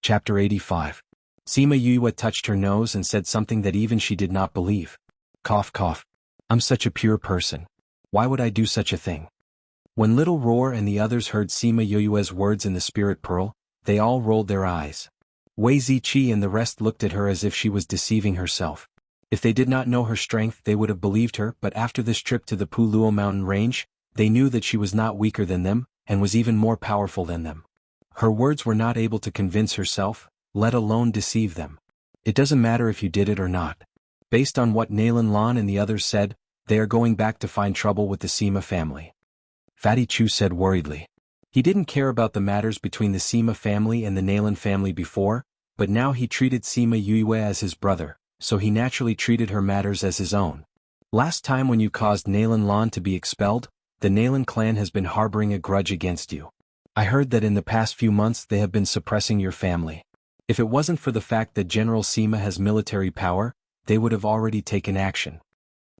Chapter 85. Sima Yue touched her nose and said something that even she did not believe. Cough cough. I'm such a pure person. Why would I do such a thing? When Little Roar and the others heard Sima Yue's words in the spirit pearl, they all rolled their eyes. Wei Ziqi and the rest looked at her as if she was deceiving herself. If they did not know her strength they would have believed her, but after this trip to the Puluo mountain range, they knew that she was not weaker than them, and was even more powerful than them. Her words were not able to convince herself, let alone deceive them. It doesn't matter if you did it or not. Based on what Nalan Lan and the others said, they are going back to find trouble with the Sima family. Fatty Chu said worriedly. He didn't care about the matters between the Sima family and the Nalan family before, but now he treated Sima Yue as his brother, so he naturally treated her matters as his own. Last time when you caused Nalan Lan to be expelled, the Nalan clan has been harboring a grudge against you. I heard that in the past few months they have been suppressing your family. If it wasn't for the fact that General Sima has military power, they would have already taken action.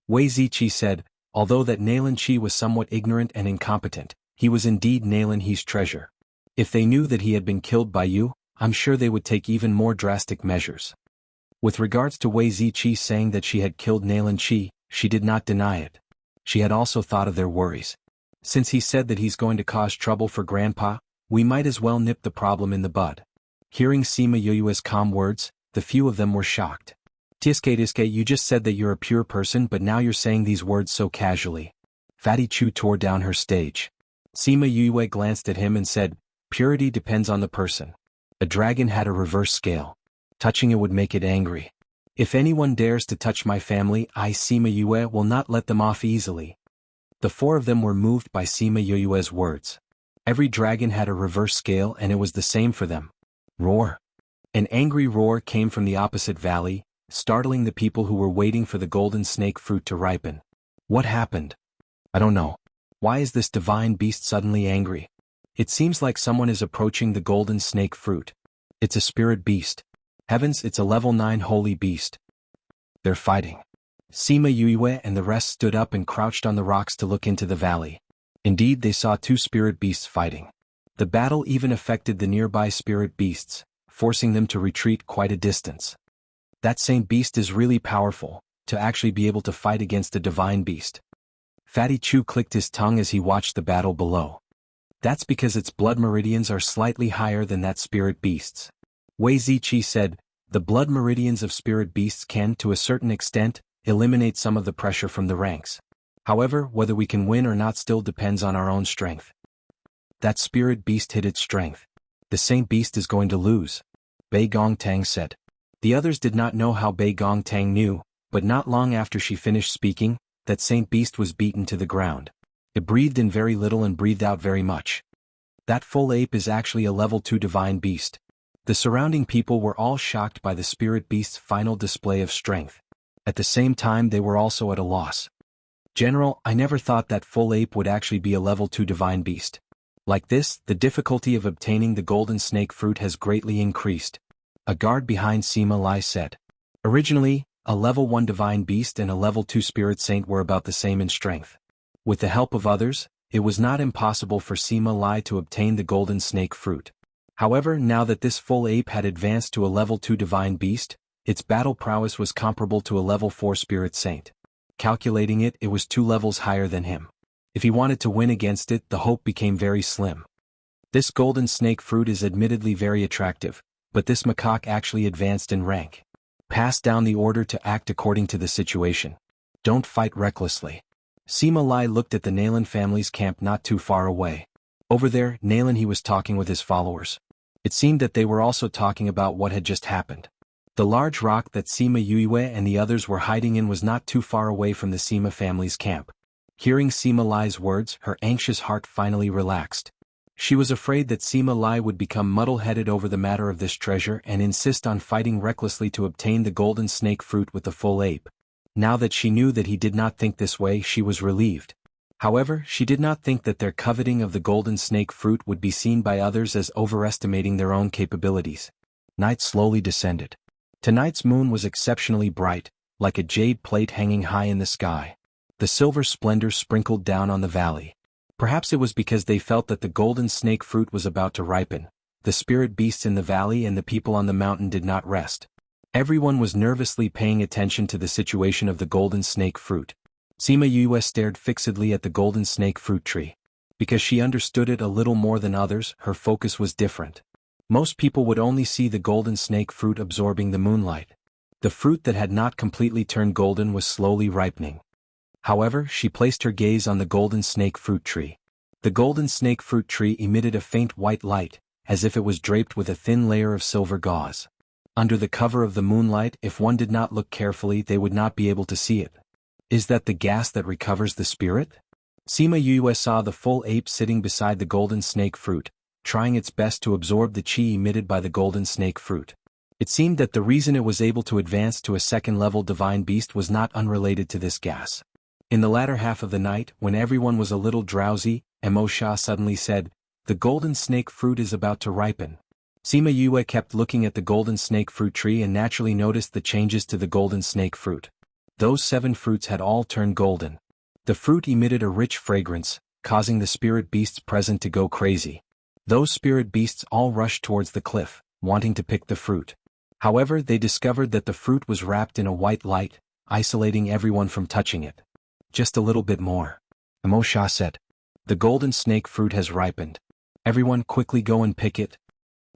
Wei Ziqi said, although that Nalan Chi was somewhat ignorant and incompetent, he was indeed Nalan He's treasure. If they knew that he had been killed by you, I'm sure they would take even more drastic measures. With regards to Wei Ziqi saying that she had killed Nalan Chi, she did not deny it. She had also thought of their worries. Since he said that he's going to cause trouble for Grandpa, we might as well nip the problem in the bud. Hearing Sima Yue's calm words, the few of them were shocked. Tiske, you just said that you're a pure person, but now you're saying these words so casually. Fatty Chu tore down her stage. Sima Yue glanced at him and said, purity depends on the person. A dragon had a reverse scale. Touching it would make it angry. If anyone dares to touch my family, I, Sima Yue, will not let them off easily. The four of them were moved by Sima Yue's words. Every dragon had a reverse scale and it was the same for them. Roar. An angry roar came from the opposite valley, startling the people who were waiting for the golden snake fruit to ripen. What happened? I don't know. Why is this divine beast suddenly angry? It seems like someone is approaching the golden snake fruit. It's a spirit beast. Heavens, it's a level 9 holy beast. They're fighting. Sima Yue and the rest stood up and crouched on the rocks to look into the valley. Indeed, they saw two spirit beasts fighting. The battle even affected the nearby spirit beasts, forcing them to retreat quite a distance. That same beast is really powerful, to actually be able to fight against a divine beast. Fatty Chu clicked his tongue as he watched the battle below. That's because its blood meridians are slightly higher than that spirit beast's. Wei Ziqi said, the blood meridians of spirit beasts can, to a certain extent, eliminate some of the pressure from the ranks. However, whether we can win or not still depends on our own strength. That spirit beast hid its strength. The same beast is going to lose, Bei Gongtang said. The others did not know how Bei Gongtang knew, but not long after she finished speaking, that same beast was beaten to the ground. It breathed in very little and breathed out very much. That full ape is actually a level 2 divine beast. The surrounding people were all shocked by the spirit beast's final display of strength. At the same time they were also at a loss. General, I never thought that full ape would actually be a level 2 divine beast. Like this, the difficulty of obtaining the golden snake fruit has greatly increased. A guard behind Sima Lai said. Originally, a level 1 divine beast and a level 2 spirit saint were about the same in strength. With the help of others, it was not impossible for Sima Lai to obtain the golden snake fruit. However, now that this full ape had advanced to a level 2 divine beast, its battle prowess was comparable to a level 4 spirit saint. Calculating it, it was 2 levels higher than him. If he wanted to win against it, the hope became very slim. This golden snake fruit is admittedly very attractive, but this macaque actually advanced in rank. Pass down the order to act according to the situation. Don't fight recklessly. Sima Lai looked at the Nalan family's camp not too far away. Over there, Nalan he was talking with his followers. It seemed that they were also talking about what had just happened. The large rock that Sima Yue and the others were hiding in was not too far away from the Sima family's camp. Hearing Sima Lai's words, her anxious heart finally relaxed. She was afraid that Sima Lai would become muddle-headed over the matter of this treasure and insist on fighting recklessly to obtain the golden snake fruit with the full ape. Now that she knew that he did not think this way, she was relieved. However, she did not think that their coveting of the golden snake fruit would be seen by others as overestimating their own capabilities. Night slowly descended. Tonight's moon was exceptionally bright, like a jade plate hanging high in the sky. The silver splendor sprinkled down on the valley. Perhaps it was because they felt that the golden snake fruit was about to ripen. the spirit beasts in the valley and the people on the mountain did not rest. Everyone was nervously paying attention to the situation of the golden snake fruit. Sima Yue stared fixedly at the golden snake fruit tree. Because she understood it a little more than others, her focus was different. Most people would only see the golden snake fruit absorbing the moonlight. The fruit that had not completely turned golden was slowly ripening. However, she placed her gaze on the golden snake fruit tree. The golden snake fruit tree emitted a faint white light, as if it was draped with a thin layer of silver gauze. Under the cover of the moonlight, if one did not look carefully, they would not be able to see it. Is that the gas that recovers the spirit? Sima Yue saw the full ape sitting beside the golden snake fruit, trying its best to absorb the qi emitted by the golden snake fruit. It seemed that the reason it was able to advance to a second-level divine beast was not unrelated to this gas. In the latter half of the night, when everyone was a little drowsy, Mo Sha suddenly said, "The golden snake fruit is about to ripen." Sima Yue kept looking at the golden snake fruit tree and naturally noticed the changes to the golden snake fruit. Those 7 fruits had all turned golden. The fruit emitted a rich fragrance, causing the spirit beasts present to go crazy. Those spirit beasts all rushed towards the cliff, wanting to pick the fruit. However, they discovered that the fruit was wrapped in a white light, isolating everyone from touching it. Just a little bit more. Mo Sha said. The golden snake fruit has ripened. Everyone quickly go and pick it.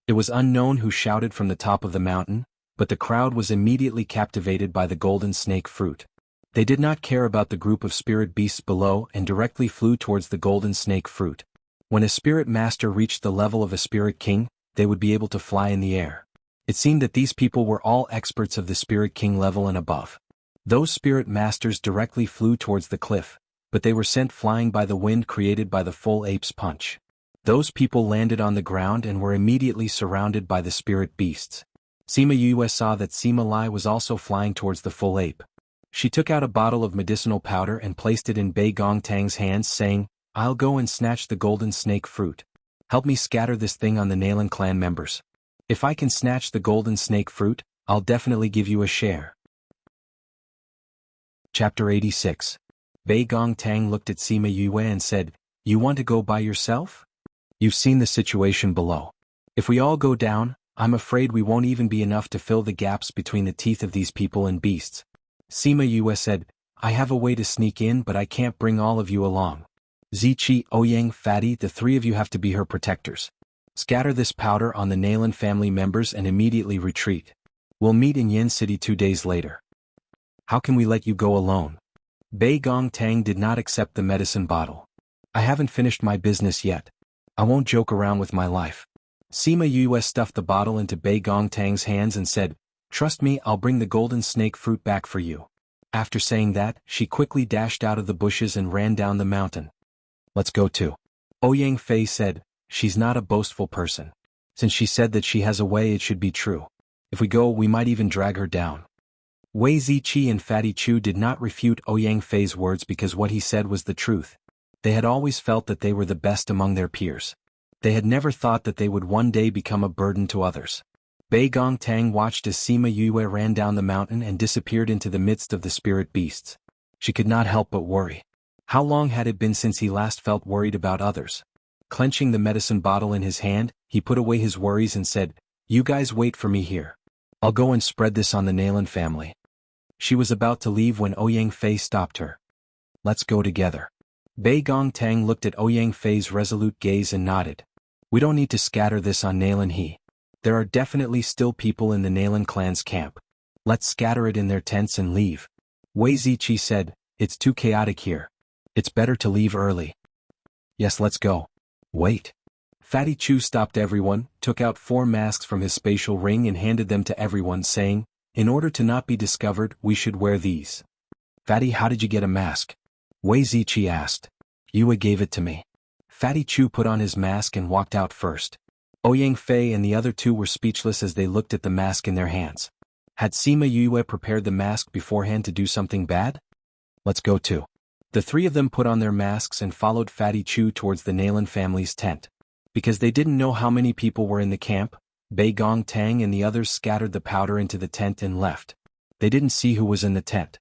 It was unknown who shouted from the top of the mountain, but the crowd was immediately captivated by the golden snake fruit. They did not care about the group of spirit beasts below and directly flew towards the golden snake fruit. When a spirit master reached the level of a spirit king, they would be able to fly in the air. It seemed that these people were all experts of the spirit king level and above. Those spirit masters directly flew towards the cliff, but they were sent flying by the wind created by the full ape's punch. Those people landed on the ground and were immediately surrounded by the spirit beasts. Sima Yue saw that Sima Lai was also flying towards the full ape. She took out a bottle of medicinal powder and placed it in Bei Gongtang's hands, saying, "I'll go and snatch the golden snake fruit. Help me scatter this thing on the Nalan clan members. If I can snatch the golden snake fruit, I'll definitely give you a share." Chapter 86. Bei Gongtang looked at Sima Yue and said, "You want to go by yourself? You've seen the situation below. If we all go down, I'm afraid we won't even be enough to fill the gaps between the teeth of these people and beasts." Sima Yue said, "I have a way to sneak in, but I can't bring all of you along. Ziqi, Ouyang, Fatty, the 3 of you have to be her protectors. Scatter this powder on the Nalan family members and immediately retreat. We'll meet in Yin City 2 days later." "How can we let you go alone?" Bei Gongtang did not accept the medicine bottle. "I haven't finished my business yet. I won't joke around with my life." Sima Yue stuffed the bottle into Bei Gongtang's hands and said, "Trust me, I'll bring the golden snake fruit back for you." After saying that, she quickly dashed out of the bushes and ran down the mountain. "Let's go too." Ouyang Fei said, "She's not a boastful person. Since she said that she has a way, it should be true. If we go, we might even drag her down." Wei Ziqi and Fatty Chu did not refute Ouyang Fei's words because what he said was the truth. They had always felt that they were the best among their peers. They had never thought that they would one day become a burden to others. Bei Gongtang watched as Sima Yue ran down the mountain and disappeared into the midst of the spirit beasts. She could not help but worry. How long had it been since he last felt worried about others? Clenching the medicine bottle in his hand, he put away his worries and said, "You guys wait for me here. I'll go and spread this on the Nalan family." She was about to leave when Ouyang Fei stopped her. "Let's go together." Bei Gongtang looked at Ouyang Fei's resolute gaze and nodded. "We don't need to scatter this on Nalan He. There are definitely still people in the Nalan clan's camp. Let's scatter it in their tents and leave." Wei Ziqi said, "It's too chaotic here. It's better to leave early." "Yes, let's go." "Wait." Fatty Chu stopped everyone, took out 4 masks from his spatial ring and handed them to everyone, saying, "In order to not be discovered, we should wear these." "Fatty, how did you get a mask?" Wei Ziqi asked. "Yue gave it to me." Fatty Chu put on his mask and walked out first. Ouyang Fei and the other 2 were speechless as they looked at the mask in their hands. Had Sima Yue prepared the mask beforehand to do something bad? "Let's go too." The 3 of them put on their masks and followed Fatty Chu towards the Nalan family's tent. Because they didn't know how many people were in the camp, Bei Gongtang and the others scattered the powder into the tent and left. They didn't see who was in the tent.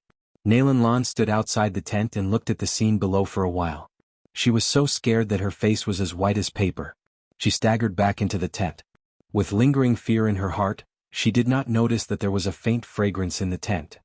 Nalan Lan stood outside the tent and looked at the scene below for a while. She was so scared that her face was as white as paper. She staggered back into the tent. With lingering fear in her heart, she did not notice that there was a faint fragrance in the tent.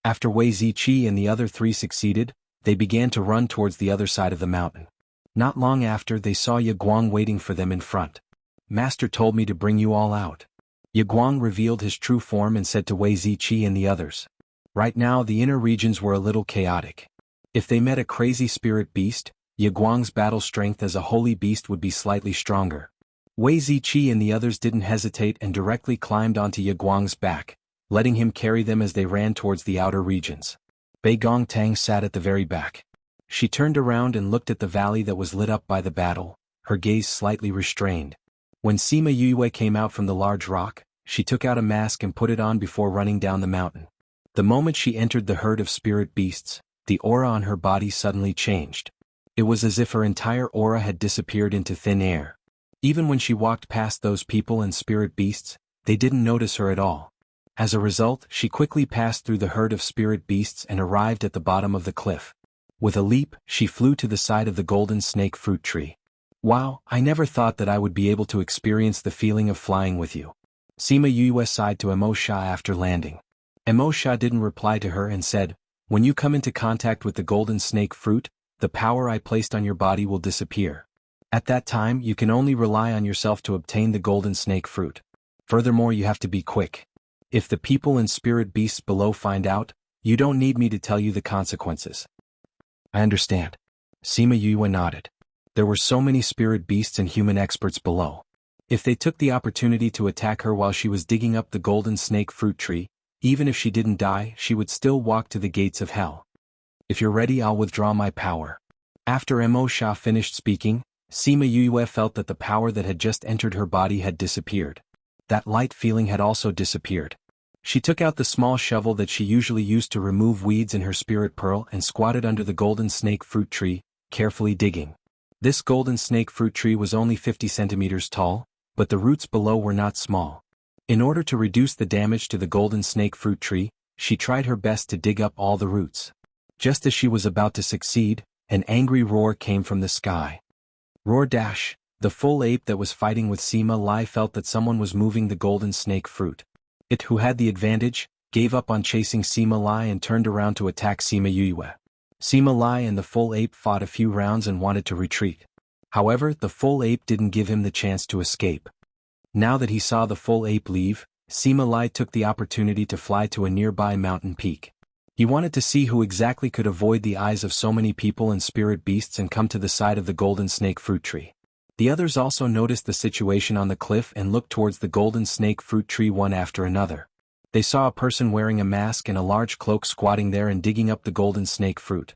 After Wei Ziqi and the other three succeeded, they began to run towards the other side of the mountain. Not long after, they saw Ye Guang waiting for them in front. "Master told me to bring you all out." Ye Guang revealed his true form and said to Wei Ziqi and the others. Right now the inner regions were a little chaotic. If they met a crazy spirit beast, Ye Guang's battle strength as a holy beast would be slightly stronger. Wei Ziqi and the others didn't hesitate and directly climbed onto Ye Guang's back, letting him carry them as they ran towards the outer regions. Bei Gongtang sat at the very back. She turned around and looked at the valley that was lit up by the battle, her gaze slightly restrained. When Sima Yue came out from the large rock, she took out a mask and put it on before running down the mountain. The moment she entered the herd of spirit beasts, the aura on her body suddenly changed. It was as if her entire aura had disappeared into thin air. Even when she walked past those people and spirit beasts, they didn't notice her at all. As a result, she quickly passed through the herd of spirit beasts and arrived at the bottom of the cliff. With a leap, she flew to the side of the golden snake fruit tree. "Wow, I never thought that I would be able to experience the feeling of flying with you." Sima Yue sighed to Emo Sha after landing. Emo Sha didn't reply to her and said, "When you come into contact with the golden snake fruit, the power I placed on your body will disappear. At that time you can only rely on yourself to obtain the golden snake fruit. Furthermore, you have to be quick. If the people and spirit beasts below find out, you don't need me to tell you the consequences." "I understand." Sima Yue nodded. There were so many spirit beasts and human experts below. If they took the opportunity to attack her while she was digging up the golden snake fruit tree, even if she didn't die, she would still walk to the gates of hell. "If you're ready, I'll withdraw my power." After Emo Sha finished speaking, Sima Yue felt that the power that had just entered her body had disappeared. That light feeling had also disappeared. She took out the small shovel that she usually used to remove weeds in her spirit pearl and squatted under the golden snake fruit tree, carefully digging. This golden snake fruit tree was only 50 centimeters tall, but the roots below were not small. In order to reduce the damage to the golden snake fruit tree, she tried her best to dig up all the roots. Just as she was about to succeed, an angry roar came from the sky. Roar dash! The full ape that was fighting with Sima Lai felt that someone was moving the golden snake fruit. It, who had the advantage, gave up on chasing Sima Lai and turned around to attack Sima Yue. Sima Lai and the full ape fought a few rounds and wanted to retreat. However, the full ape didn't give him the chance to escape. Now that he saw the full ape leave, Sima Lai took the opportunity to fly to a nearby mountain peak. He wanted to see who exactly could avoid the eyes of so many people and spirit beasts and come to the side of the golden snake fruit tree. The others also noticed the situation on the cliff and looked towards the golden snake fruit tree one after another. They saw a person wearing a mask and a large cloak squatting there and digging up the golden snake fruit.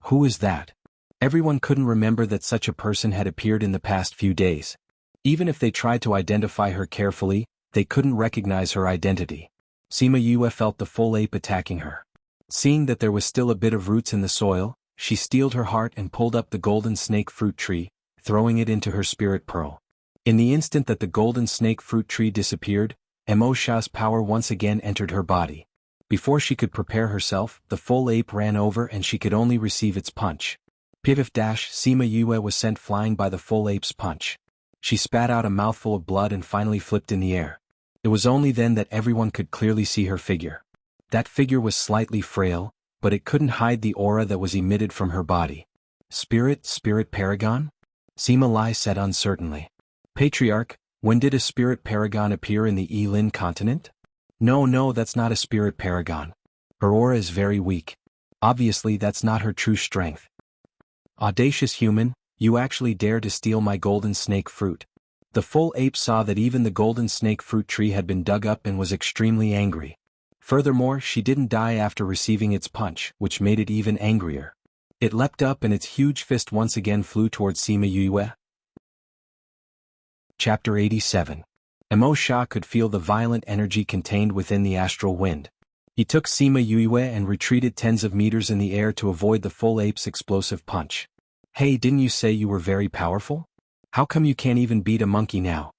Who is that? Everyone couldn't remember that such a person had appeared in the past few days. Even if they tried to identify her carefully, they couldn't recognize her identity. Sima Yue felt the full ape attacking her. Seeing that there was still a bit of roots in the soil, she steeled her heart and pulled up the golden snake fruit tree, throwing it into her spirit pearl. In the instant that the golden snake fruit tree disappeared, Emo Sha's power once again entered her body. Before she could prepare herself, the full ape ran over and she could only receive its punch. Pivif dash! Sima Yue was sent flying by the full ape's punch. She spat out a mouthful of blood and finally flipped in the air. It was only then that everyone could clearly see her figure. That figure was slightly frail, but it couldn't hide the aura that was emitted from her body. Spirit paragon? Sima Lai said uncertainly. Patriarch, when did a spirit paragon appear in the Yilin continent? No, that's not a spirit paragon. Her aura is very weak. Obviously that's not her true strength. Audacious human, you actually dare to steal my golden snake fruit. The full ape saw that even the golden snake fruit tree had been dug up and was extremely angry. Furthermore, she didn't die after receiving its punch, which made it even angrier. It leapt up and its huge fist once again flew towards Sima Yue. Chapter 87. Emo Sha could feel the violent energy contained within the astral wind. He took Sima Yue and retreated tens of meters in the air to avoid the full ape's explosive punch. Hey, didn't you say you were very powerful? How come you can't even beat a monkey now?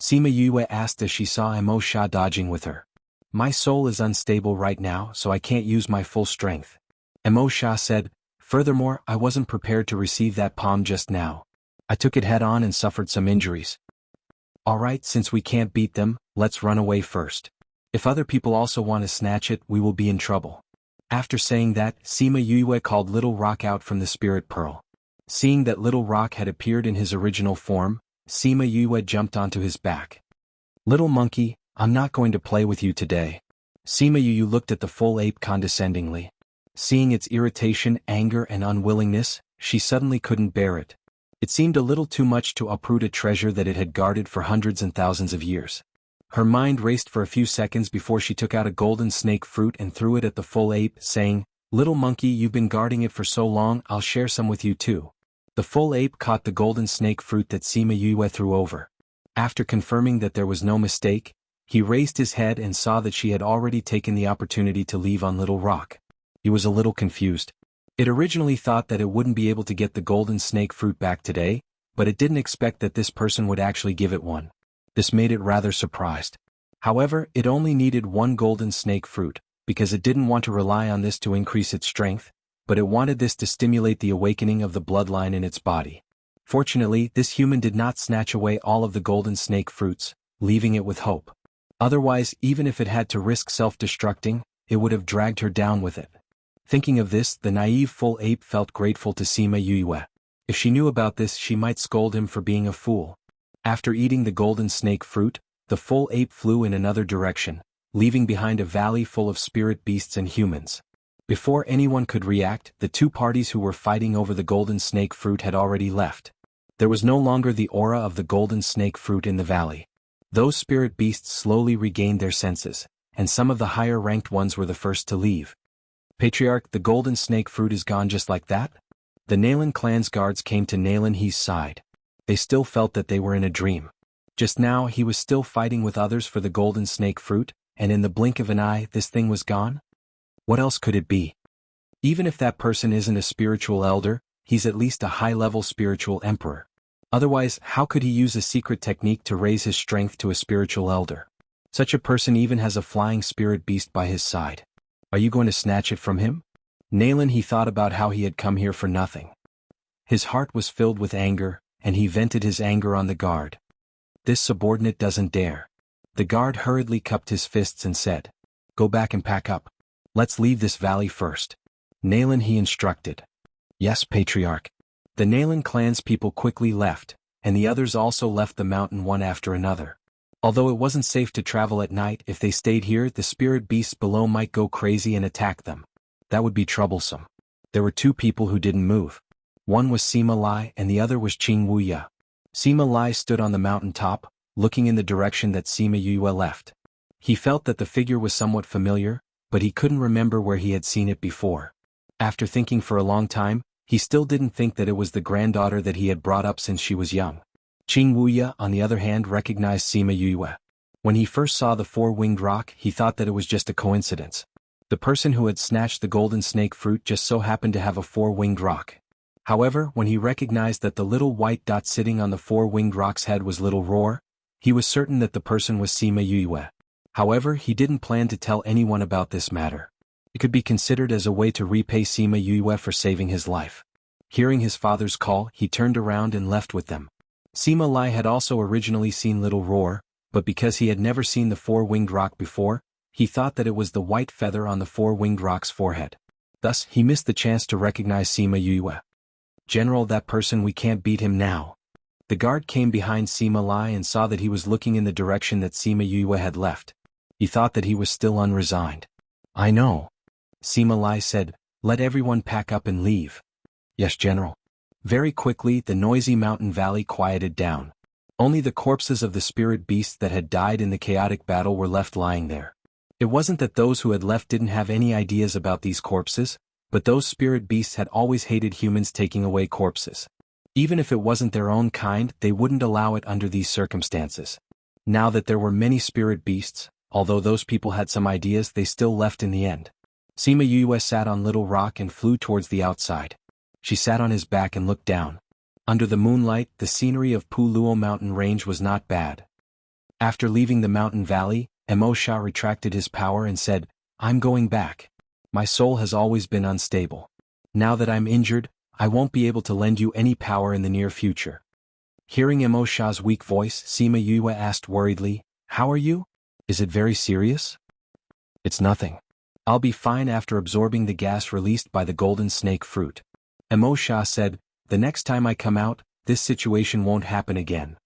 Sima Yue asked as she saw Emo Sha dodging with her. My soul is unstable right now, so I can't use my full strength. Emo Sha said. Furthermore, I wasn't prepared to receive that palm just now. I took it head on and suffered some injuries. Alright, since we can't beat them, let's run away first. If other people also want to snatch it, we will be in trouble. After saying that, Sima Yue called Little Rock out from the Spirit Pearl. Seeing that Little Rock had appeared in his original form, Sima Yue jumped onto his back. Little monkey, I'm not going to play with you today. Sima Yue looked at the full ape condescendingly. Seeing its irritation, anger and unwillingness, she suddenly couldn't bear it. It seemed a little too much to uproot a treasure that it had guarded for hundreds and thousands of years. Her mind raced for a few seconds before she took out a golden snake fruit and threw it at the full ape, saying, "Little monkey, you've been guarding it for so long, I'll share some with you too." The full ape caught the golden snake fruit that Sima Yue threw over. After confirming that there was no mistake, he raised his head and saw that she had already taken the opportunity to leave on Little Rock. He was a little confused. It originally thought that it wouldn't be able to get the golden snake fruit back today, but it didn't expect that this person would actually give it one. This made it rather surprised. However, it only needed one golden snake fruit, because it didn't want to rely on this to increase its strength, but it wanted this to stimulate the awakening of the bloodline in its body. Fortunately, this human did not snatch away all of the golden snake fruits, leaving it with hope. Otherwise, even if it had to risk self-destructing, it would have dragged her down with it. Thinking of this, the naive full ape felt grateful to Sima Yue. If she knew about this, she might scold him for being a fool. After eating the golden snake fruit, the full ape flew in another direction, leaving behind a valley full of spirit beasts and humans. Before anyone could react, the two parties who were fighting over the golden snake fruit had already left. There was no longer the aura of the golden snake fruit in the valley. Those spirit beasts slowly regained their senses, and some of the higher-ranked ones were the first to leave. Patriarch, the golden snake fruit is gone just like that? The Nalan clan's guards came to Nalan He's side. They still felt that they were in a dream. Just now he was still fighting with others for the golden snake fruit, and in the blink of an eye this thing was gone? What else could it be? Even if that person isn't a spiritual elder, he's at least a high-level spiritual emperor. Otherwise, how could he use a secret technique to raise his strength to a spiritual elder? Such a person even has a flying spirit beast by his side. Are you going to snatch it from him? Nalan he thought about how he had come here for nothing. His heart was filled with anger, and he vented his anger on the guard. This subordinate doesn't dare. The guard hurriedly cupped his fists and said, "Go back and pack up. Let's leave this valley first." Nalan he instructed. Yes, Patriarch. The Nalan clan's people quickly left, and the others also left the mountain one after another. Although it wasn't safe to travel at night, if they stayed here the spirit beasts below might go crazy and attack them. That would be troublesome. There were two people who didn't move. One was Sima Lai and the other was Qing Wuya. Sima Lai stood on the mountain top, looking in the direction that Sima Yue left. He felt that the figure was somewhat familiar, but he couldn't remember where he had seen it before. After thinking for a long time, he still didn't think that it was the granddaughter that he had brought up since she was young. Qing Wuya, on the other hand, recognized Sima Yue. When he first saw the four-winged rock, he thought that it was just a coincidence. The person who had snatched the golden snake fruit just so happened to have a four-winged rock. However, when he recognized that the little white dot sitting on the four-winged rock's head was Little Roar, he was certain that the person was Sima Yue. However, he didn't plan to tell anyone about this matter. It could be considered as a way to repay Sima Yue for saving his life. Hearing his father's call, he turned around and left with them. Sima Lai had also originally seen Little Roar, but because he had never seen the four-winged rock before, he thought that it was the white feather on the four-winged rock's forehead. Thus, he missed the chance to recognize Sima Yue. "General, that person, we can't beat him now." The guard came behind Sima Lai and saw that he was looking in the direction that Sima Yue had left. He thought that he was still unresigned. "I know." Sima Lai said, "Let everyone pack up and leave." "Yes, General." Very quickly, the noisy mountain valley quieted down. Only the corpses of the spirit beasts that had died in the chaotic battle were left lying there. It wasn't that those who had left didn't have any ideas about these corpses, but those spirit beasts had always hated humans taking away corpses. Even if it wasn't their own kind, they wouldn't allow it under these circumstances. Now that there were many spirit beasts, although those people had some ideas, they still left in the end. Sima Yue sat on Little Rock and flew towards the outside. She sat on his back and looked down. Under the moonlight, the scenery of Puluo mountain range was not bad. After leaving the mountain valley, Mo Sha retracted his power and said, "I'm going back. My soul has always been unstable. Now that I'm injured, I won't be able to lend you any power in the near future." Hearing Emo Sha's weak voice, Sima Yue asked worriedly, "How are you? Is it very serious?" "It's nothing. I'll be fine after absorbing the gas released by the golden snake fruit." Emo Sha said, "The next time I come out, this situation won't happen again."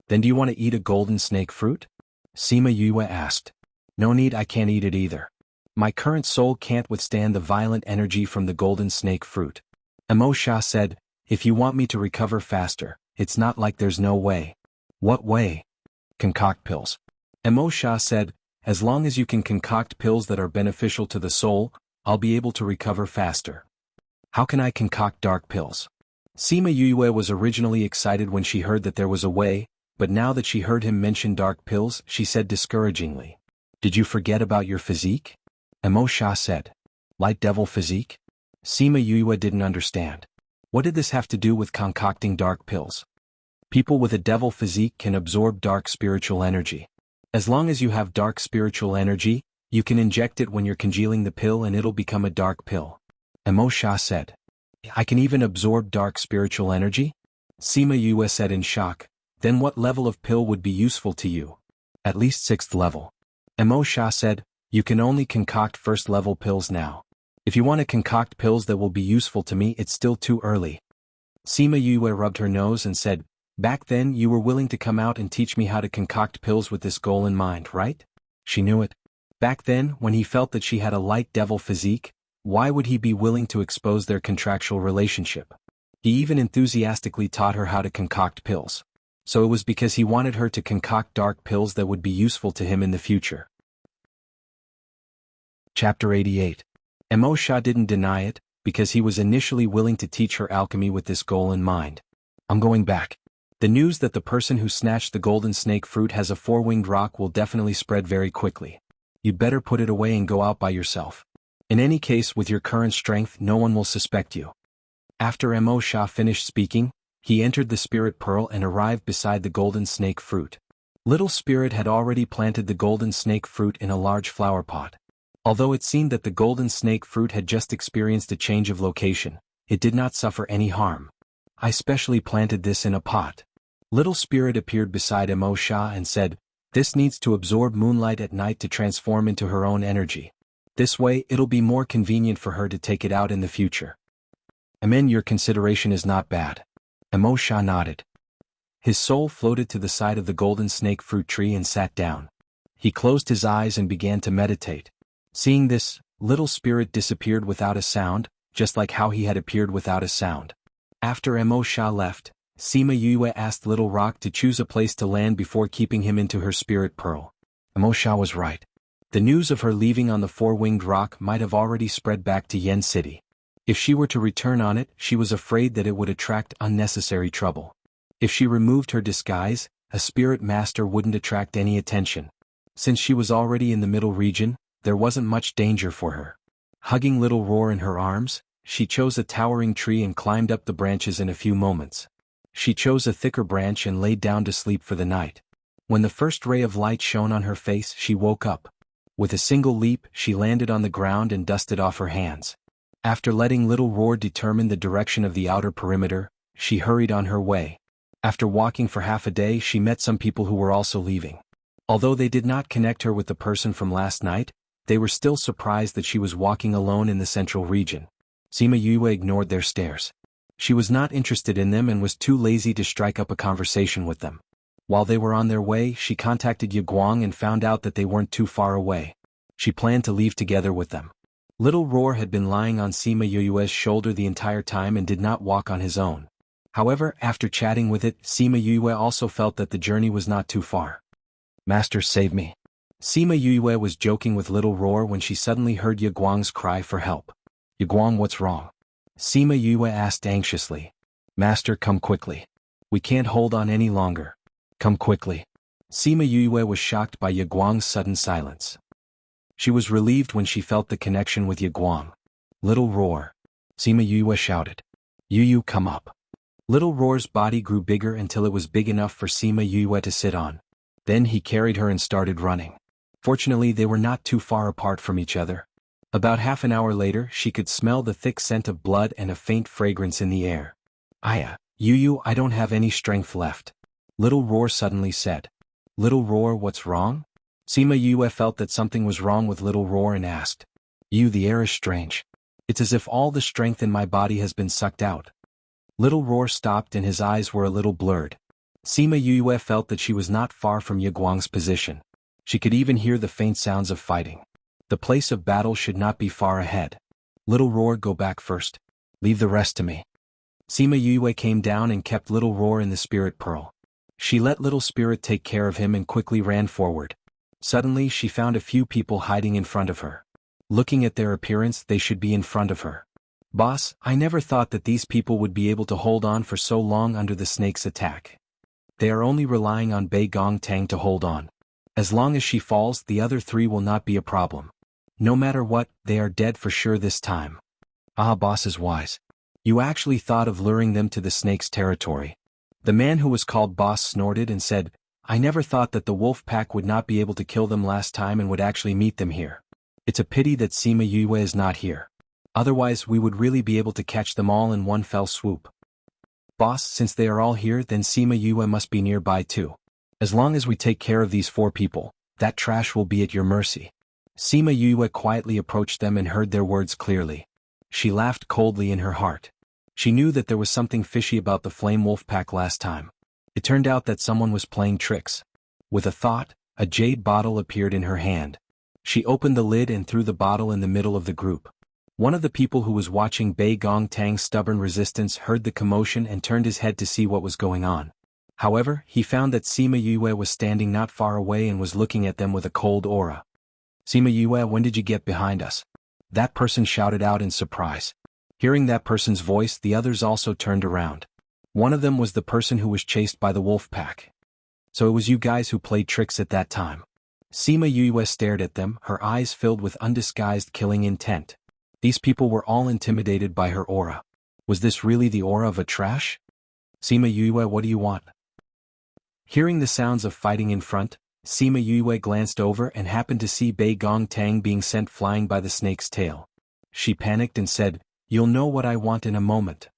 "Then do you want to eat a golden snake fruit?" Sima Yue asked. "No need, I can't eat it either. My current soul can't withstand the violent energy from the golden snake fruit." Emo Sha said, "If you want me to recover faster, it's not like there's no way." "What way?" "Concoct pills." Emo Sha said, "As long as you can concoct pills that are beneficial to the soul, I'll be able to recover faster." "How can I concoct dark pills?" Sima Yue was originally excited when she heard that there was a way, but now that she heard him mention dark pills, she said discouragingly, "Did you forget about your physique?" Emo Sha said, "Light devil physique?" Sima Yue didn't understand. What did this have to do with concocting dark pills? People with a devil physique can absorb dark spiritual energy. As long as you have dark spiritual energy, you can inject it when you're congealing the pill and it'll become a dark pill. Emo Sha said, "I can even absorb dark spiritual energy?" Sima Yue said in shock, "Then what level of pill would be useful to you?" "At least 6th level." Emo Sha said, "You can only concoct 1st level pills now. If you want to concoct pills that will be useful to me, it's still too early." Sima Yue rubbed her nose and said, "Back then you were willing to come out and teach me how to concoct pills with this goal in mind, right?" She knew it. Back then, when he felt that she had a light devil physique, why would he be willing to expose their contractual relationship? He even enthusiastically taught her how to concoct pills. So it was because he wanted her to concoct dark pills that would be useful to him in the future. Chapter 88. Emo Sha didn't deny it, because he was initially willing to teach her alchemy with this goal in mind. "I'm going back. The news that the person who snatched the golden snake fruit has a 4-winged rock will definitely spread very quickly. You'd better put it away and go out by yourself. In any case, with your current strength, no one will suspect you." After Emo Sha finished speaking, he entered the spirit pearl and arrived beside the golden snake fruit. Little Spirit had already planted the golden snake fruit in a large flower pot. Although it seemed that the golden snake fruit had just experienced a change of location, it did not suffer any harm. "I specially planted this in a pot." Little Spirit appeared beside Emo Sha and said, "This needs to absorb moonlight at night to transform into her own energy. This way, it'll be more convenient for her to take it out in the future." "Amen, your consideration is not bad." Emo Sha nodded. His soul floated to the side of the golden snake fruit tree and sat down. He closed his eyes and began to meditate. Seeing this, Little Spirit disappeared without a sound, just like how he had appeared without a sound. After Emo Sha left, Sima Yue asked Little Rock to choose a place to land before keeping him into her spirit pearl. Emo Sha was right. The news of her leaving on the 4-winged rock might have already spread back to Yen City. If she were to return on it, she was afraid that it would attract unnecessary trouble. If she removed her disguise, a spirit master wouldn't attract any attention. Since she was already in the middle region, there wasn't much danger for her. Hugging Little Roar in her arms, she chose a towering tree and climbed up the branches in a few moments. She chose a thicker branch and laid down to sleep for the night. When the first ray of light shone on her face, she woke up. With a single leap, she landed on the ground and dusted off her hands. After letting Little Roar determine the direction of the outer perimeter, she hurried on her way. After walking for half a day, she met some people who were also leaving. Although they did not connect her with the person from last night, they were still surprised that she was walking alone in the central region. Sima Yue ignored their stares. She was not interested in them and was too lazy to strike up a conversation with them. While they were on their way, she contacted Ye Guang and found out that they weren't too far away. She planned to leave together with them. Little Roar had been lying on Sima Yue's shoulder the entire time and did not walk on his own. However, after chatting with it, Sima Yue also felt that the journey was not too far. "Master, save me." Sima Yue was joking with Little Roar when she suddenly heard Ye Guang's cry for help. "Ye Guang, what's wrong?" Sima Yue asked anxiously. "Master, come quickly. We can't hold on any longer. Come quickly." Sima Yue was shocked by Ye Guang's sudden silence. She was relieved when she felt the connection with Ye Guang. "Little Roar." Sima Yue shouted. "Yu, come up." Little Roar's body grew bigger until it was big enough for Sima Yue to sit on. Then he carried her and started running. Fortunately, they were not too far apart from each other. About half an hour later, she could smell the thick scent of blood and a faint fragrance in the air. "Aya, Yu, I don't have any strength left. Little Roar suddenly said. Little Roar, what's wrong? Sima Yue felt that something was wrong with Little Roar and asked. The air is strange. It's as if all the strength in my body has been sucked out. Little Roar stopped and his eyes were a little blurred. Sima Yue felt that she was not far from Yiguang's position. She could even hear the faint sounds of fighting. The place of battle should not be far ahead. Little Roar, go back first. Leave the rest to me. Sima Yue came down and kept Little Roar in the spirit pearl. She let Little Spirit take care of him and quickly ran forward. Suddenly she found a few people hiding in front of her. Looking at their appearance, they should be in front of her. Boss, I never thought that these people would be able to hold on for so long under the snake's attack. They are only relying on Bei Gong Tang to hold on. As long as she falls, the other three will not be a problem. No matter what, they are dead for sure this time. Ah, boss is wise. You actually thought of luring them to the snake's territory. The man who was called boss snorted and said, I never thought that the wolf pack would not be able to kill them last time and would actually meet them here. It's a pity that Sima Yue is not here. Otherwise we would really be able to catch them all in one fell swoop. Boss, since they are all here, then Sima Yue must be nearby too. As long as we take care of these 4 people, that trash will be at your mercy. Sima Yue quietly approached them and heard their words clearly. She laughed coldly in her heart. She knew that there was something fishy about the Flame Wolf Pack last time. It turned out that someone was playing tricks. With a thought, a jade bottle appeared in her hand. She opened the lid and threw the bottle in the middle of the group. One of the people who was watching Bei Gong Tang's stubborn resistance heard the commotion and turned his head to see what was going on. However, he found that Sima Yue was standing not far away and was looking at them with a cold aura. Sima Yue, when did you get behind us? That person shouted out in surprise. Hearing that person's voice, the others also turned around. One of them was the person who was chased by the wolf pack. So it was you guys who played tricks at that time. Sima Yue stared at them, her eyes filled with undisguised killing intent. These people were all intimidated by her aura. Was this really the aura of a trash? Sima Yue, what do you want? Hearing the sounds of fighting in front, Sima Yue glanced over and happened to see Bei Gong Tang being sent flying by the snake's tail. She panicked and said, You'll know what I want in a moment.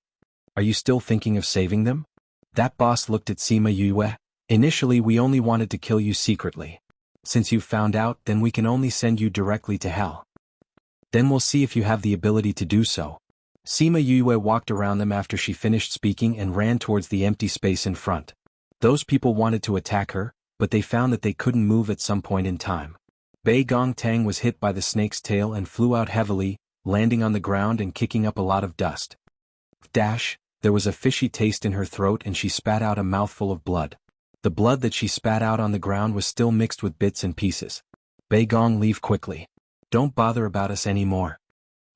Are you still thinking of saving them? That boss looked at Sima Yue. Initially we only wanted to kill you secretly. Since you've found out, then we can only send you directly to hell. Then we'll see if you have the ability to do so. Sima Yue walked around them after she finished speaking and ran towards the empty space in front. Those people wanted to attack her, but they found that they couldn't move at some point in time. Bei Gong Tang was hit by the snake's tail and flew out heavily, landing on the ground and kicking up a lot of dust. Dash, there was a fishy taste in her throat and she spat out a mouthful of blood. The blood that she spat out on the ground was still mixed with bits and pieces. Bei Gong, leave quickly. Don't bother about us anymore.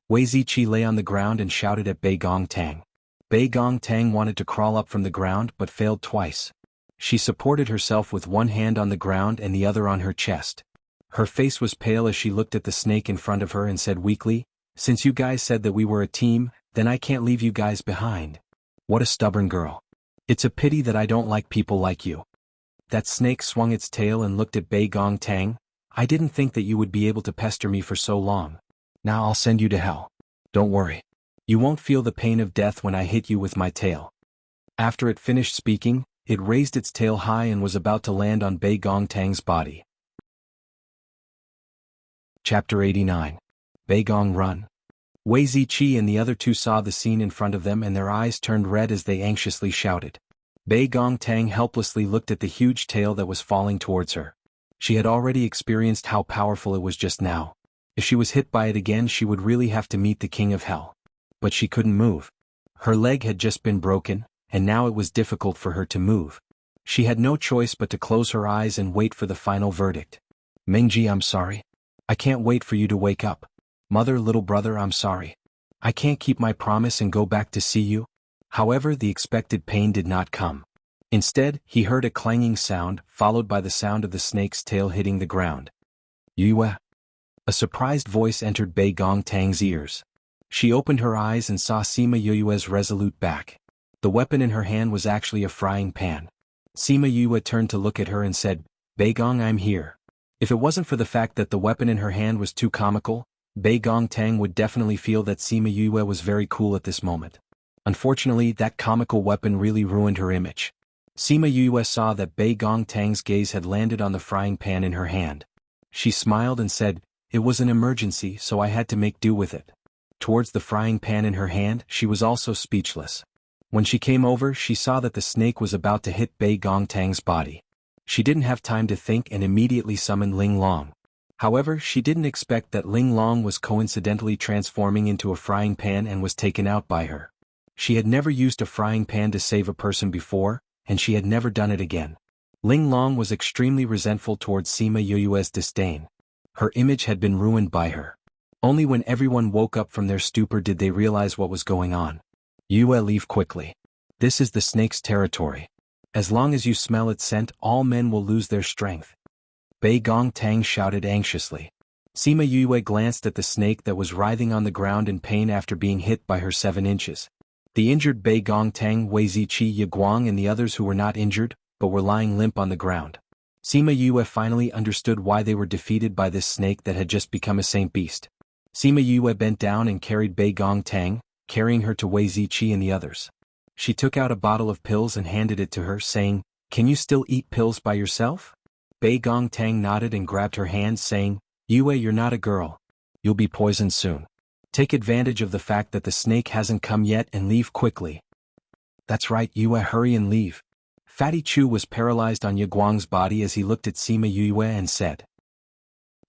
Wei Ziqi lay on the ground and shouted at Bei Gong Tang. Bei Gong Tang wanted to crawl up from the ground but failed twice. She supported herself with one hand on the ground and the other on her chest. Her face was pale as she looked at the snake in front of her and said weakly, Since you guys said that we were a team, then I can't leave you guys behind. What a stubborn girl. It's a pity that I don't like people like you. That snake swung its tail and looked at Bei Gong Tang. I didn't think that you would be able to pester me for so long. Now I'll send you to hell. Don't worry. You won't feel the pain of death when I hit you with my tail. After it finished speaking, it raised its tail high and was about to land on Bei Gong Tang's body. Chapter 89. Bei Gong, run. Wei Ziqi and the other 2 saw the scene in front of them and their eyes turned red as they anxiously shouted. Bei Gong Tang helplessly looked at the huge tail that was falling towards her. She had already experienced how powerful it was just now. If she was hit by it again, she would really have to meet the King of Hell. But she couldn't move. Her leg had just been broken, and now it was difficult for her to move. She had no choice but to close her eyes and wait for the final verdict. Mingji, I'm sorry. I can't wait for you to wake up. Mother, little brother, I'm sorry. I can't keep my promise and go back to see you. However, the expected pain did not come. Instead, he heard a clanging sound, followed by the sound of the snake's tail hitting the ground. Yue. A surprised voice entered Bei Gong Tang's ears. She opened her eyes and saw Sima Yue's resolute back. The weapon in her hand was actually a frying pan. Sima Yue turned to look at her and said, Bei Gong, I'm here. If it wasn't for the fact that the weapon in her hand was too comical, Bei Gong Tang would definitely feel that Sima Yue was very cool at this moment. Unfortunately, that comical weapon really ruined her image. Sima Yue saw that Bei Gong Tang's gaze had landed on the frying pan in her hand. She smiled and said, "It was an emergency, so I had to make do with it." Towards the frying pan in her hand, she was also speechless. When she came over, she saw that the snake was about to hit Bei Gong Tang's body. She didn't have time to think and immediately summoned Ling Long. However, she didn't expect that Ling Long was coincidentally transforming into a frying pan and was taken out by her. She had never used a frying pan to save a person before, and she had never done it again. Ling Long was extremely resentful towards Sima Yue's disdain. Her image had been ruined by her. Only when everyone woke up from their stupor did they realize what was going on. Yue, leave quickly. This is the snake's territory. As long as you smell its scent, all men will lose their strength. Bei Gong Tang shouted anxiously. Sima Yue glanced at the snake that was writhing on the ground in pain after being hit by her 7 inches. The injured Bei Gong Tang, Wei Ziqi, Ye Guang and the others who were not injured, but were lying limp on the ground. Sima Yue finally understood why they were defeated by this snake that had just become a saint beast. Sima Yue bent down and carried Bei Gong Tang, carrying her to Wei Ziqi and the others. She took out a bottle of pills and handed it to her, saying, "Can you still eat pills by yourself?" Bei Gong Tang nodded and grabbed her hand, saying, "Yue, you're not a girl. You'll be poisoned soon. Take advantage of the fact that the snake hasn't come yet and leave quickly." "That's right, Yue, hurry and leave." Fatty Chu was paralyzed on Ye Guang's body as he looked at Sima Yue and said.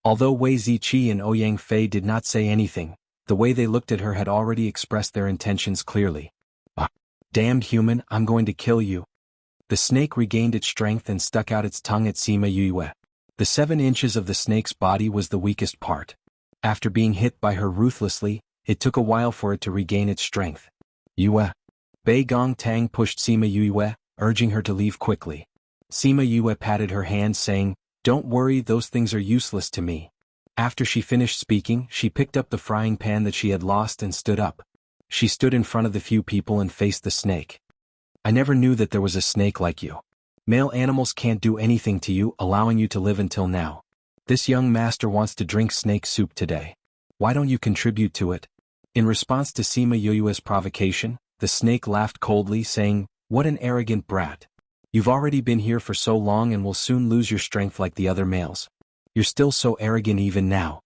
Although Wei Ziqi and Ouyang Fei did not say anything, the way they looked at her had already expressed their intentions clearly. "Ah, damned human, I'm going to kill you." The snake regained its strength and stuck out its tongue at Sima Yue. The 7 inches of the snake's body was the weakest part. After being hit by her ruthlessly, it took a while for it to regain its strength. "Yue." Bei Gong Tang pushed Sima Yue, urging her to leave quickly. Sima Yue patted her hand, saying, "Don't worry, those things are useless to me." After she finished speaking, she picked up the frying pan that she had lost and stood up. She stood in front of the few people and faced the snake. "I never knew that there was a snake like you. Male animals can't do anything to you, allowing you to live until now. This young master wants to drink snake soup today. Why don't you contribute to it?" In response to Sima Yue's provocation, the snake laughed coldly, saying, "What an arrogant brat. You've already been here for so long and will soon lose your strength like the other males. You're still so arrogant even now."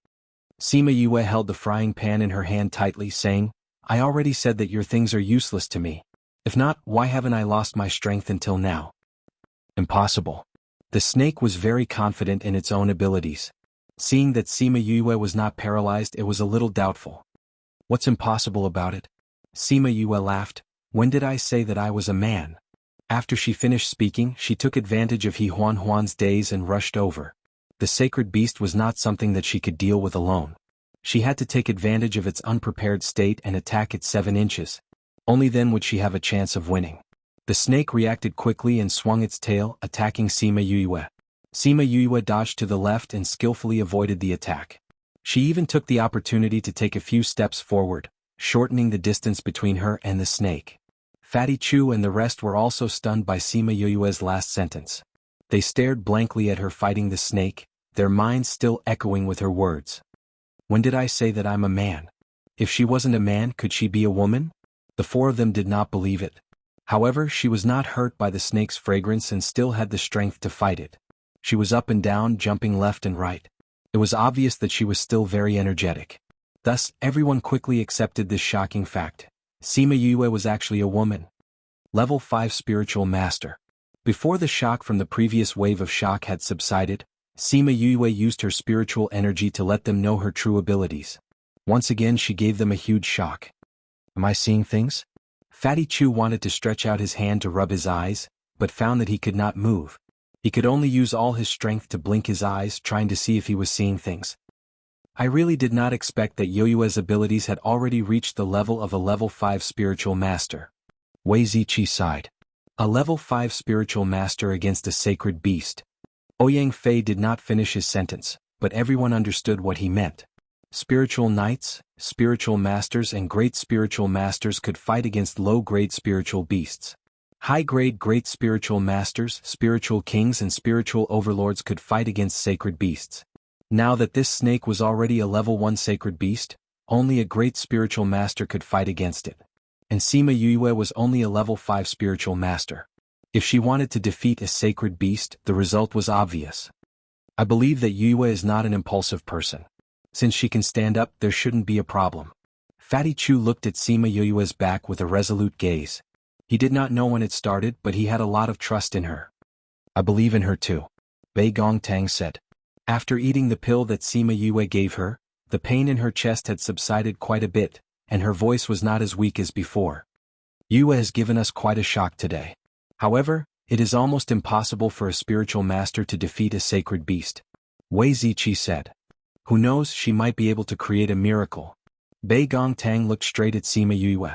Sima Yue held the frying pan in her hand tightly, saying, "I already said that your things are useless to me. If not, why haven't I lost my strength until now?" "Impossible." The snake was very confident in its own abilities. Seeing that Sima Yue was not paralyzed, it was a little doubtful. "What's impossible about it?" Sima Yue laughed. "When did I say that I was a man?" After she finished speaking, she took advantage of He Huan Huan's daze and rushed over. The sacred beast was not something that she could deal with alone. She had to take advantage of its unprepared state and attack its 7 inches. Only then would she have a chance of winning. The snake reacted quickly and swung its tail, attacking Sima Yue. Sima Yue dodged to the left and skillfully avoided the attack. She even took the opportunity to take a few steps forward, shortening the distance between her and the snake. Fatty Chu and the rest were also stunned by Sima Yue's last sentence. They stared blankly at her fighting the snake, their minds still echoing with her words. "When did I say that I'm a man? If she wasn't a man, could she be a woman?" The 4 of them did not believe it. However, she was not hurt by the snake's fragrance and still had the strength to fight it. She was up and down, jumping left and right. It was obvious that she was still very energetic. Thus, everyone quickly accepted this shocking fact. Sima Yue was actually a woman. Level 5 Spiritual Master. Before the shock from the previous wave of shock had subsided, Sima Yue used her spiritual energy to let them know her true abilities. Once again she gave them a huge shock. "Am I seeing things?" Fatty Chu wanted to stretch out his hand to rub his eyes, but found that he could not move. He could only use all his strength to blink his eyes, trying to see if he was seeing things. I really did not expect that Yue's abilities had already reached the level of a level 5 spiritual master. Wei Ziqi sighed. A level 5 spiritual master against a sacred beast. Ouyang Fei did not finish his sentence, but everyone understood what he meant. Spiritual knights, spiritual masters and great spiritual masters could fight against low-grade spiritual beasts. High-grade great spiritual masters, spiritual kings and spiritual overlords could fight against sacred beasts. Now that this snake was already a level 1 sacred beast, only a great spiritual master could fight against it. and Sima Yue was only a level 5 spiritual master. If she wanted to defeat a sacred beast, the result was obvious. I believe that Yue is not an impulsive person. Since she can stand up, there shouldn't be a problem. Fatty Chu looked at Sima Yue's back with a resolute gaze. He did not know when it started, but he had a lot of trust in her. I believe in her too, Bei Gongtang said. After eating the pill that Sima Yue gave her, the pain in her chest had subsided quite a bit, and her voice was not as weak as before. Yue has given us quite a shock today. However, it is almost impossible for a spiritual master to defeat a sacred beast, Wei Ziqi said. Who knows, she might be able to create a miracle. Bei Gongtang looked straight at Sima Yue.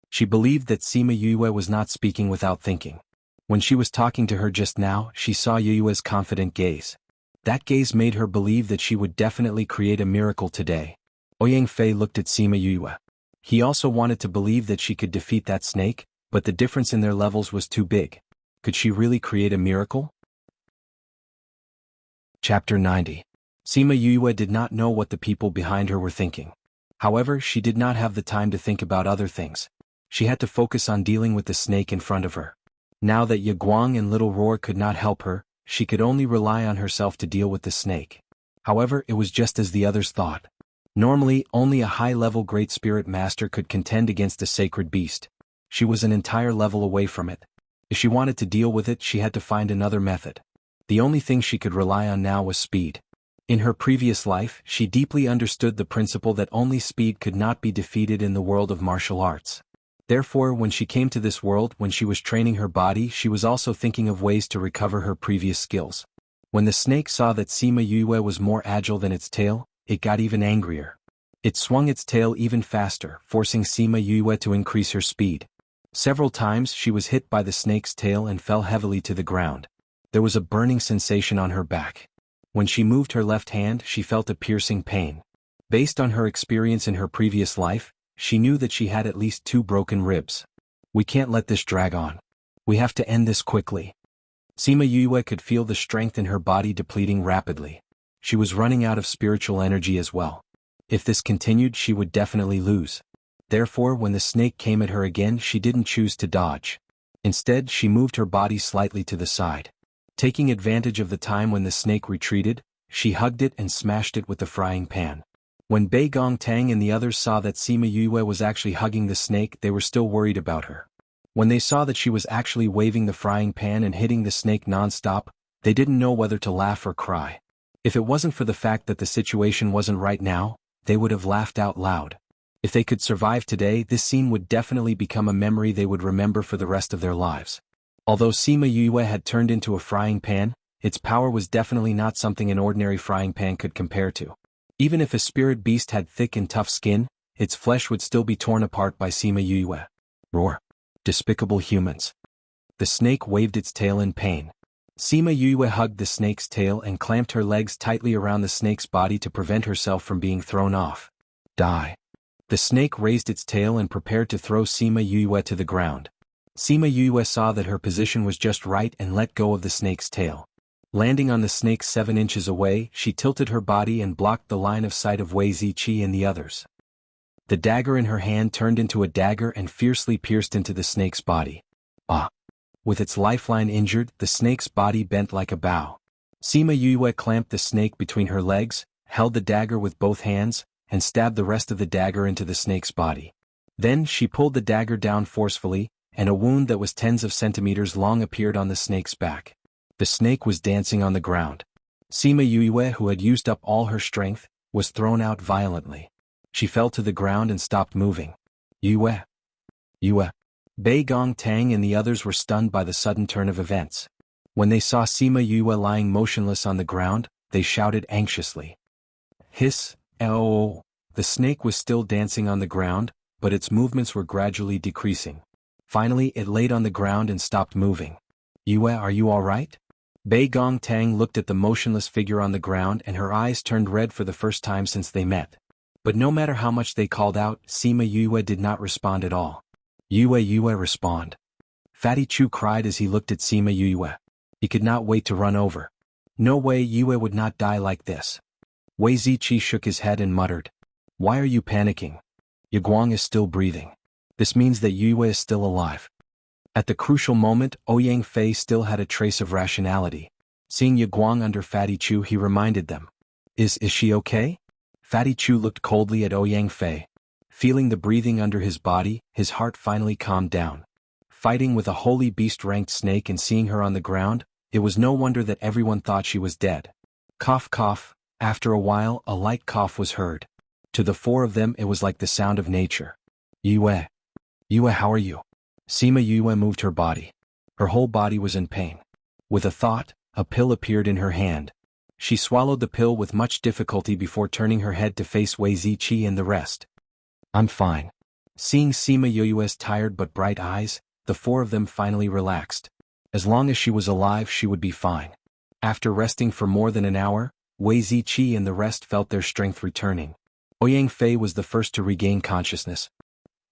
She believed that Sima Yue was not speaking without thinking. When she was talking to her just now, she saw Yue's confident gaze. That gaze made her believe that she would definitely create a miracle today. Ouyang Fei looked at Sima Yue. He also wanted to believe that she could defeat that snake, but the difference in their levels was too big. Could she really create a miracle? Chapter 90. Sima Yue did not know what the people behind her were thinking. However, she did not have the time to think about other things. She had to focus on dealing with the snake in front of her. Now that Ye Guang and Little Roar could not help her, she could only rely on herself to deal with the snake. However, it was just as the others thought. Normally, only a high-level Great Spirit Master could contend against a sacred beast. She was an entire level away from it. If she wanted to deal with it, she had to find another method. The only thing she could rely on now was speed. In her previous life, she deeply understood the principle that only speed could not be defeated in the world of martial arts. Therefore, when she came to this world, when she was training her body, she was also thinking of ways to recover her previous skills. When the snake saw that Sima Yue was more agile than its tail, it got even angrier. It swung its tail even faster, forcing Sima Yue to increase her speed. Several times she was hit by the snake's tail and fell heavily to the ground. There was a burning sensation on her back. When she moved her left hand, she felt a piercing pain. Based on her experience in her previous life, she knew that she had at least 2 broken ribs. We can't let this drag on. We have to end this quickly. Sima Yue could feel the strength in her body depleting rapidly. She was running out of spiritual energy as well. If this continued, she would definitely lose. Therefore, when the snake came at her again, she didn't choose to dodge. Instead, she moved her body slightly to the side. Taking advantage of the time when the snake retreated, she hugged it and smashed it with the frying pan. When Bei Gongtang and the others saw that Sima Yue was actually hugging the snake, they were still worried about her. When they saw that she was actually waving the frying pan and hitting the snake non-stop, they didn't know whether to laugh or cry. If it wasn't for the fact that the situation wasn't right now, they would have laughed out loud. If they could survive today, this scene would definitely become a memory they would remember for the rest of their lives. Although Sima Yue had turned into a frying pan, its power was definitely not something an ordinary frying pan could compare to. Even if a spirit beast had thick and tough skin, its flesh would still be torn apart by Sima Yue. Roar. Despicable humans. The snake waved its tail in pain. Sima Yue hugged the snake's tail and clamped her legs tightly around the snake's body to prevent herself from being thrown off. Die. The snake raised its tail and prepared to throw Sima Yue to the ground. Sima Yue saw that her position was just right and let go of the snake's tail. Landing on the snake 7 inches away, she tilted her body and blocked the line of sight of Wei Ziqi and the others. The dagger in her hand turned into a dagger and fiercely pierced into the snake's body. Ah! With its lifeline injured, the snake's body bent like a bow. Sima Yue clamped the snake between her legs, held the dagger with both hands, and stabbed the rest of the dagger into the snake's body. Then she pulled the dagger down forcefully, and a wound that was tens of centimeters long appeared on the snake's back. The snake was dancing on the ground. Sima Yue, who had used up all her strength, was thrown out violently. She fell to the ground and stopped moving. Yue. Bei Gongtang and the others were stunned by the sudden turn of events. When they saw Sima Yue lying motionless on the ground, they shouted anxiously. Hiss, oh! The snake was still dancing on the ground, but its movements were gradually decreasing. Finally, it laid on the ground and stopped moving. Yue, are you all right? Bei Gongtang looked at the motionless figure on the ground and her eyes turned red for the first time since they met. But no matter how much they called out, Sima Yue did not respond at all. Yue, respond. Fatty Chu cried as he looked at Sima Yue. He could not wait to run over. No way, Yue would not die like this. Wei Ziqi shook his head and muttered. Why are you panicking? Ye Guang is still breathing. This means that Yue is still alive. At the crucial moment, Ouyang Fei still had a trace of rationality. Seeing Ye Guang under Fatty Chu, he reminded them. Is she okay? Fatty Chu looked coldly at Ouyang Fei. Feeling the breathing under his body, his heart finally calmed down. Fighting with a holy beast-ranked snake and seeing her on the ground, it was no wonder that everyone thought she was dead. Cough cough. After a while, a light cough was heard. To the four of them it was like the sound of nature. Yue. Yue, how are you? Sima Yue moved her body. Her whole body was in pain. With a thought, a pill appeared in her hand. She swallowed the pill with much difficulty before turning her head to face Wei Ziqi and the rest. I'm fine. Seeing Sima Yue's tired but bright eyes, the four of them finally relaxed. As long as she was alive, she would be fine. After resting for more than an hour, Wei Ziqi and the rest felt their strength returning. Ouyang Fei was the first to regain consciousness.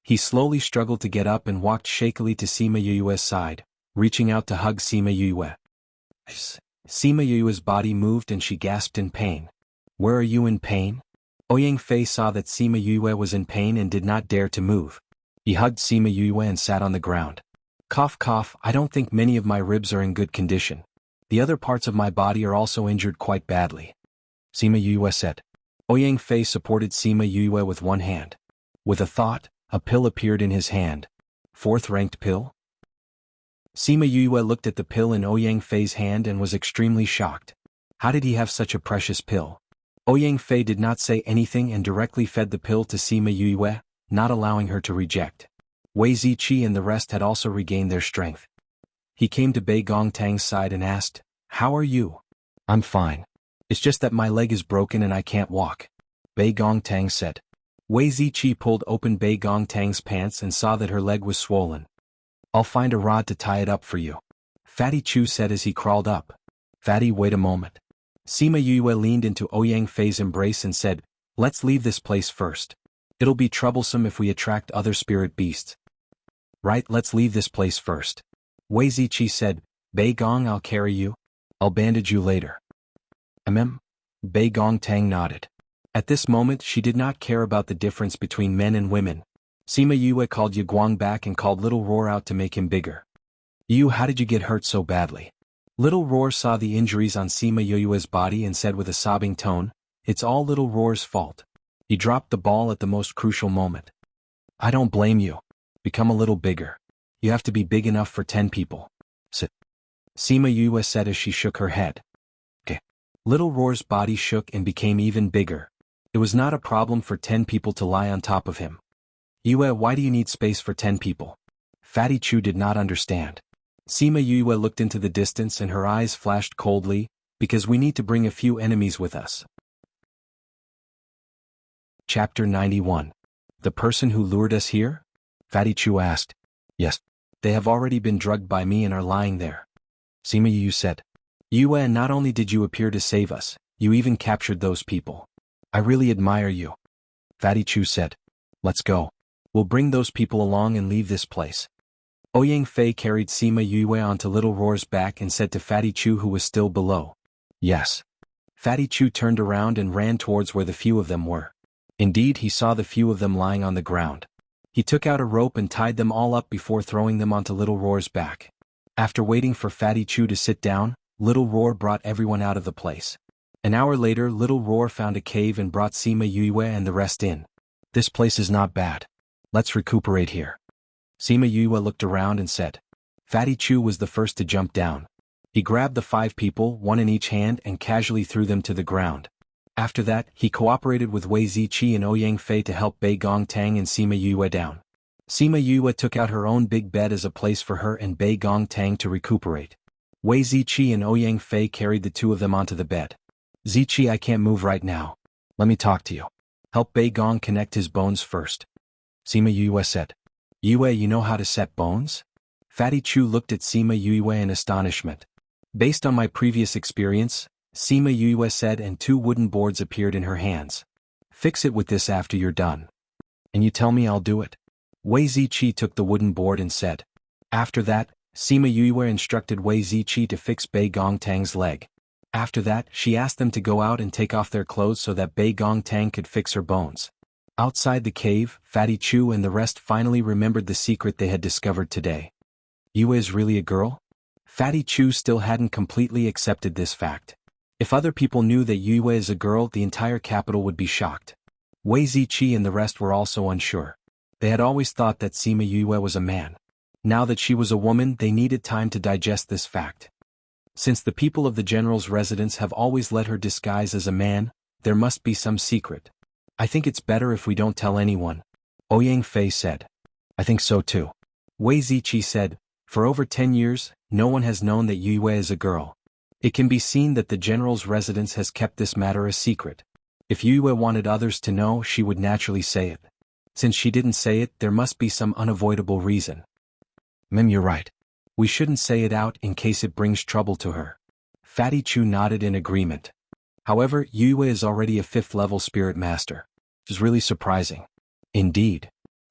He slowly struggled to get up and walked shakily to Sima Yue's side, reaching out to hug Sima Yue. Sima Yue's body moved and she gasped in pain. Where are you in pain? Ouyang Fei saw that Sima Yue was in pain and did not dare to move. He hugged Sima Yue and sat on the ground. Cough cough, I don't think many of my ribs are in good condition. The other parts of my body are also injured quite badly. Sima Yue said. Ouyang Fei supported Sima Yue with one hand. With a thought, a pill appeared in his hand. Fourth-ranked pill? Sima Yue looked at the pill in Ouyang Fei's hand and was extremely shocked. How did he have such a precious pill? Ouyang Fei did not say anything and directly fed the pill to Sima Yue, not allowing her to reject. Wei Ziqi and the rest had also regained their strength. He came to Bei Gongtang's side and asked, How are you? I'm fine. It's just that my leg is broken and I can't walk. Bei Gongtang said. Wei Ziqi pulled open Bei Gongtang's pants and saw that her leg was swollen. I'll find a rod to tie it up for you. Fatty Chu said as he crawled up. Fatty, wait a moment. Sima Yue leaned into Ouyang Fei's embrace and said, Let's leave this place first. It'll be troublesome if we attract other spirit beasts. Right, let's leave this place first. Wei Ziqi said, Bei Gong, I'll carry you. I'll bandage you later. Bei Gongtang nodded. At this moment she did not care about the difference between men and women. Sima Yue called Ye Guang back and called Little Roar out to make him bigger. You, how did you get hurt so badly? Little Roar saw the injuries on Sima Yue's body and said with a sobbing tone, It's all Little Roar's fault. He dropped the ball at the most crucial moment. I don't blame you. Become a little bigger. You have to be big enough for 10 people. Sima Yue said as she shook her head. Okay. Little Roar's body shook and became even bigger. It was not a problem for 10 people to lie on top of him. Yue, why do you need space for 10 people? Fatty Chu did not understand. Sima Yue looked into the distance and her eyes flashed coldly, because we need to bring a few enemies with us. Chapter 91. The person who lured us here? Fatty Chu asked. Yes. They have already been drugged by me and are lying there. Sima Yue said. Yue, not only did you appear to save us, you even captured those people. I really admire you. Fatty Chu said. Let's go. We'll bring those people along and leave this place. Ouyang Fei carried Sima Yue onto Little Roar's back and said to Fatty Chu, who was still below. Yes. Fatty Chu turned around and ran towards where the few of them were. Indeed, he saw the few of them lying on the ground. He took out a rope and tied them all up before throwing them onto Little Roar's back. After waiting for Fatty Chu to sit down, Little Roar brought everyone out of the place. An hour later, Little Roar found a cave and brought Sima Yue and the rest in. This place is not bad. Let's recuperate here. Sima Yue looked around and said. Fatty Chu was the first to jump down. He grabbed the 5 people, one in each hand, and casually threw them to the ground. After that, he cooperated with Wei Ziqi and Ouyang Fei to help Bei Gongtang and Sima Yue down. Sima Yue took out her own big bed as a place for her and Bei Gongtang to recuperate. Wei Ziqi and Ouyang Fei carried the 2 of them onto the bed. Ziqi, I can't move right now. Let me talk to you. Help Bei Gong connect his bones first. Sima Yue said. Yue, you know how to set bones? Fatty Chu looked at Sima Yue in astonishment. Based on my previous experience, Sima Yue said, and 2 wooden boards appeared in her hands. Fix it with this after you're done. And you tell me I'll do it? Wei Ziqi took the wooden board and said. After that, Sima Yue instructed Wei Ziqi to fix Bei Gongtang's leg. After that, she asked them to go out and take off their clothes so that Bei Gongtang could fix her bones. Outside the cave, Fatty Chu and the rest finally remembered the secret they had discovered today. Yue is really a girl? Fatty Chu still hadn't completely accepted this fact. If other people knew that Yue is a girl, the entire capital would be shocked. Wei Ziqi and the rest were also unsure. They had always thought that Sima Yue was a man. Now that she was a woman, they needed time to digest this fact. Since the people of the general's residence have always let her disguise as a man, there must be some secret. I think it's better if we don't tell anyone, Ouyang Fei said. I think so too. Wei Ziqi said, for over 10 years, no one has known that Yue is a girl. It can be seen that the general's residence has kept this matter a secret. If Yue wanted others to know, she would naturally say it. Since she didn't say it, there must be some unavoidable reason. You're right. We shouldn't say it out in case it brings trouble to her. Fatty Chu nodded in agreement. However, Yue is already a 5th-level spirit master. Which is really surprising. Indeed.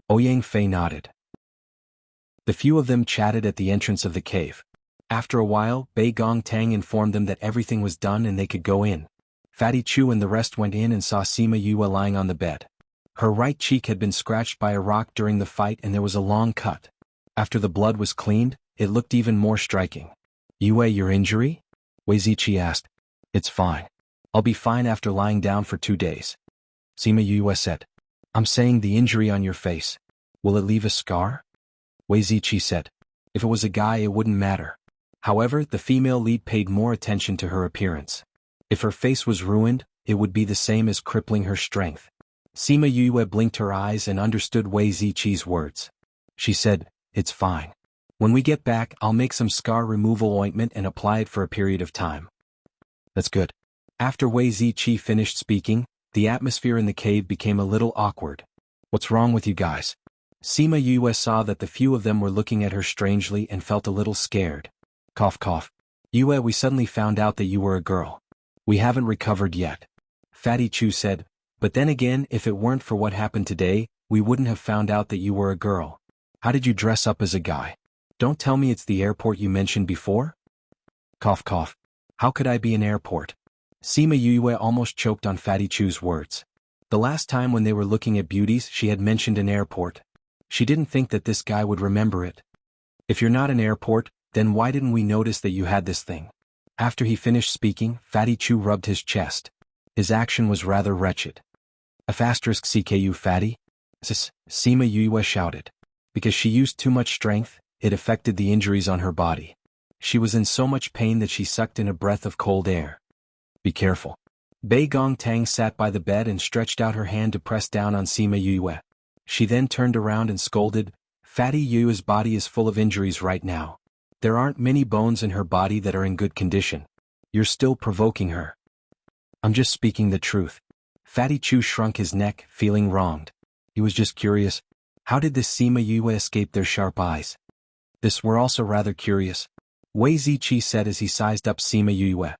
Ouyang Fei nodded. The few of them chatted at the entrance of the cave. After a while, Bei Gong Tang informed them that everything was done and they could go in. Fatty Chu and the rest went in and saw Sima Yue lying on the bed. Her right cheek had been scratched by a rock during the fight and there was a long cut. After the blood was cleaned, it looked even more striking. Yue, your injury? Wei Ziqi asked. It's fine. I'll be fine after lying down for 2 days. Sima Yue said. I'm saying the injury on your face. Will it leave a scar? Wei Ziqi said. If it was a guy, it wouldn't matter. However, the female lead paid more attention to her appearance. If her face was ruined, it would be the same as crippling her strength. Sima Yue blinked her eyes and understood Wei Ziqi's words. She said, it's fine. When we get back, I'll make some scar removal ointment and apply it for a period of time. That's good. After Wei Ziqi finished speaking, the atmosphere in the cave became a little awkward. What's wrong with you guys? Sima Yue saw that the few of them were looking at her strangely and felt a little scared. Cough cough. Yue, we suddenly found out that you were a girl. We haven't recovered yet. Fatty Chu said, but then again, if it weren't for what happened today, we wouldn't have found out that you were a girl. How did you dress up as a guy? Don't tell me it's the airport you mentioned before? Cough cough. How could I be an airport? Sima Yue almost choked on Fatty Chu's words. The last time when they were looking at beauties, she had mentioned an airport. She didn't think that this guy would remember it. If you're not an airport, then why didn't we notice that you had this thing? After he finished speaking, Fatty Chu rubbed his chest. His action was rather wretched. *CKU Fatty? Sima Yue shouted. Because she used too much strength, it affected the injuries on her body. She was in so much pain that she sucked in a breath of cold air. Be careful. Bei Gong Tang sat by the bed and stretched out her hand to press down on Sima Yue. She then turned around and scolded, Fatty Yue's body is full of injuries right now. There aren't many bones in her body that are in good condition. You're still provoking her. I'm just speaking the truth. Fatty Chu shrunk his neck, feeling wronged. He was just curious. How did this Sima Yue escape their sharp eyes? This we're also rather curious. Wei Ziqi said as he sized up Sima Yue.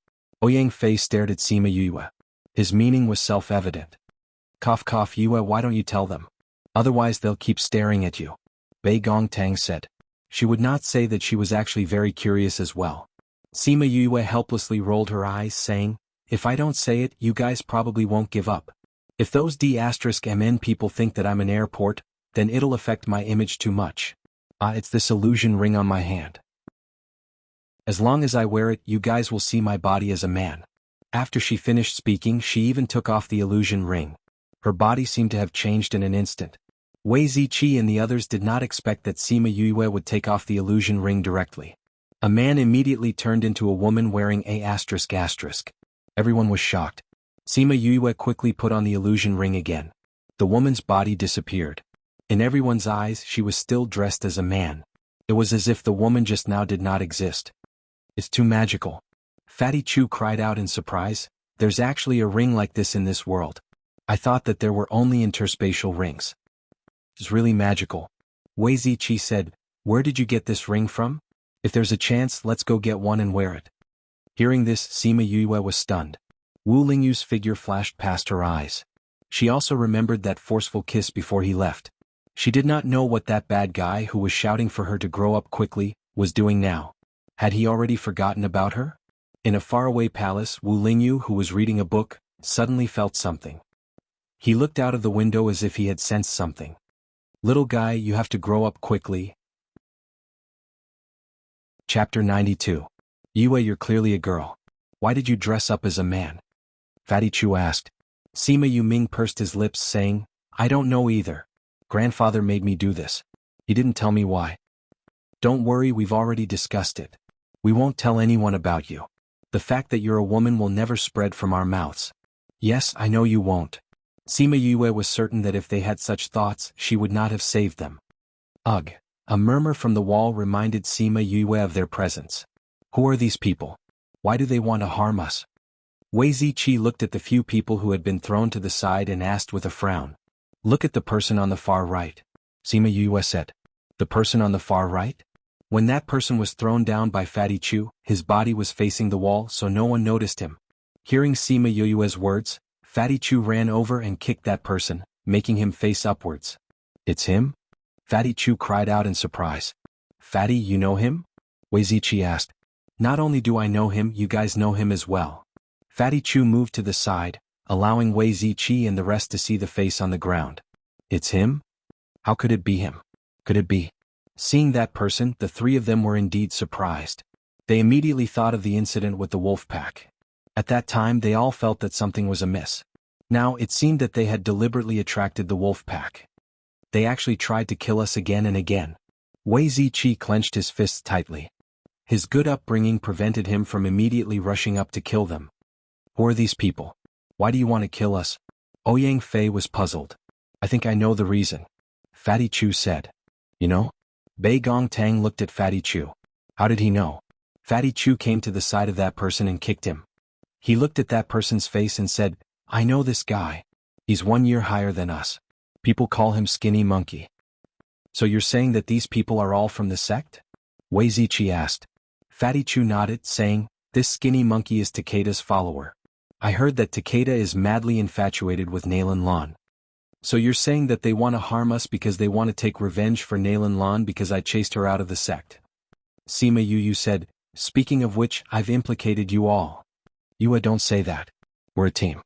Ouyang Fei stared at Sima Yue. His meaning was self-evident. Cough cough Yue, why don't you tell them? Otherwise they'll keep staring at you. Bei Gong Tang said. She would not say that she was actually very curious as well. Sima Yue helplessly rolled her eyes, saying, if I don't say it, you guys probably won't give up. If those D*MN people think that I'm an airport, then it'll affect my image too much. It's this illusion ring on my hand. As long as I wear it, you guys will see my body as a man. After she finished speaking, she even took off the illusion ring. Her body seemed to have changed in an instant. Wei Ziqi and the others did not expect that Sima Yue would take off the illusion ring directly. A man immediately turned into a woman wearing a ***. Everyone was shocked. Sima Yue quickly put on the illusion ring again. The woman's body disappeared. In everyone's eyes, she was still dressed as a man. It was as if the woman just now did not exist. It's too magical. Fatty Chu cried out in surprise. There's actually a ring like this in this world. I thought that there were only interspatial rings. It's really magical. Wei Ziqi said, where did you get this ring from? If there's a chance, let's go get one and wear it. Hearing this, Sima Yue was stunned. Wu Lingyu's figure flashed past her eyes. She also remembered that forceful kiss before he left. She did not know what that bad guy who was shouting for her to grow up quickly was doing now. Had he already forgotten about her? In a faraway palace, Wu Lingyu, who was reading a book, suddenly felt something. He looked out of the window as if he had sensed something. Little guy, you have to grow up quickly. Chapter 92. Yue, you're clearly a girl. Why did you dress up as a man? Fatty Chu asked. Sima Yuming pursed his lips, saying, I don't know either. Grandfather made me do this. He didn't tell me why. Don't worry, we've already discussed it. We won't tell anyone about you. The fact that you're a woman will never spread from our mouths. Yes, I know you won't. Sima Yue was certain that if they had such thoughts, she would not have saved them. Ugh. A murmur from the wall reminded Sima Yue of their presence. Who are these people? Why do they want to harm us? Wei Ziqi looked at the few people who had been thrown to the side and asked with a frown. Look at the person on the far right. Sima Yue said. The person on the far right? When that person was thrown down by Fatty Chu, his body was facing the wall so no one noticed him. Hearing Sima Yue's words, Fatty Chu ran over and kicked that person, making him face upwards. It's him? Fatty Chu cried out in surprise. Fatty, you know him? Wei Ziqi asked. Not only do I know him, you guys know him as well. Fatty Chu moved to the side, allowing Wei Ziqi and the rest to see the face on the ground. It's him? How could it be him? Could it be? Seeing that person, the three of them were indeed surprised. They immediately thought of the incident with the wolf pack. At that time they all felt that something was amiss. Now it seemed that they had deliberately attracted the wolf pack. They actually tried to kill us again and again. Wei Ziqi clenched his fists tightly. His good upbringing prevented him from immediately rushing up to kill them. Who are these people? Why do you want to kill us? Ouyang Fei was puzzled. I think I know the reason. Fatty Chu said. You know? Bei Gong Tang looked at Fatty Chu. How did he know? Fatty Chu came to the side of that person and kicked him. He looked at that person's face and said, I know this guy. He's 1 year higher than us. People call him Skinny Monkey. So you're saying that these people are all from the sect? Wei Ziqi asked. Fatty Chu nodded, saying, this Skinny Monkey is Takeda's follower. I heard that Takeda is madly infatuated with Nalan Lan. So you're saying that they want to harm us because they want to take revenge for Nalan Lan because I chased her out of the sect? Sima Yu said, speaking of which, I've implicated you all. Yue, don't say that. We're a team.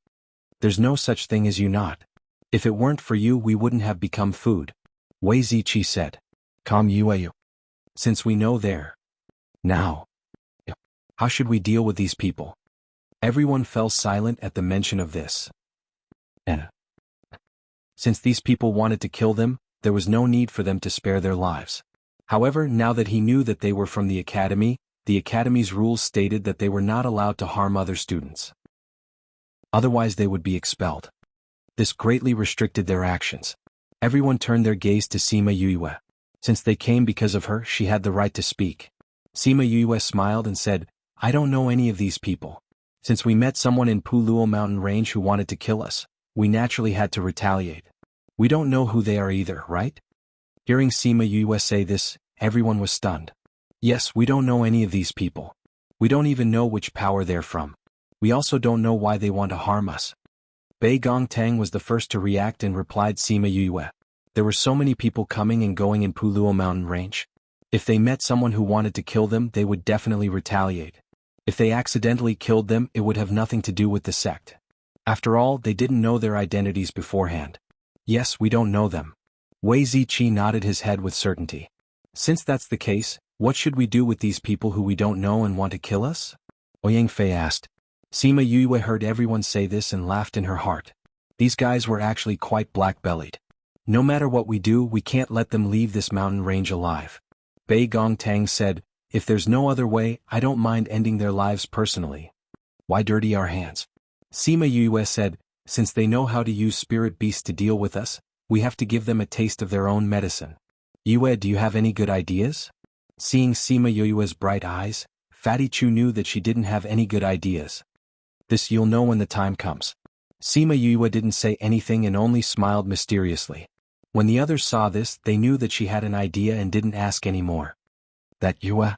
There's no such thing as you not. If it weren't for you, we wouldn't have become food. Wei Ziqi said. Calm Yue. Since we know they're now, how should we deal with these people? Everyone fell silent at the mention of this. Since these people wanted to kill them, there was no need for them to spare their lives. However, now that he knew that they were from the academy's rules stated that they were not allowed to harm other students. Otherwise they would be expelled. This greatly restricted their actions. Everyone turned their gaze to Sima Yue. Since they came because of her, she had the right to speak. Sima Yue smiled and said, I don't know any of these people. Since we met someone in Puluo mountain range who wanted to kill us, we naturally had to retaliate. We don't know who they are either, right? Hearing Sima Yue say this, everyone was stunned. Yes, we don't know any of these people. We don't even know which power they're from. We also don't know why they want to harm us. Bei Gong Tang was the first to react and replied Sima Yue. There were so many people coming and going in Puluo mountain range. If they met someone who wanted to kill them, they would definitely retaliate. If they accidentally killed them, it would have nothing to do with the sect. After all, they didn't know their identities beforehand. Yes, we don't know them. Wei Ziqi nodded his head with certainty. Since that's the case, what should we do with these people who we don't know and want to kill us? Ouyang Fei asked. Sima Yue heard everyone say this and laughed in her heart. These guys were actually quite black-bellied. No matter what we do, we can't let them leave this mountain range alive. Bei Gong Tang said, if there's no other way, I don't mind ending their lives personally. Why dirty our hands? Sima Yue said, since they know how to use spirit beasts to deal with us, we have to give them a taste of their own medicine. Yue, do you have any good ideas? Seeing Sima Yue's bright eyes, Fatty Chu knew that she didn't have any good ideas. This you'll know when the time comes. Sima Yue didn't say anything and only smiled mysteriously. When the others saw this, they knew that she had an idea and didn't ask any more. That Yue?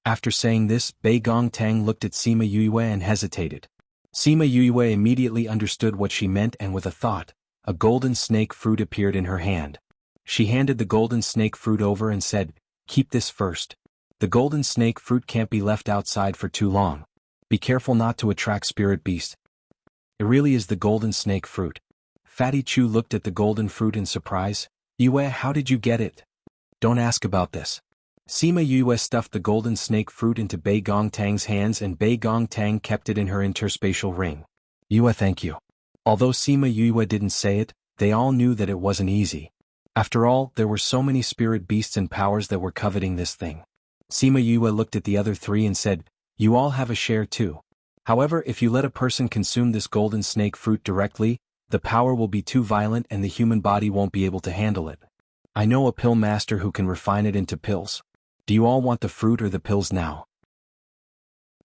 After saying this, Bei Gong Tang looked at Sima Yue and hesitated. Sima Yue immediately understood what she meant and with a thought, a golden snake fruit appeared in her hand. She handed the golden snake fruit over and said, keep this first. The golden snake fruit can't be left outside for too long. Be careful not to attract spirit beasts. It really is the golden snake fruit. Fatty Chu looked at the golden fruit in surprise. Yue, how did you get it? Don't ask about this. Sima Yue stuffed the golden snake fruit into Bei Gong Tang's hands and Bei Gong Tang kept it in her interspatial ring. Yue, thank you. Although Sima Yue didn't say it, they all knew that it wasn't easy. After all, there were so many spirit beasts and powers that were coveting this thing. Sima Yue looked at the other three and said, you all have a share too. However, if you let a person consume this golden snake fruit directly, the power will be too violent and the human body won't be able to handle it. I know a pill master who can refine it into pills. Do you all want the fruit or the pills now?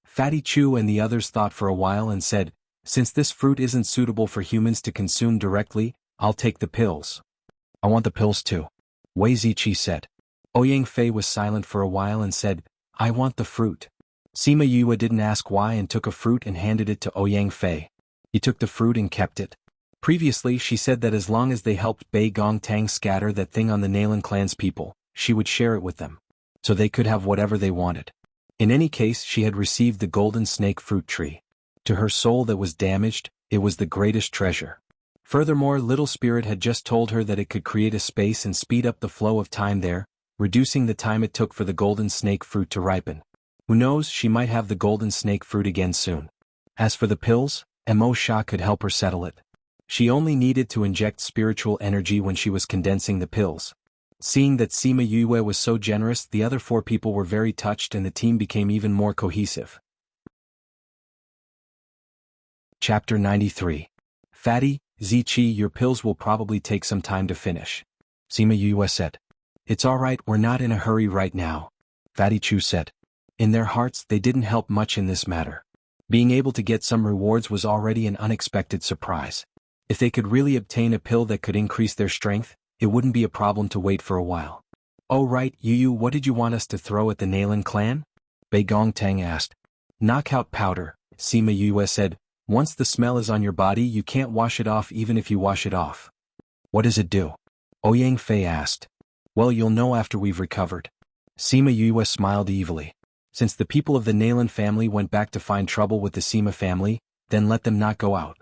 Fatty Chu and the others thought for a while and said, since this fruit isn't suitable for humans to consume directly, I'll take the pills. I want the pills too. Wei Ziqi said. Ouyang Fei was silent for a while and said, I want the fruit. Sima Yue didn't ask why and took a fruit and handed it to Ouyang Fei. He took the fruit and kept it. Previously she said that as long as they helped Bei Gong Tang scatter that thing on the Nalan clan's people, she would share it with them. So they could have whatever they wanted. In any case, she had received the golden snake fruit tree. To her soul that was damaged, it was the greatest treasure. Furthermore, Little Spirit had just told her that it could create a space and speed up the flow of time there, reducing the time it took for the golden snake fruit to ripen. Who knows, she might have the golden snake fruit again soon. As for the pills, Mo Sha could help her settle it. She only needed to inject spiritual energy when she was condensing the pills. Seeing that Sima Yue was so generous, the other four people were very touched and the team became even more cohesive. Chapter 93. Fatty, Ziqi, your pills will probably take some time to finish. Sima Yue said. It's alright, we're not in a hurry right now. Fatty Chu said. In their hearts, they didn't help much in this matter. Being able to get some rewards was already an unexpected surprise. If they could really obtain a pill that could increase their strength, it wouldn't be a problem to wait for a while. Oh right, Yu, what did you want us to throw at the Nalan clan? Bei Gong Tang asked. Knockout powder, Sima Yue said. Once the smell is on your body, you can't wash it off even if you wash it off. What does it do? Ouyang Fei asked. Well, you'll know after we've recovered. Sima Yue smiled evilly. Since the people of the Nalan family went back to find trouble with the Sima family, then let them not go out.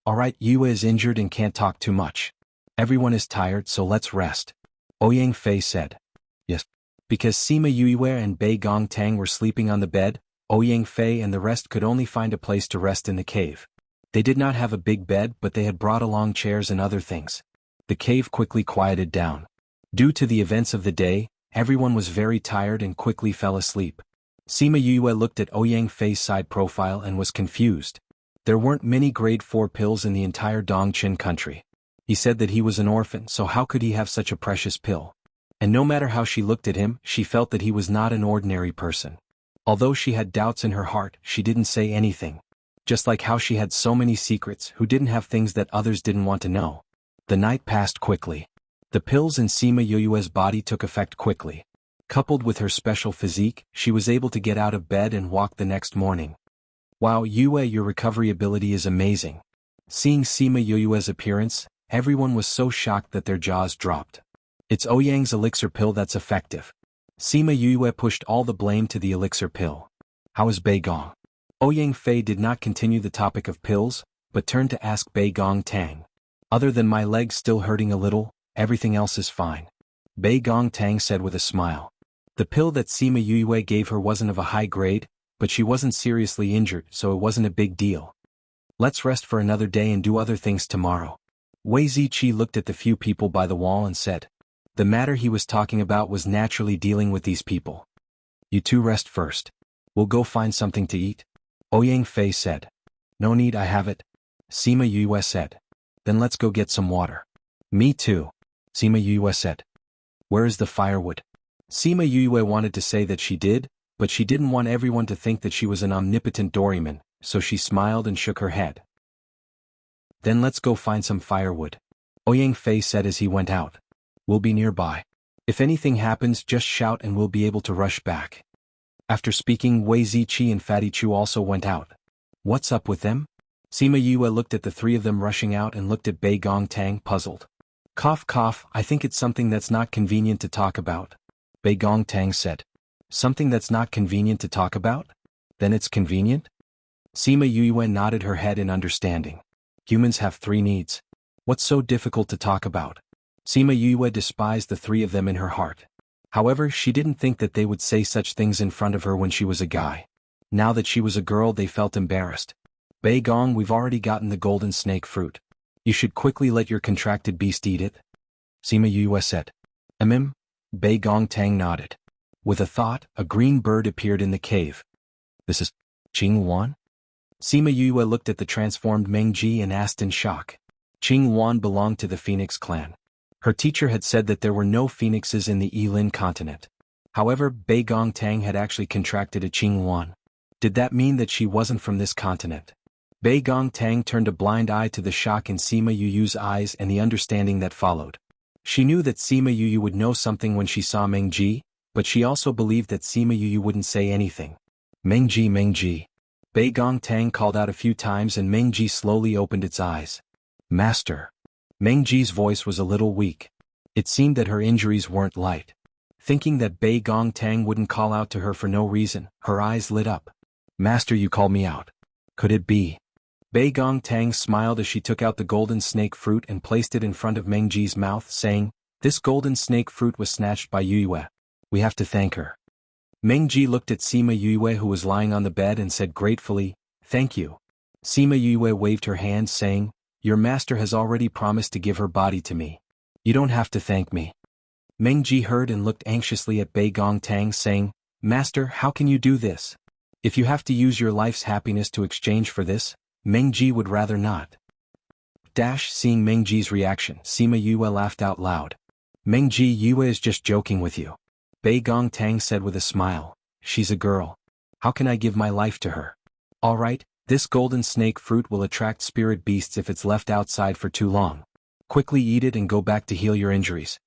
Alright, Yue is injured and can't talk too much. Everyone is tired, so let's rest. Ouyang Fei said. Yes. Because Sima Yue and Bei Gong Tang were sleeping on the bed, Ouyang Fei and the rest could only find a place to rest in the cave. They did not have a big bed, but they had brought along chairs and other things. The cave quickly quieted down. Due to the events of the day, everyone was very tired and quickly fell asleep. Sima Yue looked at Ouyang Fei's side profile and was confused. There weren't many grade 4 pills in the entire Dongqin country. He said that he was an orphan, so how could he have such a precious pill? And no matter how she looked at him, she felt that he was not an ordinary person. Although she had doubts in her heart, she didn't say anything. Just like how she had so many secrets, who didn't have things that others didn't want to know. The night passed quickly. The pills in Sima Yue's body took effect quickly. Coupled with her special physique, she was able to get out of bed and walk the next morning. Wow, Yue, your recovery ability is amazing. Seeing Sima Yue's appearance, everyone was so shocked that their jaws dropped. It's Ouyang's elixir pill that's effective. Sima Yue pushed all the blame to the elixir pill. How is Bei Gong? Ouyang Fei did not continue the topic of pills, but turned to ask Bei Gong Tang. Other than my legs still hurting a little, everything else is fine. Bei Gong Tang said with a smile. The pill that Sima Yue gave her wasn't of a high grade, but she wasn't seriously injured, so it wasn't a big deal. Let's rest for another day and do other things tomorrow. Wei Ziqi looked at the few people by the wall and said. The matter he was talking about was naturally dealing with these people. You two rest first. We'll go find something to eat. Ouyang Fei said. No need, I have it. Sima Yue said. Then let's go get some water. Me too. Sima Yue said. Where is the firewood? Sima Yue wanted to say that she did, but she didn't want everyone to think that she was an omnipotent doryman, so she smiled and shook her head. Then let's go find some firewood. Ouyang Fei said as he went out. We'll be nearby. If anything happens, just shout and we'll be able to rush back. After speaking, Wei Ziqi and Fatty Chu also went out. What's up with them? Sima Yue looked at the three of them rushing out and looked at Bei Gong Tang, puzzled. Cough cough, I think it's something that's not convenient to talk about. Bei Gong Tang said. Something that's not convenient to talk about? Then it's convenient? Sima Yue nodded her head in understanding. Humans have 3 needs. What's so difficult to talk about? Sima Yue despised the three of them in her heart. However, she didn't think that they would say such things in front of her when she was a guy. Now that she was a girl, they felt embarrassed. Bei Gong, we've already gotten the golden snake fruit. You should quickly let your contracted beast eat it. Sima Yue said. Bei Gong Tang nodded. With a thought, a green bird appeared in the cave. This is Qing Wan? Sima Yue looked at the transformed Meng Ji and asked in shock. Qing Wan belonged to the Phoenix clan. Her teacher had said that there were no phoenixes in the Yilin continent. However, Bei Gong Tang had actually contracted a Qing Wan. Did that mean that she wasn't from this continent? Bei Gong Tang turned a blind eye to the shock in Sima Yu's eyes and the understanding that followed. She knew that Sima Yu would know something when she saw Meng Ji, but she also believed that Sima Yu wouldn't say anything. Meng Ji. Bei Gong Tang called out a few times and Meng Ji slowly opened its eyes. Master. Meng Ji's voice was a little weak. It seemed that her injuries weren't light. Thinking that Bei Gong Tang wouldn't call out to her for no reason, her eyes lit up. Master, you called me out. Could it be? Bei Gong Tang smiled as she took out the golden snake fruit and placed it in front of Meng Ji's mouth, saying, This golden snake fruit was snatched by Yue. We have to thank her. Meng Ji looked at Sima Yue, who was lying on the bed, and said gratefully, Thank you. Sima Yue waved her hand, saying, Your master has already promised to give her body to me. You don't have to thank me. Meng Ji heard and looked anxiously at Bei Gong Tang, saying, Master, how can you do this? If you have to use your life's happiness to exchange for this, Meng Ji would rather not. Seeing Meng Ji's reaction, Sima Yue laughed out loud. Meng Ji, Yue is just joking with you. Bei Gong Tang said with a smile, She's a girl. How can I give my life to her? Alright, this golden snake fruit will attract spirit beasts if it's left outside for too long. Quickly eat it and go back to heal your injuries.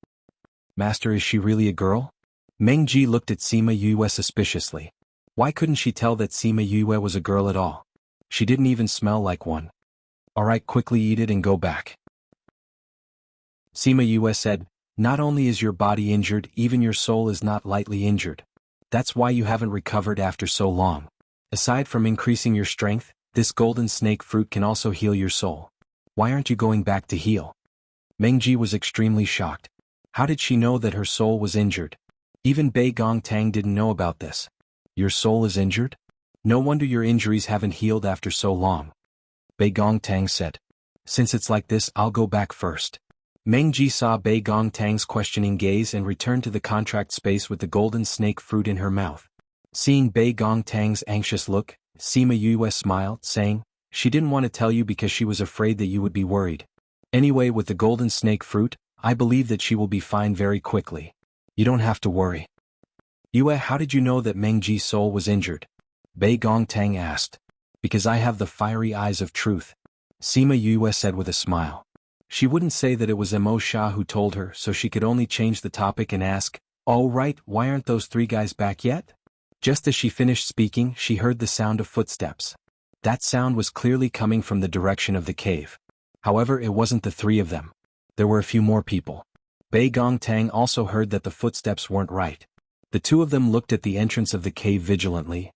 Master, is she really a girl? Meng Ji looked at Sima Yue suspiciously. Why couldn't she tell that Sima Yue was a girl at all? She didn't even smell like one. Alright, quickly eat it and go back. Sima Yue said, Not only is your body injured, even your soul is not lightly injured. That's why you haven't recovered after so long. Aside from increasing your strength, this golden snake fruit can also heal your soul. Why aren't you going back to heal? Meng Ji was extremely shocked. How did she know that her soul was injured? Even Bei Gong Tang didn't know about this. Your soul is injured? No wonder your injuries haven't healed after so long. Bei Gong Tang said. Since it's like this, I'll go back first. Meng Ji saw Bei Gong Tang's questioning gaze and returned to the contract space with the golden snake fruit in her mouth. Seeing Bei Gong Tang's anxious look, Sima Yue smiled, saying, She didn't want to tell you because she was afraid that you would be worried. Anyway, with the golden snake fruit, I believe that she will be fine very quickly. You don't have to worry. Yue, how did you know that Meng Ji's soul was injured? Bei Gong Tang asked. Because I have the fiery eyes of truth. Sima Yue said with a smile. She wouldn't say that it was Mo Sha who told her, so she could only change the topic and ask, All right, why aren't those three guys back yet? Just as she finished speaking, she heard the sound of footsteps. That sound was clearly coming from the direction of the cave. However, it wasn't the three of them. There were a few more people. Bei Gong Tang also heard that the footsteps weren't right. The two of them looked at the entrance of the cave vigilantly.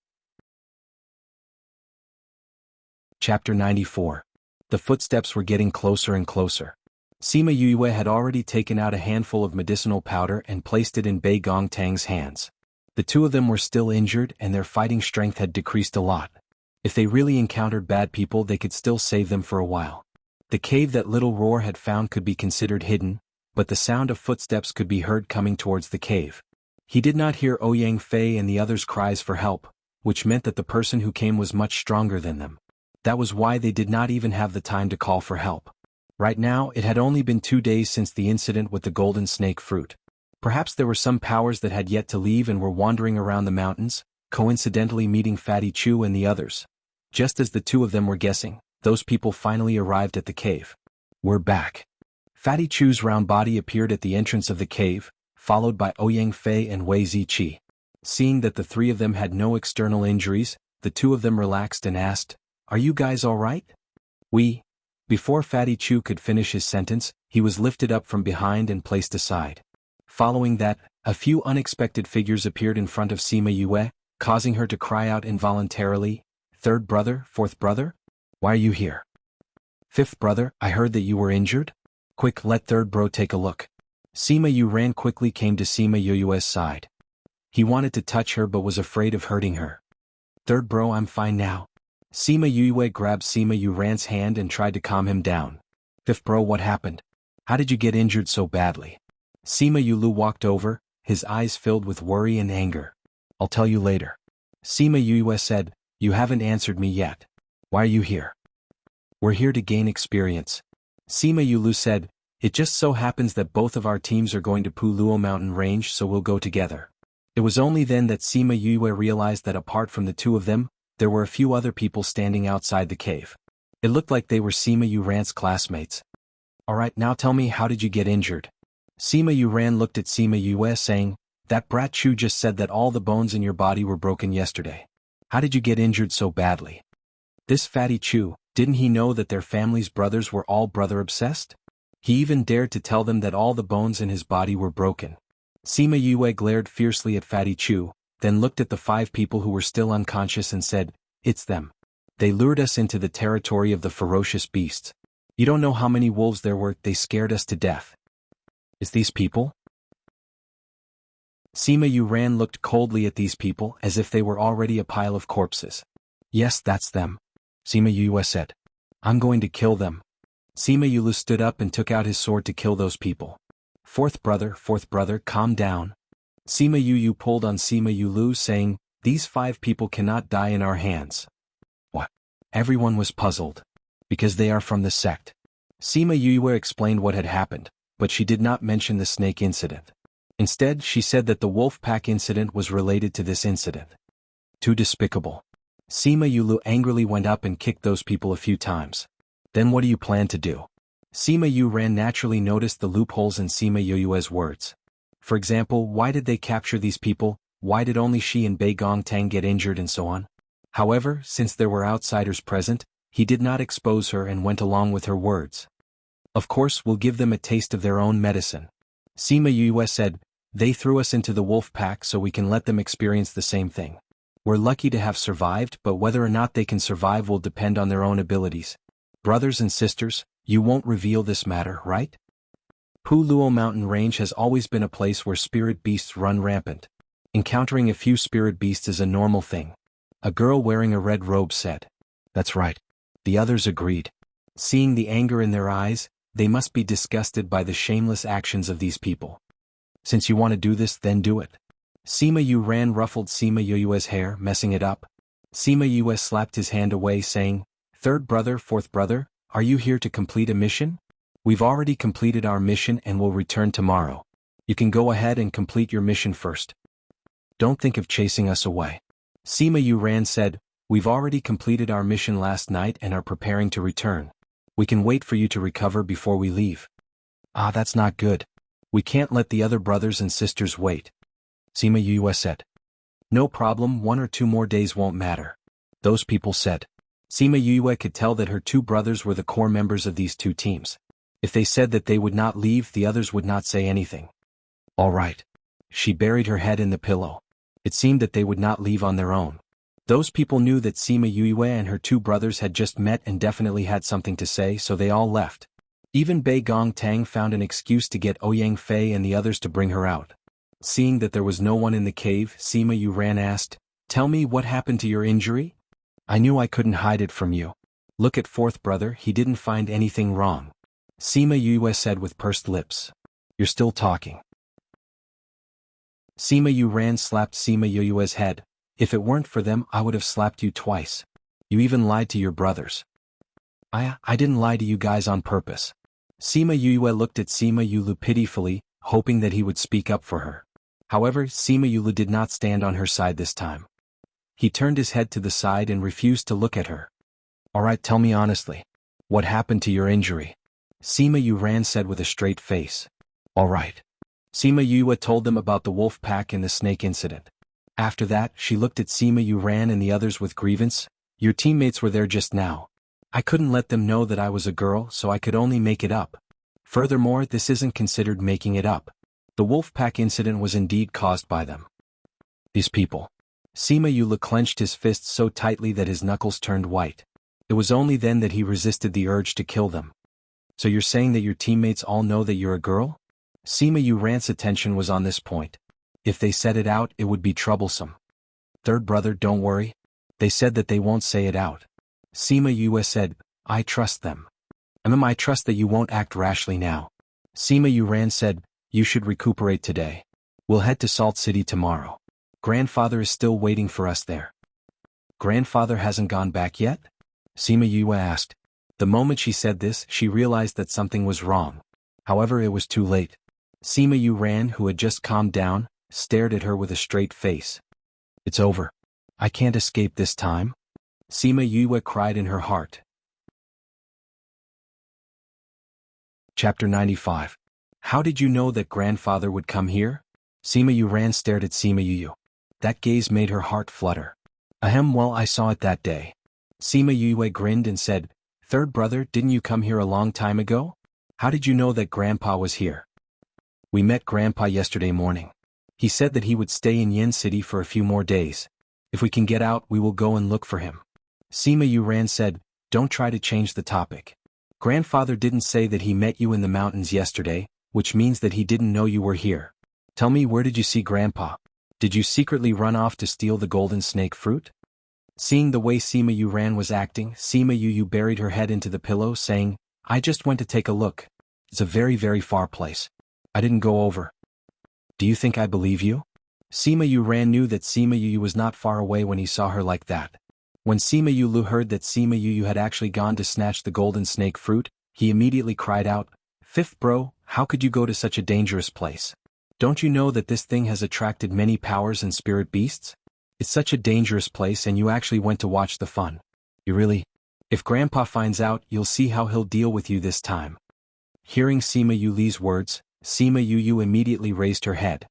Chapter 94. The footsteps were getting closer and closer. Sima Yue had already taken out a handful of medicinal powder and placed it in Bei Gong Tang's hands. The two of them were still injured and their fighting strength had decreased a lot. If they really encountered bad people, they could still save them for a while. The cave that Little Roar had found could be considered hidden, but the sound of footsteps could be heard coming towards the cave. He did not hear Ouyang Fei and the others' cries for help, which meant that the person who came was much stronger than them. That was why they did not even have the time to call for help. Right now, it had only been 2 days since the incident with the golden snake fruit. Perhaps there were some powers that had yet to leave and were wandering around the mountains, coincidentally meeting Fatty Chu and the others. Just as the two of them were guessing, those people finally arrived at the cave. We're back. Fatty Chu's round body appeared at the entrance of the cave, followed by Ouyang Fei and Wei Ziqi. Seeing that the three of them had no external injuries, the two of them relaxed and asked, Are you guys all right? Before Fatty Chu could finish his sentence, he was lifted up from behind and placed aside. Following that, a few unexpected figures appeared in front of Sima Yue, causing her to cry out involuntarily, Third brother, fourth brother? Why are you here? Fifth brother, I heard that you were injured? Quick, let third bro take a look. Sima Yu ran quickly came to Sima Yu's side. He wanted to touch her but was afraid of hurting her. Third bro, I'm fine now. Sima Yue grabbed Sima Yuran's hand and tried to calm him down. Fifth bro, what happened? How did you get injured so badly? Sima Yulu walked over, his eyes filled with worry and anger. I'll tell you later. Sima Yue said, you haven't answered me yet. Why are you here? We're here to gain experience. Sima Yulu said, it just so happens that both of our teams are going to Puluo Mountain Range, so we'll go together. It was only then that Sima Yue realized that apart from the two of them, there were a few other people standing outside the cave. It looked like they were Sima Yuran's classmates. Alright, now tell me, how did you get injured? Sima Yuran looked at Sima Yue saying, that brat Chu just said that all the bones in your body were broken yesterday. How did you get injured so badly? This fatty Chu, didn't he know that their family's brothers were all brother-obsessed? He even dared to tell them that all the bones in his body were broken. Sima Yue glared fiercely at fatty Chu, then looked at the 5 people who were still unconscious and said, it's them. They lured us into the territory of the ferocious beasts. You don't know how many wolves there were, they scared us to death. Is these people? Sima Yuran looked coldly at these people as if they were already a pile of corpses. Yes, that's them. Sima Yue said. I'm going to kill them. Sima Yulu stood up and took out his sword to kill those people. Fourth brother, calm down. Sima Yu pulled on Sima Yulu saying, these 5 people cannot die in our hands. What? Everyone was puzzled. Because they are from the sect. Sima Yue explained what had happened, but she did not mention the snake incident. Instead, she said that the wolf pack incident was related to this incident. Too despicable. Sima Yulu angrily went up and kicked those people a few times. Then what do you plan to do? Sima Yuran naturally noticed the loopholes in Sima Yue's words. For example, why did they capture these people, why did only she and Bei Gongtang get injured and so on? However, since there were outsiders present, he did not expose her and went along with her words. Of course, we'll give them a taste of their own medicine. Sima Yue said, they threw us into the wolf pack so we can let them experience the same thing. We're lucky to have survived, but whether or not they can survive will depend on their own abilities. Brothers and sisters, you won't reveal this matter, right? Puluo Mountain Range has always been a place where spirit beasts run rampant. Encountering a few spirit beasts is a normal thing. A girl wearing a red robe said. That's right. The others agreed. Seeing the anger in their eyes, they must be disgusted by the shameless actions of these people. Since you want to do this, then do it. Sima Yuran ruffled Sima Yue's hair, messing it up. Sima Yue slapped his hand away saying, third brother, fourth brother, are you here to complete a mission? We've already completed our mission and will return tomorrow. You can go ahead and complete your mission first. Don't think of chasing us away. Sima Yuran said, we've already completed our mission last night and are preparing to return. We can wait for you to recover before we leave. Ah, that's not good. We can't let the other brothers and sisters wait. Sima Yue said. No problem, 1 or 2 more days won't matter. Those people said. Sima Yue could tell that her 2 brothers were the core members of these 2 teams. If they said that they would not leave, the others would not say anything. All right. She buried her head in the pillow. It seemed that they would not leave on their own. Those people knew that Sima Yue and her 2 brothers had just met and definitely had something to say, so they all left. Even Bei Gongtang found an excuse to get Ouyang Fei and the others to bring her out. Seeing that there was no one in the cave, Sima Yuran asked, tell me what happened to your injury? I knew I couldn't hide it from you. Look at fourth brother, he didn't find anything wrong. Sima Yue said with pursed lips. You're still talking. Sima Yuran slapped Sima Yue's head. If it weren't for them, I would have slapped you twice. You even lied to your brothers. I didn't lie to you guys on purpose. Sima Yue looked at Sima Yulu pitifully, hoping that he would speak up for her. However, Sima Yulu did not stand on her side this time. He turned his head to the side and refused to look at her. Alright, tell me honestly. What happened to your injury? Sima Yuran said with a straight face. Alright. Sima Yue told them about the wolf pack and the snake incident. After that, she looked at Sima Yuran and the others with grievance. Your teammates were there just now. I couldn't let them know that I was a girl, so I could only make it up. Furthermore, this isn't considered making it up. The wolf pack incident was indeed caused by them. These people. Sima Yule clenched his fists so tightly that his knuckles turned white. It was only then that he resisted the urge to kill them. So you're saying that your teammates all know that you're a girl? Sima Yuran's attention was on this point. If they said it out, it would be troublesome. Third brother, don't worry. They said that they won't say it out. Sima Yue said, I trust them. I trust that you won't act rashly now. Sima Yuran said, you should recuperate today. We'll head to Salt City tomorrow. Grandfather is still waiting for us there. Grandfather hasn't gone back yet? Sima Yue asked. The moment she said this, she realized that something was wrong. However, it was too late. Sima Yuran, who had just calmed down, stared at her with a straight face. It's over. I can't escape this time. Sima Yue cried in her heart. Chapter 95. How did you know that grandfather would come here? Sima Yuran stared at Sima Yu. That gaze made her heart flutter. Well, I saw it that day. Sima Yue grinned and said, Third brother, didn't you come here a long time ago? How did you know that Grandpa was here? We met Grandpa yesterday morning. He said that he would stay in Yen City for a few more days. If we can get out, we will go and look for him. Sima Yuran said, Don't try to change the topic. Grandfather didn't say that he met you in the mountains yesterday, which means that he didn't know you were here. Tell me, where did you see Grandpa? Did you secretly run off to steal the golden snake fruit? Seeing the way Sima Yuran was acting, Sima Yu buried her head into the pillow, saying, I just went to take a look. It's a very, very far place. I didn't go over. Do you think I believe you? Sima Yuran knew that Sima Yu was not far away when he saw her like that. When Sima Yu heard that Sima Yu had actually gone to snatch the golden snake fruit, he immediately cried out, Fifth bro, how could you go to such a dangerous place? Don't you know that this thing has attracted many powers and spirit beasts? It's such a dangerous place and you actually went to watch the fun. You really? If Grandpa finds out, you'll see how he'll deal with you this time. Hearing Sima Yuli's words, Sima Yu immediately raised her head.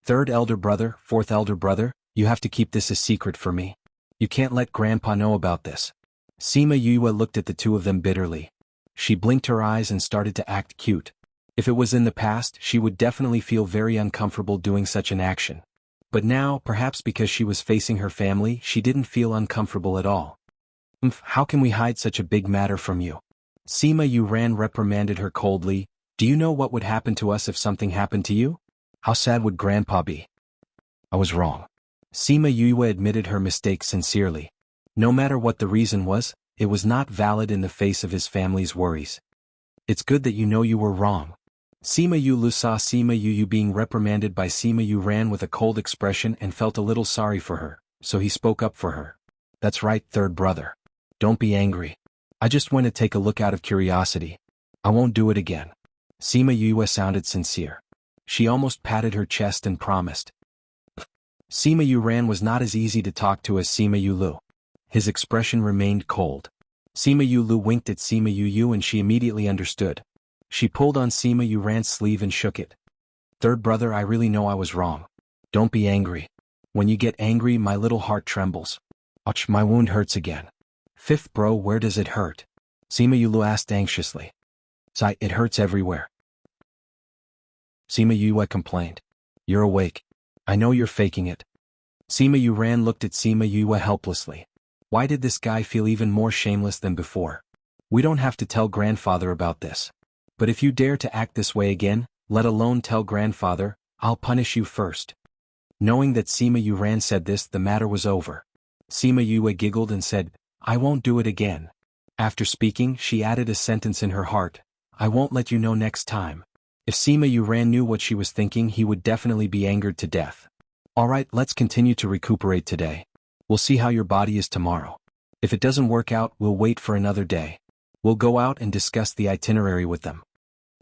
Third elder brother, fourth elder brother, you have to keep this a secret for me. You can't let Grandpa know about this. Sima Yu looked at the two of them bitterly. She blinked her eyes and started to act cute. If it was in the past, she would definitely feel very uncomfortable doing such an action. But now, perhaps because she was facing her family, she didn't feel uncomfortable at all. How can we hide such a big matter from you? Sima Yuran reprimanded her coldly. Do you know what would happen to us if something happened to you? How sad would Grandpa be? I was wrong. Sima Yu admitted her mistake sincerely. No matter what the reason was, it was not valid in the face of his family's worries. It's good that you know you were wrong. Sima Yu saw Sima Yu being reprimanded by Sima Yuran with a cold expression and felt a little sorry for her, so he spoke up for her. That's right, third brother. Don't be angry. I just went to take a look out of curiosity. I won't do it again. Sima Yu sounded sincere. She almost patted her chest and promised. Sima Yuran was not as easy to talk to as Sima Yulu. His expression remained cold. Sima Yulu winked at Sima Yu and she immediately understood. She pulled on Sima Yuran's sleeve and shook it. Third brother, I really know I was wrong. Don't be angry. When you get angry, my little heart trembles. Ouch, my wound hurts again. Fifth bro, where does it hurt? Sima Yulu asked anxiously. Sigh, it hurts everywhere. Sima Yu complained. You're awake. I know you're faking it. Sima Yuran looked at Sima Yu helplessly. Why did this guy feel even more shameless than before? We don't have to tell grandfather about this. But if you dare to act this way again, let alone tell grandfather, I'll punish you first. Knowing that Sima Yuran said this, the matter was over. Sima Yu giggled and said, I won't do it again. After speaking, she added a sentence in her heart. I won't let you know next time. If Sima Yuran knew what she was thinking, he would definitely be angered to death. Alright, let's continue to recuperate today. We'll see how your body is tomorrow. If it doesn't work out, we'll wait for another day. We'll go out and discuss the itinerary with them.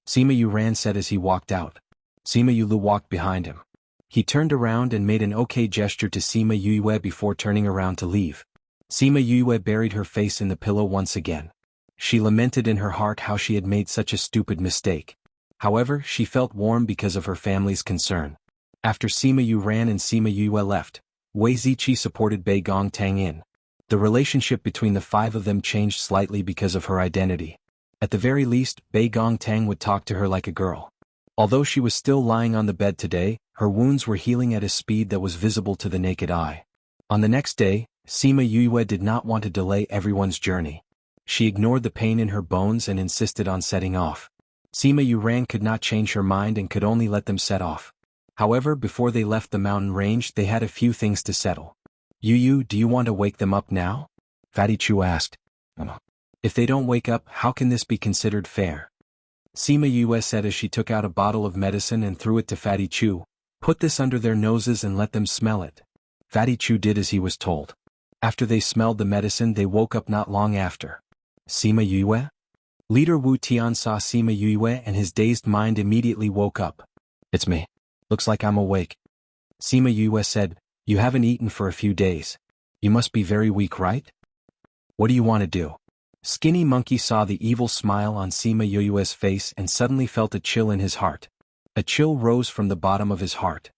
Sima Yuran said as he walked out. Sima Yulu walked behind him. He turned around and made an okay gesture to Sima Yue before turning around to leave. Sima Yue buried her face in the pillow once again. She lamented in her heart how she had made such a stupid mistake. However, she felt warm because of her family's concern. After Sima Yuran and Sima Yue left, Wei Ziqi supported Bei Gongtang in. The relationship between the five of them changed slightly because of her identity. At the very least, Bei Gongtang would talk to her like a girl. Although she was still lying on the bed today, her wounds were healing at a speed that was visible to the naked eye. On the next day, Sima Yue did not want to delay everyone's journey. She ignored the pain in her bones and insisted on setting off. Sima Yuran could not change her mind and could only let them set off. However, before they left the mountain range, they had a few things to settle. Yu, do you want to wake them up now? Fatty Chu asked. If they don't wake up, how can this be considered fair? Sima Yue said as she took out a bottle of medicine and threw it to Fatty Chu. Put this under their noses and let them smell it. Fatty Chu did as he was told. After they smelled the medicine, they woke up not long after. Sima Yue? Leader Wu Tian saw Sima Yue and his dazed mind immediately woke up. It's me. Looks like I'm awake. Sima Yue said, you haven't eaten for a few days. You must be very weak, right? What do you want to do? Skinny Monkey saw the evil smile on Sima Yue's face and suddenly felt a chill in his heart. A chill rose from the bottom of his heart.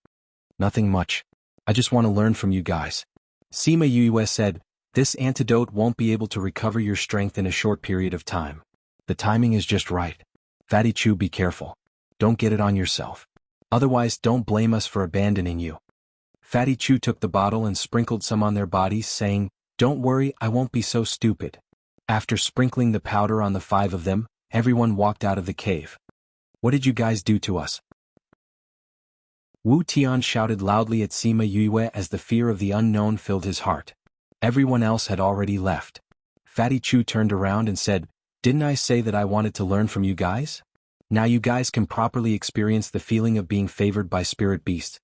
Nothing much. I just want to learn from you guys. Sima Yue said, this antidote won't be able to recover your strength in a short period of time. The timing is just right. Fatty Chu, be careful. Don't get it on yourself. Otherwise, don't blame us for abandoning you. Fatty Chu took the bottle and sprinkled some on their bodies, saying, don't worry, I won't be so stupid. After sprinkling the powder on the 5 of them, everyone walked out of the cave. What did you guys do to us? Wu Tian shouted loudly at Sima Yue as the fear of the unknown filled his heart. Everyone else had already left. Fatty Chu turned around and said, didn't I say that I wanted to learn from you guys? Now you guys can properly experience the feeling of being favored by spirit beasts.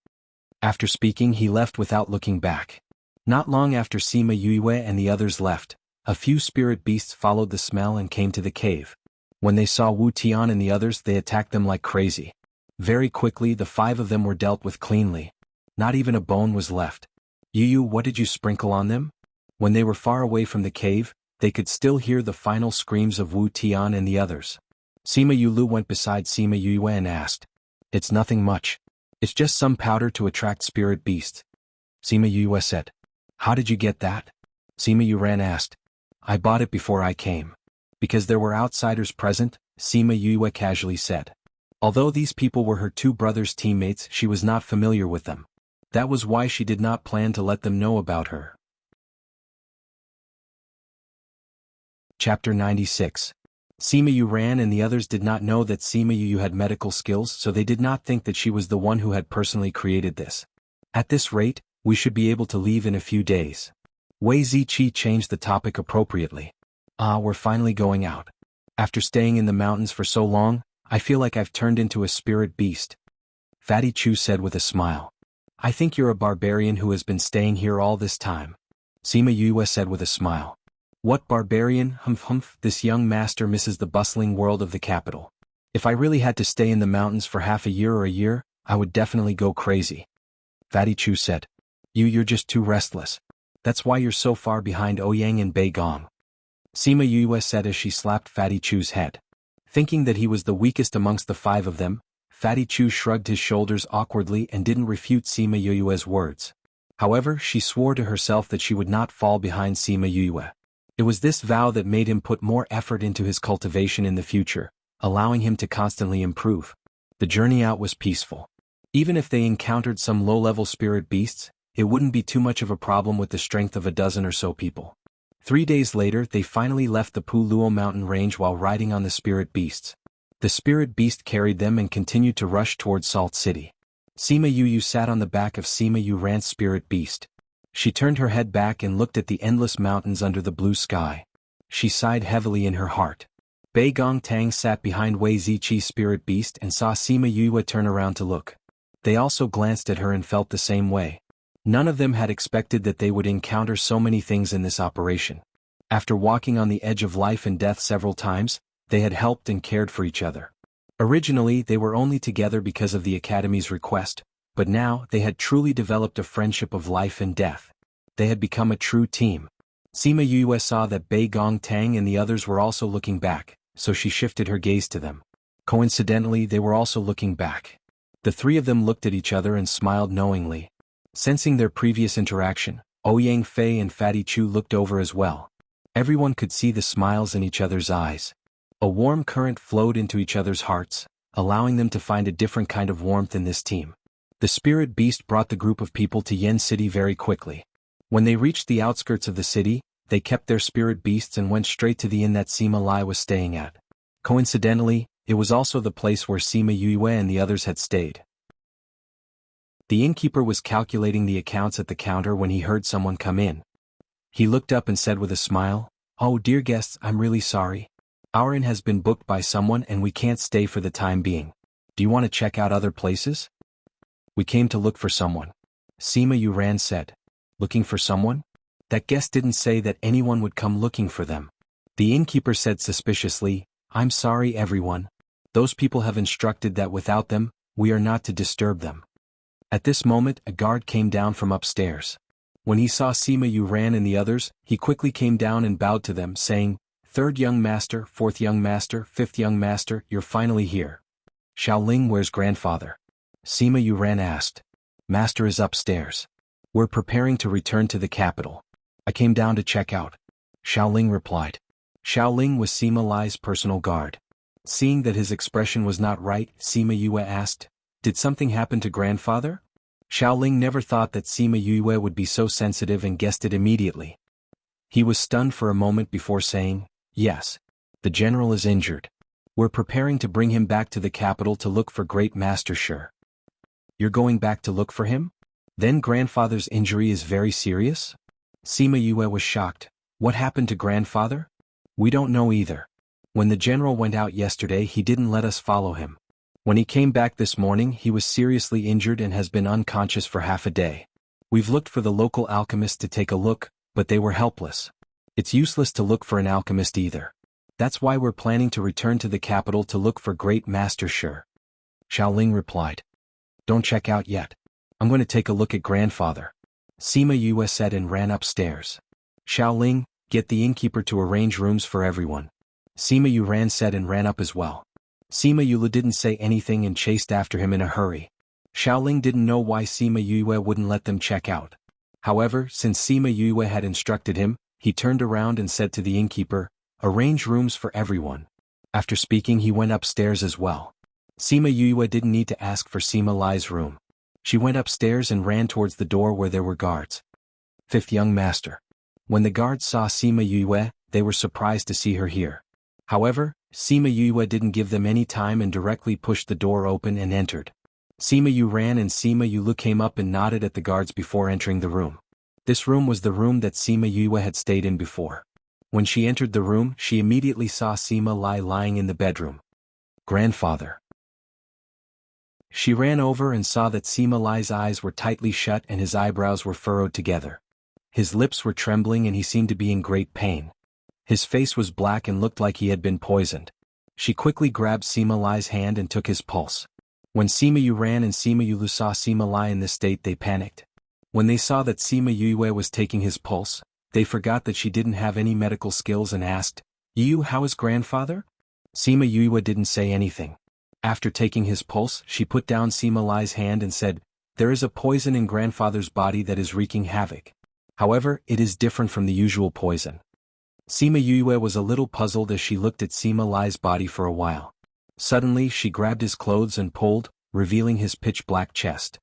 After speaking, he left without looking back. Not long after Sima Yue and the others left, a few spirit beasts followed the smell and came to the cave. When they saw Wu Tian and the others, they attacked them like crazy. Very quickly, the 5 of them were dealt with cleanly. Not even a bone was left. Yu, what did you sprinkle on them? When they were far away from the cave, they could still hear the final screams of Wu Tian and the others. Sima Yulu went beside Sima Yue and asked, it's nothing much. It's just some powder to attract spirit beasts. Sima Yue said, how did you get that? Sima Yuran asked, I bought it before I came. Because there were outsiders present, Sima Yue casually said. Although these people were her 2 brothers' teammates, she was not familiar with them. That was why she did not plan to let them know about her. Chapter 96. Sima Yuran and the others did not know that Sima Yu had medical skills, so they did not think that she was the one who had personally created this. At this rate, we should be able to leave in a few days. Wei Ziqi changed the topic appropriately. We're finally going out. After staying in the mountains for so long, I feel like I've turned into a spirit beast. Fatty Chu said with a smile. I think you're a barbarian who has been staying here all this time. Sima Yue said with a smile. What barbarian? Humph, this young master misses the bustling world of the capital. If I really had to stay in the mountains for half a year or a year, I would definitely go crazy. Fatty Chu said. You're just too restless. That's why you're so far behind Ouyang and Bei Gong. Sima Yue said as she slapped Fatty Chu's head. Thinking that he was the weakest amongst the 5 of them, Fatty Chu shrugged his shoulders awkwardly and didn't refute Sima Yue's words. However, she swore to herself that she would not fall behind Sima Yue. It was this vow that made him put more effort into his cultivation in the future, allowing him to constantly improve. The journey out was peaceful. Even if they encountered some low-level spirit beasts, it wouldn't be too much of a problem with the strength of a dozen or so people. 3 days later, they finally left the Puluo mountain range while riding on the spirit beasts. The spirit beast carried them and continued to rush towards Salt City. Sima Yu sat on the back of Sima Yuran's spirit beast. She turned her head back and looked at the endless mountains under the blue sky. She sighed heavily in her heart. Bei Gong Tang sat behind Wei Ziqi's spirit beast and saw Sima Yue turn around to look. They also glanced at her and felt the same way. None of them had expected that they would encounter so many things in this operation. After walking on the edge of life and death several times, they had helped and cared for each other. Originally, they were only together because of the Academy's request, but now they had truly developed a friendship of life and death. They had become a true team. Sima Yue saw that Bei Gong Tang and the others were also looking back, so she shifted her gaze to them. Coincidentally, they were also looking back. The 3 of them looked at each other and smiled knowingly. Sensing their previous interaction, Ouyang Fei and Fatty Chu looked over as well. Everyone could see the smiles in each other's eyes. A warm current flowed into each other's hearts, allowing them to find a different kind of warmth in this team. The spirit beast brought the group of people to Yen City very quickly. When they reached the outskirts of the city, they kept their spirit beasts and went straight to the inn that Sima Lai was staying at. Coincidentally, it was also the place where Sima Yue and the others had stayed. The innkeeper was calculating the accounts at the counter when he heard someone come in. He looked up and said with a smile, "Oh dear guests, I'm really sorry. Our inn has been booked by someone and we can't stay for the time being. Do you want to check out other places?" "We came to look for someone," Sima Yuran said. "Looking for someone? That guest didn't say that anyone would come looking for them." The innkeeper said suspiciously, "I'm sorry everyone. Those people have instructed that without them, we are not to disturb them." At this moment a guard came down from upstairs. When he saw Sima Yuran and the others, he quickly came down and bowed to them, saying, "Third young master, fourth young master, fifth young master, you're finally here. Xiaoling, where's grandfather?" Sima Yuran asked. "Master is upstairs. We're preparing to return to the capital. I came down to check out," Xiaoling replied. Xiaoling was Sima Lai's personal guard. Seeing that his expression was not right, Sima Yue asked, "Did something happen to grandfather?" Xiaoling never thought that Sima Yue would be so sensitive and guessed it immediately. He was stunned for a moment before saying, "Yes. The general is injured. We're preparing to bring him back to the capital to look for Great Master Shi." "You're going back to look for him? Then grandfather's injury is very serious?" Sima Yue was shocked. "What happened to grandfather?" "We don't know either. When the general went out yesterday he didn't let us follow him. When he came back this morning he was seriously injured and has been unconscious for half a day. We've looked for the local alchemist to take a look, but they were helpless. It's useless to look for an alchemist either. That's why we're planning to return to the capital to look for Great Master Shi," Xiaoling replied. "Don't check out yet. I'm going to take a look at grandfather," Sima Yue said and ran upstairs. "Xiaoling, get the innkeeper to arrange rooms for everyone," Sima Yuran said and ran up as well. Sima Yue didn't say anything and chased after him in a hurry. Xiaoling didn't know why Sima Yue wouldn't let them check out. However, since Sima Yue had instructed him, he turned around and said to the innkeeper, "Arrange rooms for everyone." After speaking he went upstairs as well. Sima Yue didn't need to ask for Sima Lai's room. She went upstairs and ran towards the door where there were guards. "Fifth young master." When the guards saw Sima Yue, they were surprised to see her here. However, Sima Yue didn't give them any time and directly pushed the door open and entered. Sima Yuran and Sima Yulu came up and nodded at the guards before entering the room. This room was the room that Sima Yue had stayed in before. When she entered the room, she immediately saw Sima Lai lying in the bedroom. "Grandfather." She ran over and saw that Sima Lai's eyes were tightly shut and his eyebrows were furrowed together. His lips were trembling and he seemed to be in great pain. His face was black and looked like he had been poisoned. She quickly grabbed Sima Lai's hand and took his pulse. When Sima Yuran and Sima Yulu saw Sima Lai in this state they panicked. When they saw that Sima Yue was taking his pulse, they forgot that she didn't have any medical skills and asked, "Yu, how is grandfather?" Sima Yue didn't say anything. After taking his pulse, she put down Sima Lai's hand and said, "There is a poison in grandfather's body that is wreaking havoc. However, it is different from the usual poison." Sima Yue was a little puzzled as she looked at Sima Lai's body for a while. Suddenly she grabbed his clothes and pulled, revealing his pitch-black chest.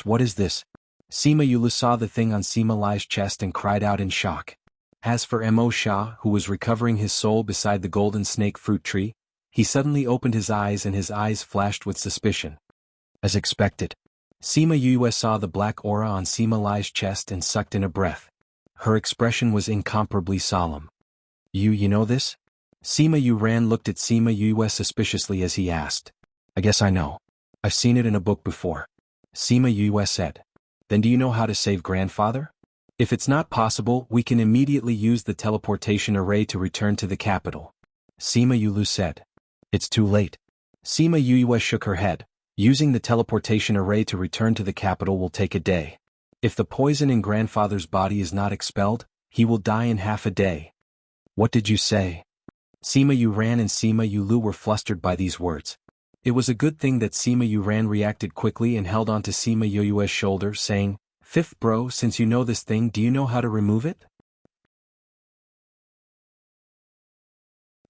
What is this?" Sima Yulu saw the thing on Sima Lai's chest and cried out in shock. As for Mo Sha, who was recovering his soul beside the golden snake fruit tree, he suddenly opened his eyes and his eyes flashed with suspicion. As expected, Sima Yue saw the black aura on Sima Lai's chest and sucked in a breath. Her expression was incomparably solemn. You know this?" Sima Yuran looked at Sima Yue suspiciously as he asked. "I guess I know. I've seen it in a book before," Sima Yue said. "Then do you know how to save grandfather? If it's not possible, we can immediately use the teleportation array to return to the capital," Sima Yulu said. "It's too late." Sima Yue shook her head. "Using the teleportation array to return to the capital will take a day. If the poison in grandfather's body is not expelled, he will die in half a day." "What did you say?" Sima Yuran and Sima Yulu were flustered by these words. It was a good thing that Sima Yuran reacted quickly and held onto Sima Yue's shoulder, saying, "Fifth bro, since you know this thing, do you know how to remove it?"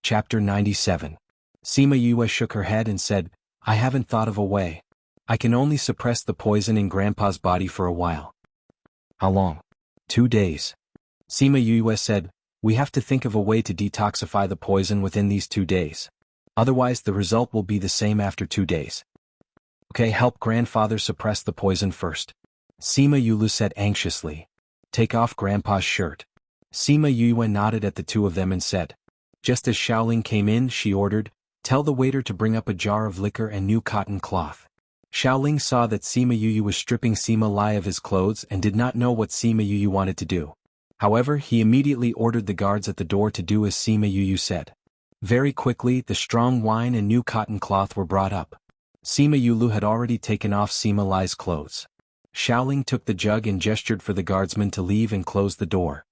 Chapter 97. Sima Yue shook her head and said, "I haven't thought of a way. I can only suppress the poison in Grandpa's body for a while." "How long?" 2 days. Sima Yue said, we have to think of a way to detoxify the poison within these 2 days. Otherwise the result will be the same after 2 days. Okay, help grandfather suppress the poison first. Sima Yue said anxiously. Take off grandpa's shirt. Sima Yue nodded at the two of them and said. Just as Xiaoling came in, she ordered, tell the waiter to bring up a jar of liquor and new cotton cloth. Xiaoling saw that Sima Yue was stripping Sima Lai of his clothes and did not know what Sima Yue wanted to do. However, he immediately ordered the guards at the door to do as Sima Yue said. Very quickly, the strong wine and new cotton cloth were brought up. Sima Yue had already taken off Sima Lai's clothes. Xiaoling took the jug and gestured for the guardsman to leave and close the door.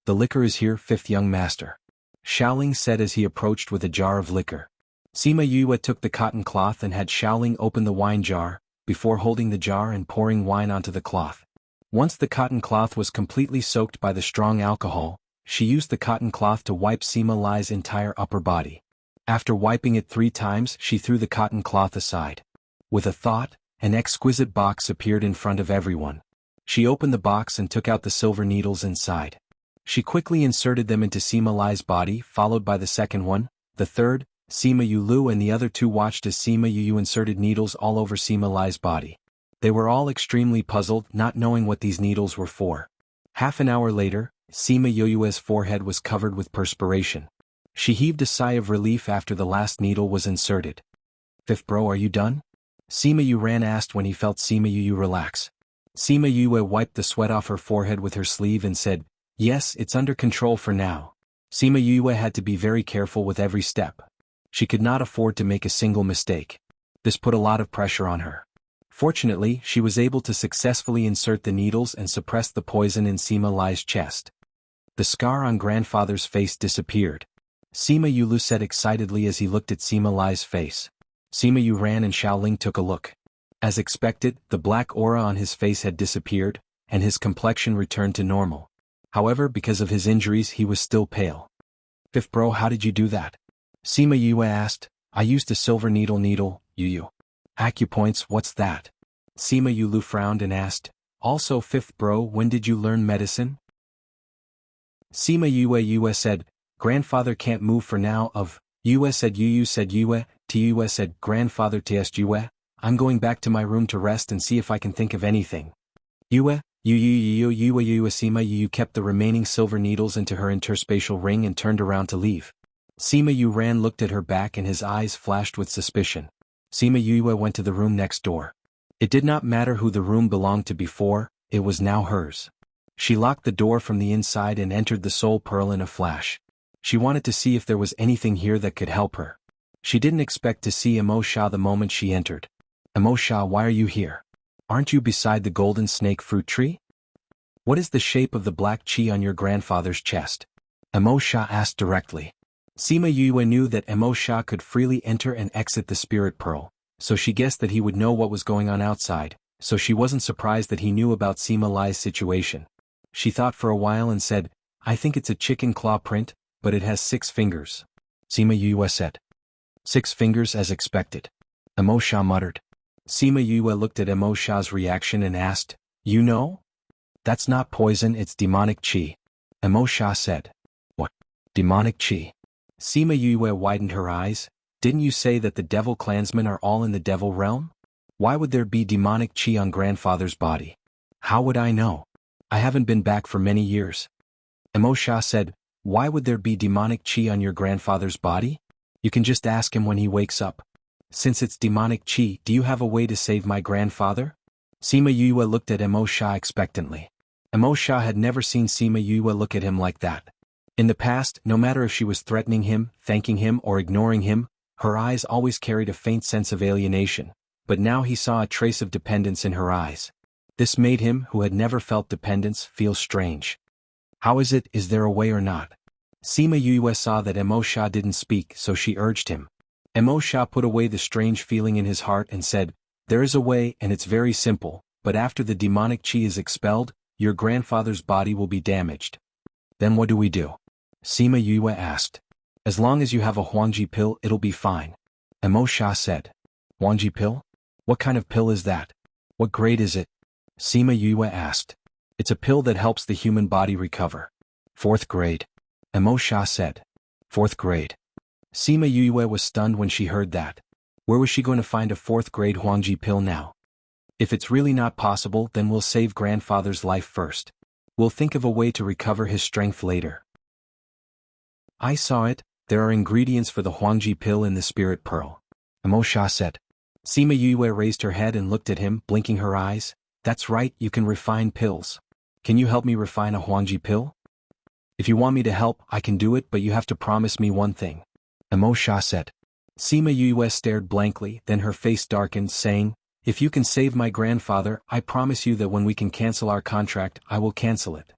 The liquor is here, fifth young master. Xiaoling said as he approached with a jar of liquor. Sima Yue took the cotton cloth and had Xiaoling open the wine jar, before holding the jar and pouring wine onto the cloth. Once the cotton cloth was completely soaked by the strong alcohol, she used the cotton cloth to wipe Sima Lai's entire upper body. After wiping it 3 times, she threw the cotton cloth aside. With a thought, an exquisite box appeared in front of everyone. She opened the box and took out the silver needles inside. She quickly inserted them into Sima Lai's body, followed by the second one, the third. Sima Yue and the other 2 watched as Sima Yue inserted needles all over Sima Lai's body. They were all extremely puzzled, not knowing what these needles were for. Half an hour later, Sima Yue's forehead was covered with perspiration. She heaved a sigh of relief after the last needle was inserted. Fifth bro, are you done? Sima Yuran asked when he felt Sima Yue relax. Sima Yue wiped the sweat off her forehead with her sleeve and said, yes, it's under control for now. Sima Yue had to be very careful with every step. She could not afford to make a single mistake. This put a lot of pressure on her. Fortunately, she was able to successfully insert the needles and suppress the poison in Sima Lai's chest. The scar on grandfather's face disappeared. Sima Yue said excitedly as he looked at Sima Lai's face. Sima Yue ran and Xiaoling took a look. As expected, the black aura on his face had disappeared, and his complexion returned to normal. However, because of his injuries he was still pale. Fifth bro, how did you do that? Sima Yue asked. I used a silver needle, Yu. Acupoints, what's that? Sima Yue frowned and asked. Also fifth bro, when did you learn medicine? Sima Yue said, grandfather can't move for now of. Yue said Yu said Yue, Tue said grandfather test Yue, I'm going back to my room to rest and see if I can think of anything. Yue Sima Yue kept the remaining silver needles into her interspatial ring and turned around to leave. Sima Yuran looked at her back and his eyes flashed with suspicion. Sima Yue went to the room next door. It did not matter who the room belonged to before, it was now hers. She locked the door from the inside and entered the soul pearl in a flash. She wanted to see if there was anything here that could help her. She didn't expect to see Emo Sha the moment she entered. Emo Sha, why are you here? Aren't you beside the golden snake fruit tree? What is the shape of the black chi on your grandfather's chest? Emo Sha asked directly. Sima Yue knew that Emo Sha could freely enter and exit the spirit pearl, so she guessed that he would know what was going on outside, so she wasn't surprised that he knew about Sima Lai's situation. She thought for a while and said, I think it's a chicken claw print, but it has 6 fingers. Sima Yue said. 6 fingers as expected. Emo Sha muttered. Sima Yue looked at Emo Sha's reaction and asked, you know? That's not poison, it's demonic chi. Emo Sha said. What? Demonic chi? Sima Yue widened her eyes. Didn't you say that the devil clansmen are all in the devil realm? Why would there be demonic chi on grandfather's body? How would I know? I haven't been back for many years. Emo Sha said, why would there be demonic chi on your grandfather's body? You can just ask him when he wakes up. Since it's demonic chi, do you have a way to save my grandfather? Sima Yue looked at Emo Sha expectantly. Emo Sha had never seen Sima Yue look at him like that. In the past, no matter if she was threatening him, thanking him, or ignoring him, her eyes always carried a faint sense of alienation, but now he saw a trace of dependence in her eyes. This made him, who had never felt dependence, feel strange. How is it, is there a way or not? Sima Yue saw that Emo Sha didn't speak, so she urged him. Emo Sha put away the strange feeling in his heart and said, there is a way and it's very simple, but after the demonic chi is expelled, your grandfather's body will be damaged. Then what do we do? Sima Yue asked. As long as you have a Huangji pill, it'll be fine. Emo Sha said. Huangji pill? What kind of pill is that? What grade is it? Sima Yue asked. It's a pill that helps the human body recover. 4th grade. Emo Sha said. 4th grade. Sima Yue was stunned when she heard that. Where was she going to find a 4th grade Huangji pill now? If it's really not possible, then we'll save grandfather's life first. We'll think of a way to recover his strength later. I saw it. There are ingredients for the Huangji pill in the spirit pearl. Emo Sha said. Sima Yue raised her head and looked at him, blinking her eyes. That's right, you can refine pills. Can you help me refine a Huangji pill? If you want me to help, I can do it, but you have to promise me one thing. Emo Sha said. Sima Yue stared blankly, then her face darkened, saying, if you can save my grandfather, I promise you that when we can cancel our contract, I will cancel it.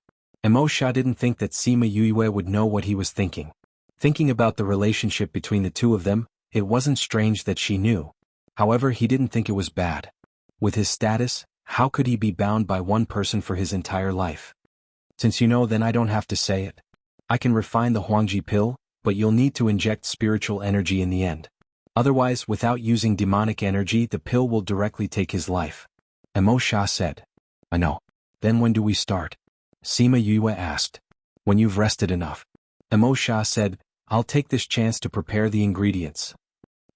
Emo Sha didn't think that Sima Yue would know what he was thinking. Thinking about the relationship between the two of them, it wasn't strange that she knew. However, he didn't think it was bad. With his status, how could he be bound by one person for his entire life? Since you know, then I don't have to say it. I can refine the Huangji pill, but you'll need to inject spiritual energy in the end. Otherwise, without using demonic energy, the pill will directly take his life. Emo Sha said. I know. Then when do we start? Sima Yue asked. When you've rested enough. Emo Sha said, I'll take this chance to prepare the ingredients.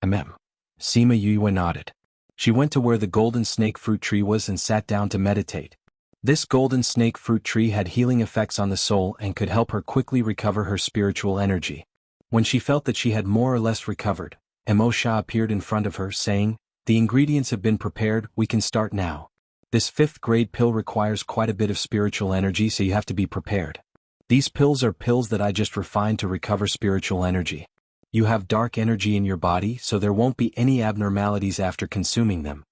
Sima Yue nodded. She went to where the golden snake fruit tree was and sat down to meditate. This golden snake fruit tree had healing effects on the soul and could help her quickly recover her spiritual energy. When she felt that she had more or less recovered, Emo Sha appeared in front of her, saying, the ingredients have been prepared, we can start now. This 5th grade pill requires quite a bit of spiritual energy, so you have to be prepared. These pills are pills that I just refined to recover spiritual energy. You have dark energy in your body, so there won't be any abnormalities after consuming them.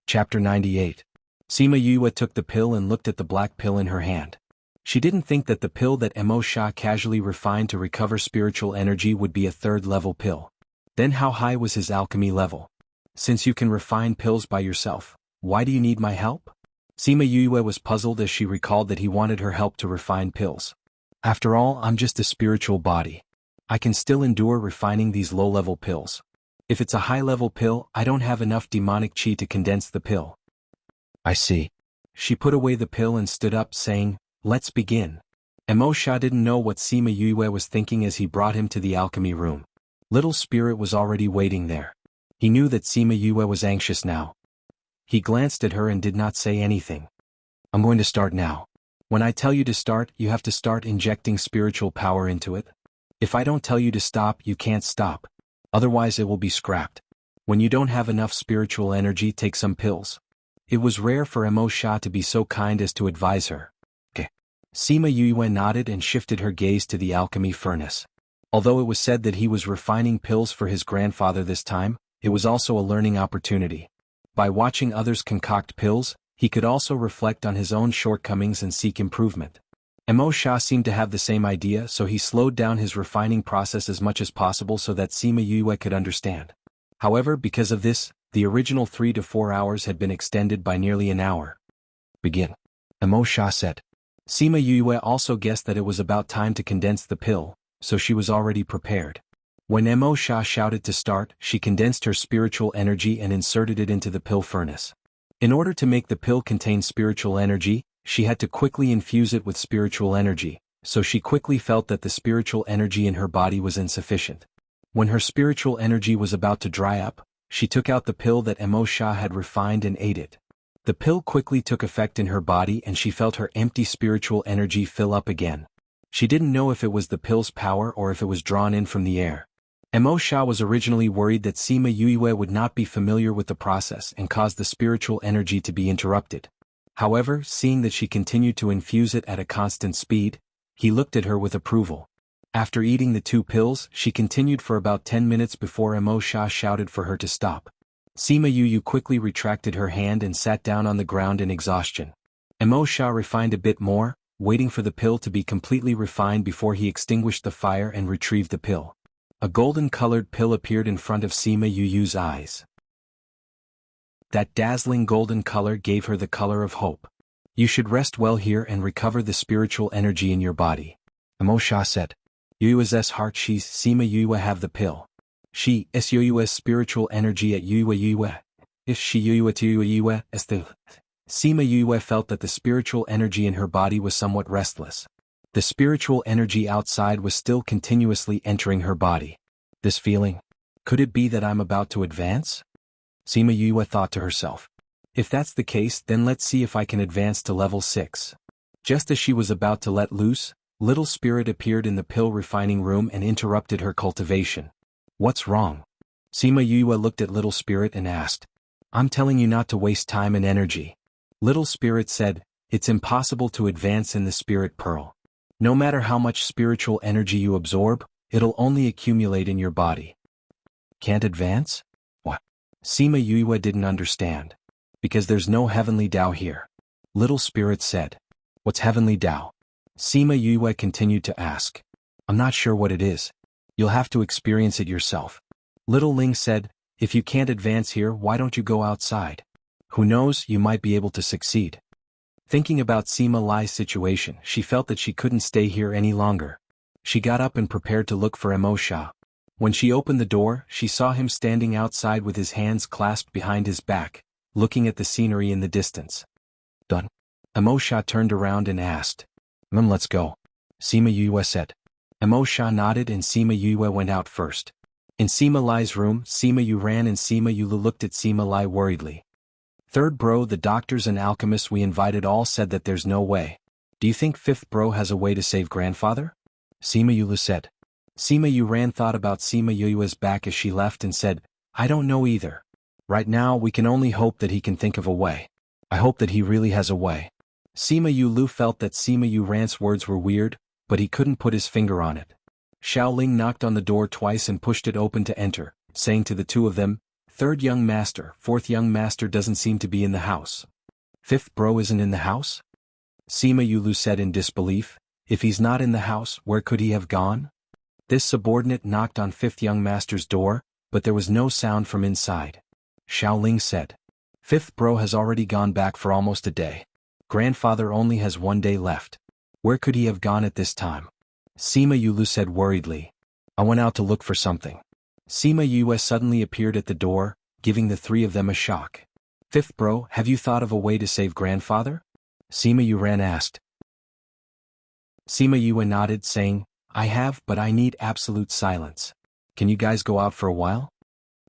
Chapter 98. Sima Yue took the pill and looked at the black pill in her hand. She didn't think that the pill that Emo Sha casually refined to recover spiritual energy would be a 3rd level pill. Then how high was his alchemy level? Since you can refine pills by yourself, why do you need my help? Sima Yue was puzzled as she recalled that he wanted her help to refine pills. After all, I'm just a spiritual body. I can still endure refining these low-level pills. If it's a high-level pill, I don't have enough demonic chi to condense the pill. I see. She put away the pill and stood up, saying, let's begin. Emo Sha didn't know what Sima Yue was thinking as he brought him to the alchemy room. Little Spirit was already waiting there. He knew that Sima Yue was anxious now. He glanced at her and did not say anything. I'm going to start now. When I tell you to start, you have to start injecting spiritual power into it. If I don't tell you to stop, you can't stop. Otherwise it will be scrapped. When you don't have enough spiritual energy, take some pills. It was rare for Emo Sha to be so kind as to advise her. Okay. Sima Yue nodded and shifted her gaze to the alchemy furnace. Although it was said that he was refining pills for his grandfather this time, it was also a learning opportunity. By watching others concoct pills, he could also reflect on his own shortcomings and seek improvement. Emo Sha seemed to have the same idea, so he slowed down his refining process as much as possible so that Sima Yue could understand. However, because of this, the original 3 to 4 hours had been extended by nearly an hour. Begin. Emo Sha said. Sima Yue also guessed that it was about time to condense the pill, so she was already prepared. When Emo Sha shouted to start, she condensed her spiritual energy and inserted it into the pill furnace. In order to make the pill contain spiritual energy, she had to quickly infuse it with spiritual energy, so she quickly felt that the spiritual energy in her body was insufficient. When her spiritual energy was about to dry up, she took out the pill that Emo Sha had refined and ate it. The pill quickly took effect in her body and she felt her empty spiritual energy fill up again. She didn't know if it was the pill's power or if it was drawn in from the air. Emo Sha was originally worried that Sima Yue would not be familiar with the process and cause the spiritual energy to be interrupted. However, seeing that she continued to infuse it at a constant speed, he looked at her with approval. After eating the 2 pills, she continued for about 10 minutes before Emo Sha shouted for her to stop. Sima Yue quickly retracted her hand and sat down on the ground in exhaustion. Emo Sha refined a bit more, waiting for the pill to be completely refined before he extinguished the fire and retrieved the pill. A golden-colored pill appeared in front of Sima Yue's eyes. That dazzling golden color gave her the color of hope. You should rest well here and recover the spiritual energy in your body. Emo Sha said. Yue's heart she's Sima Yue have the pill. She Yue's spiritual energy at Yue. If she Sima Yue felt that the spiritual energy in her body was somewhat restless. The spiritual energy outside was still continuously entering her body. This feeling? Could it be that I'm about to advance? Sima Yue thought to herself. If that's the case, then let's see if I can advance to level 6. Just as she was about to let loose, Little Spirit appeared in the pill refining room and interrupted her cultivation. What's wrong? Sima Yue looked at Little Spirit and asked. I'm telling you not to waste time and energy. Little Spirit said, it's impossible to advance in the Spirit Pearl. No matter how much spiritual energy you absorb, it'll only accumulate in your body. Can't advance? What? Sima Yue didn't understand. Because there's no heavenly Tao here. Little Spirit said. What's heavenly Tao? Sima Yue continued to ask. I'm not sure what it is. You'll have to experience it yourself. Little Ling said, if you can't advance here, why don't you go outside? Who knows, you might be able to succeed. Thinking about Sima Lai's situation, she felt that she couldn't stay here any longer. She got up and prepared to look for Mo Sha. When she opened the door, she saw him standing outside with his hands clasped behind his back, looking at the scenery in the distance. Done. Mo Sha turned around and asked. Let's go. Sima Yue said. Mo Sha nodded and Sima Yue went out first. In Sima Lai's room, Sima Yu ran and Sima Yu looked at Sima Lai worriedly. Third bro, the doctors and alchemists we invited all said that there's no way. Do you think fifth bro has a way to save grandfather? Sima Yu said. Sima Yu ran thought about Sima Yu's back as she left and said, I don't know either. Right now we can only hope that he can think of a way. I hope that he really has a way. Sima Yu felt that Sima Yu Ran's words were weird, but he couldn't put his finger on it. Xiaoling knocked on the door twice and pushed it open to enter, saying to the two of them, Third young master, fourth young master doesn't seem to be in the house. Fifth bro isn't in the house? Sima Yu said in disbelief, if he's not in the house, where could he have gone? This subordinate knocked on fifth young master's door, but there was no sound from inside. Xiaoling said, Fifth bro has already gone back for almost a day. Grandfather only has 1 day left. Where could he have gone at this time? Sima Yu said worriedly. I went out to look for something. Sima Yu suddenly appeared at the door, giving the three of them a shock. Fifth bro, have you thought of a way to save grandfather? Sima Yu asked. Sima Yu nodded, saying, I have, but I need absolute silence. Can you guys go out for a while?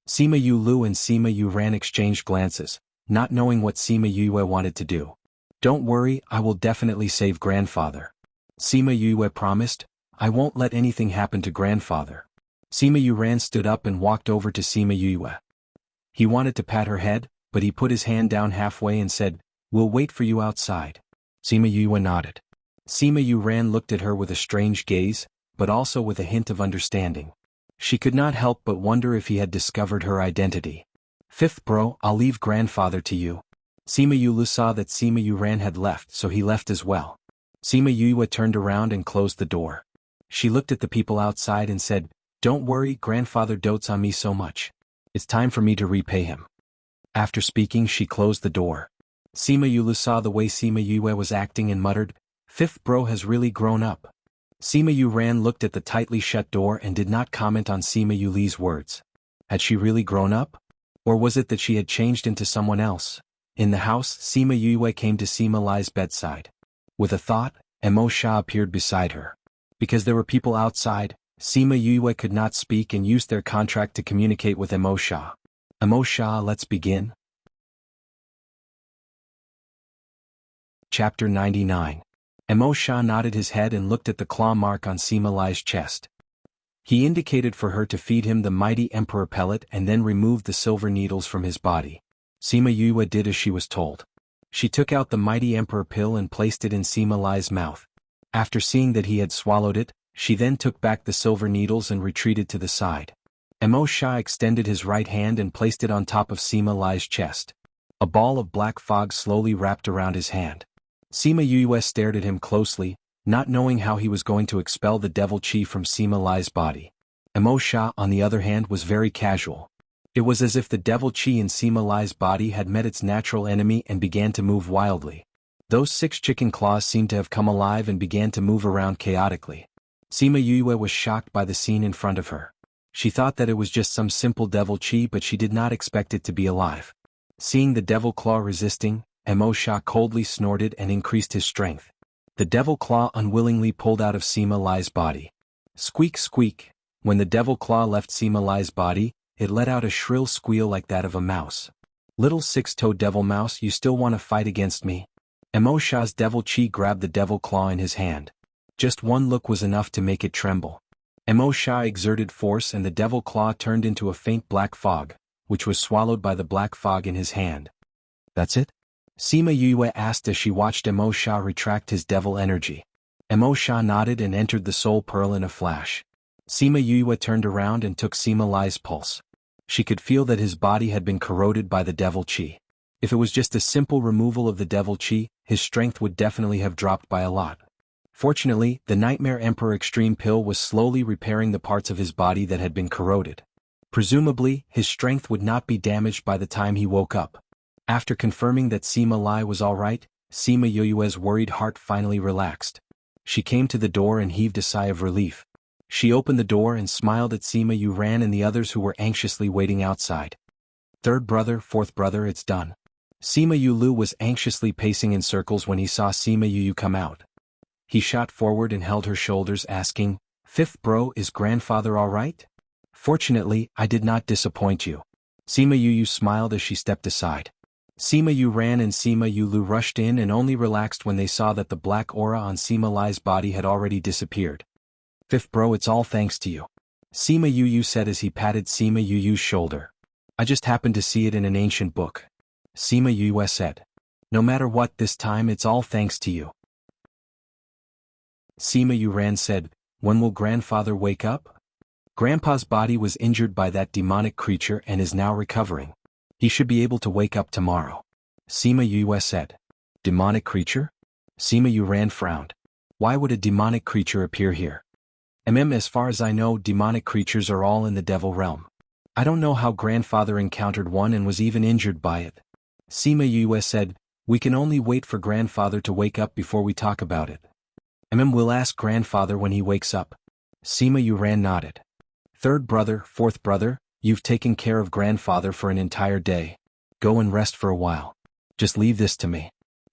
Sima Yu and Sima Yu exchanged glances, not knowing what Sima Yu wanted to do. Don't worry, I will definitely save grandfather. Sima Yu promised, I won't let anything happen to grandfather. Sima Yu stood up and walked over to Sima Yu. He wanted to pat her head, but he put his hand down halfway and said, We'll wait for you outside. Sima Yu nodded. Sima Yu looked at her with a strange gaze, but also with a hint of understanding. She could not help but wonder if he had discovered her identity. Fifth bro, I'll leave grandfather to you. Sima Yu saw that Sima Yu had left, so he left as well. Sima Yu turned around and closed the door. She looked at the people outside and said, Don't worry, grandfather dotes on me so much. It's time for me to repay him. After speaking, she closed the door. Sima Yu saw the way Sima Yu was acting and muttered, Fifth bro has really grown up. Sima Yu looked at the tightly shut door and did not comment on Sima Yu's words. Had she really grown up? Or was it that she had changed into someone else? In the house, Sima Yu came to Sima Lai's bedside. With a thought, Mo Sha appeared beside her. Because there were people outside, Sima Yu could not speak and used their contract to communicate with Mo Sha. Mo Sha, let's begin. Chapter 99. Mo Sha nodded his head and looked at the claw mark on Sima Lai's chest. He indicated for her to feed him the mighty emperor pellet and then removed the silver needles from his body. Sima Yu did as she was told. She took out the mighty emperor pill and placed it in Sima Lai's mouth. After seeing that he had swallowed it, she then took back the silver needles and retreated to the side. Mo Sha extended his right hand and placed it on top of Sima Lai's chest. A ball of black fog slowly wrapped around his hand. Sima Yu stared at him closely, not knowing how he was going to expel the devil chi from Sima Lai's body. Mo Sha, on the other hand, was very casual. It was as if the devil chi in Sima Lai's body had met its natural enemy and began to move wildly. Those 6 chicken claws seemed to have come alive and began to move around chaotically. Sima Yu was shocked by the scene in front of her. She thought that it was just some simple devil chi, but she did not expect it to be alive. Seeing the devil claw resisting, Mo Sha coldly snorted and increased his strength. The devil claw unwillingly pulled out of Sima Lai's body. Squeak squeak. When the devil claw left Sima Lai's body, it let out a shrill squeal like that of a mouse. Little six-toed devil mouse, you still want to fight against me? Mo Sha's devil chi grabbed the devil claw in his hand. Just one look was enough to make it tremble. Mo Sha exerted force and the devil claw turned into a faint black fog, which was swallowed by the black fog in his hand. That's it? Sima Yue asked as she watched Mo Sha retract his devil energy. Mo Sha nodded and entered the soul pearl in a flash. Sima Yue turned around and took Sima Lai's pulse. She could feel that his body had been corroded by the devil chi. If it was just a simple removal of the devil chi, his strength would definitely have dropped by a lot. Fortunately, the Nightmare Emperor Extreme Pill was slowly repairing the parts of his body that had been corroded. Presumably, his strength would not be damaged by the time he woke up. After confirming that Sima Lai was alright, Sima Yue's worried heart finally relaxed. She came to the door and heaved a sigh of relief. She opened the door and smiled at Sima Yuran and the others who were anxiously waiting outside. Third brother, fourth brother, it's done. Sima Yulu was anxiously pacing in circles when he saw Sima Yu come out. He shot forward and held her shoulders asking, "Fifth bro, is grandfather alright?" "Fortunately, I did not disappoint you." Sima Yu smiled as she stepped aside. Sima Yu ran and Sima Yulu rushed in and only relaxed when they saw that the black aura on Sima Lai's body had already disappeared. "Fifth bro, it's all thanks to you," Sima Yu said as he patted Sima Yu's shoulder. "I just happened to see it in an ancient book." Sima Yu said. "No matter what, this time it's all thanks to you." Sima Yuran said, "When will grandfather wake up?" "Grandpa's body was injured by that demonic creature and is now recovering. He should be able to wake up tomorrow," Sima Yu said. "Demonic creature?" Sima Yuran frowned. "Why would a demonic creature appear here?" As far as I know, demonic creatures are all in the devil realm. I don't know how grandfather encountered one and was even injured by it." Sima Yu said, "We can only wait for grandfather to wake up before we talk about it." We'll ask grandfather when he wakes up." Sima Yuran nodded. "Third brother, fourth brother, you've taken care of grandfather for an entire day. Go and rest for a while. Just leave this to me."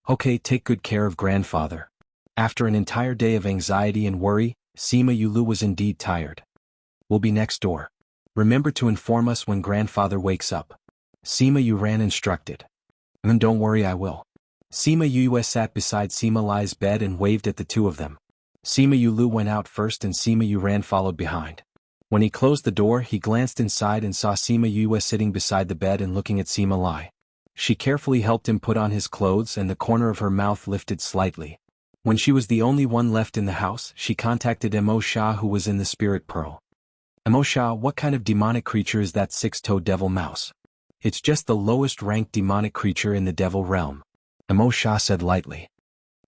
"Okay, take good care of grandfather." After an entire day of anxiety and worry, Sima Yulu was indeed tired. "We'll be next door. Remember to inform us when grandfather wakes up," Sima Yuran instructed. "Don't worry, I will." Sima Yu sat beside Sima Lai's bed and waved at the two of them. Sima Yulu went out first and Sima Yuran followed behind. When he closed the door, he glanced inside and saw Sima Yu sitting beside the bed and looking at Sima Lai. She carefully helped him put on his clothes and the corner of her mouth lifted slightly. When she was the only one left in the house, she contacted Mo Sha, who was in the spirit pearl. "Mo Sha, what kind of demonic creature is that six-toed devil mouse?" "It's just the lowest ranked demonic creature in the devil realm," Mo Sha said lightly.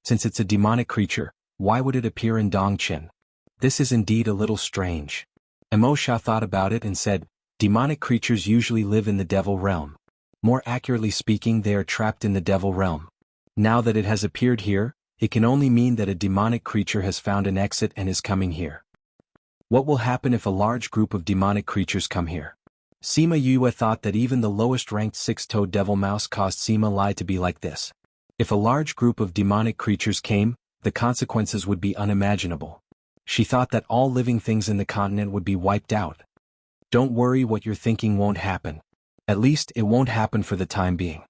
"Since it's a demonic creature, why would it appear in Dongqin? This is indeed a little strange." Mo Sha thought about it and said, "Demonic creatures usually live in the devil realm. More accurately speaking, they are trapped in the devil realm. Now that it has appeared here, it can only mean that a demonic creature has found an exit and is coming here. What will happen if a large group of demonic creatures come here?" Sima Yue thought that even the lowest ranked six-toed devil mouse caused Sima Lai to be like this. If a large group of demonic creatures came, the consequences would be unimaginable. She thought that all living things in the continent would be wiped out. "Don't worry, what you're thinking won't happen. At least, it won't happen for the time being,"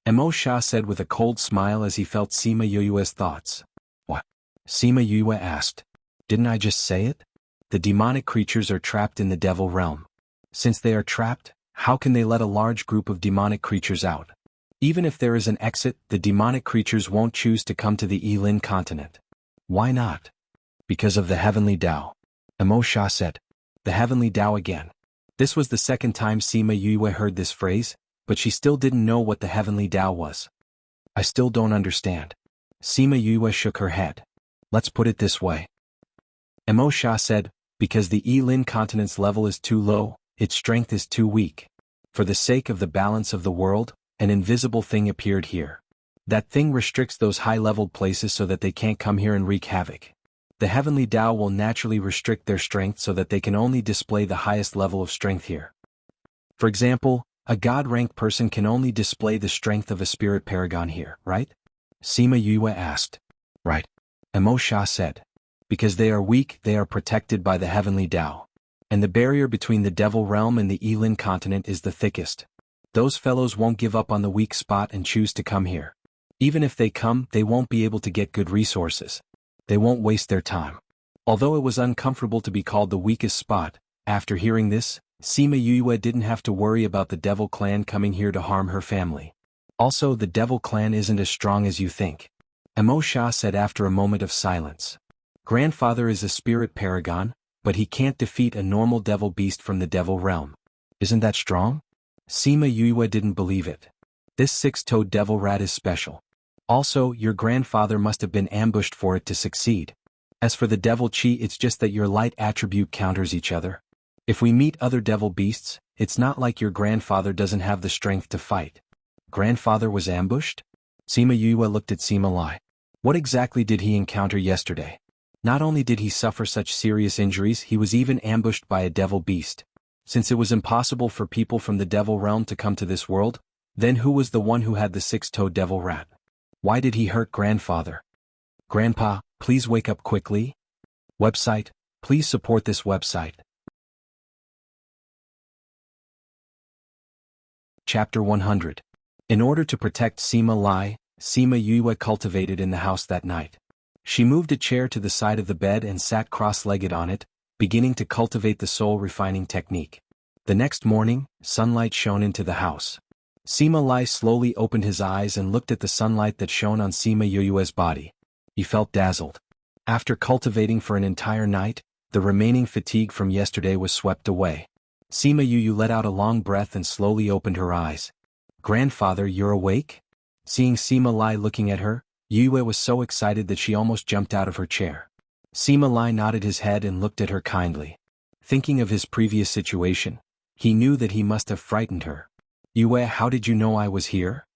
Mo Sha said with a cold smile as he felt Sima Yue's thoughts. "What?" Sima Yue asked. "Didn't I just say it? The demonic creatures are trapped in the devil realm. Since they are trapped, how can they let a large group of demonic creatures out? Even if there is an exit, the demonic creatures won't choose to come to the Yilin continent." "Why not?" "Because of the heavenly Tao," Mo Sha said. "The heavenly Tao again." This was the second time Sima Yue heard this phrase, but she still didn't know what the heavenly Tao was. "I still don't understand." Sima Yue shook her head. "Let's put it this way," Mo Sha said, "because the Yilin continent's level is too low, its strength is too weak. For the sake of the balance of the world, an invisible thing appeared here. That thing restricts those high-leveled places so that they can't come here and wreak havoc. The heavenly Tao will naturally restrict their strength so that they can only display the highest level of strength here. For example, A god-rank person can only display the strength of a spirit paragon here, right? Sima Yue asked. Right. Emo Sha said. Because they are weak, they are protected by the heavenly Tao. And the barrier between the Devil Realm and the Yilin continent is the thickest. Those fellows won't give up on the weak spot and choose to come here. Even if they come, they won't be able to get good resources. They won't waste their time. Although it was uncomfortable to be called the weakest spot, after hearing this, Sima Yue didn't have to worry about the Devil Clan coming here to harm her family. Also, the Devil Clan isn't as strong as you think. Emo Sha said after a moment of silence. Grandfather is a spirit paragon, but he can't defeat a normal devil beast from the Devil Realm. Isn't that strong? Sima Yue didn't believe it. This six-toed devil rat is special. Also, your grandfather must have been ambushed for it to succeed. As for the devil chi, it's just that your light attribute counters each other. If we meet other devil beasts, it's not like your grandfather doesn't have the strength to fight. Grandfather was ambushed? Sima Yue looked at Sima Lai. What exactly did he encounter yesterday? Not only did he suffer such serious injuries, he was even ambushed by a devil beast. Since it was impossible for people from the Devil Realm to come to this world, then who was the one who had the six-toed devil rat? Why did he hurt grandfather? Grandpa, please wake up quickly. Website, please support this website. Chapter 100. In order to protect Sima Lai, Sima Yue cultivated in the house that night. She moved a chair to the side of the bed and sat cross-legged on it, beginning to cultivate the soul-refining technique. The next morning, sunlight shone into the house. Sima Lai slowly opened his eyes and looked at the sunlight that shone on Sima Yue's body. He felt dazzled. After cultivating for an entire night, the remaining fatigue from yesterday was swept away. Sima Yue let out a long breath and slowly opened her eyes. Grandfather, you're awake? Seeing Sima Lai looking at her, Yue was so excited that she almost jumped out of her chair. Sima Lai nodded his head and looked at her kindly. Thinking of his previous situation, he knew that he must have frightened her. Yue, how did you know I was here?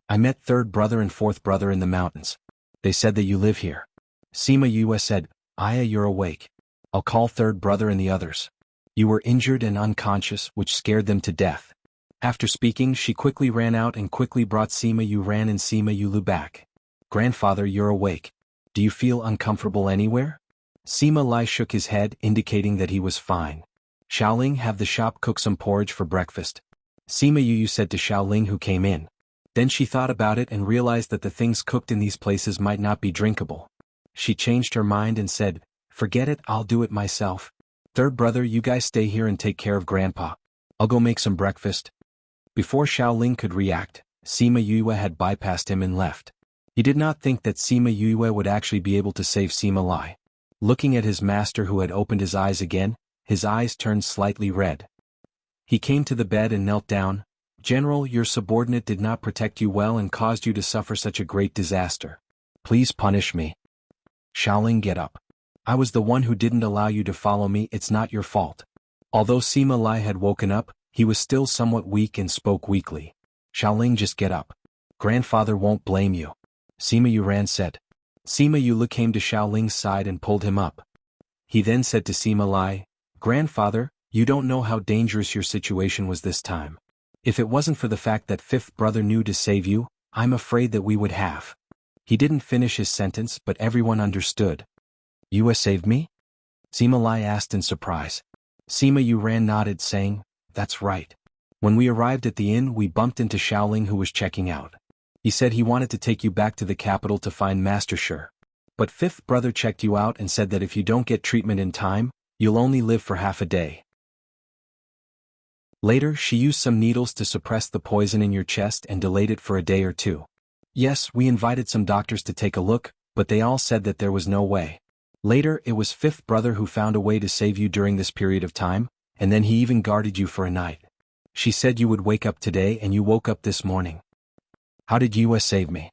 I met third brother and fourth brother in the mountains. They said that you live here. Sima Yue said, Aya, you're awake. I'll call third brother and the others. You were injured and unconscious, which scared them to death. After speaking, she quickly ran out and quickly brought Sima Yuran and Sima Yulu back. Grandfather, you're awake. Do you feel uncomfortable anywhere? Sima Lai shook his head, indicating that he was fine. Xiaoling, have the shop cook some porridge for breakfast. Sima Yu said to Xiaoling, who came in. Then she thought about it and realized that the things cooked in these places might not be drinkable. She changed her mind and said, forget it, I'll do it myself. Third brother, you guys stay here and take care of Grandpa. I'll go make some breakfast. Before Xiaoling could react, Sima Yue had bypassed him and left. He did not think that Sima Yue would actually be able to save Sima Lai. Looking at his master who had opened his eyes again, his eyes turned slightly red. He came to the bed and knelt down. General, your subordinate did not protect you well and caused you to suffer such a great disaster. Please punish me. Xiaoling, get up. I was the one who didn't allow you to follow me, it's not your fault. Although Sima Lai had woken up, he was still somewhat weak and spoke weakly. Xiaoling, just get up. Grandfather won't blame you. Sima Yuran said. Sima Yulu came to Xiaoling's side and pulled him up. He then said to Sima Lai, Grandfather, you don't know how dangerous your situation was this time. If it wasn't for the fact that fifth brother knew to save you, I'm afraid that we would have. He didn't finish his sentence, but everyone understood. You saved me? Sima Lai asked in surprise. Sima Yuran nodded, saying, that's right. When we arrived at the inn, we bumped into Xiaoling, who was checking out. He said he wanted to take you back to the capital to find Master Shi. But fifth brother checked you out and said that if you don't get treatment in time, you'll only live for half a day. Later, she used some needles to suppress the poison in your chest and delayed it for a day or two. Yes, we invited some doctors to take a look, but they all said that there was no way. Later, it was fifth brother who found a way to save you during this period of time, and then he even guarded you for a night. She said you would wake up today and you woke up this morning. How did you save me?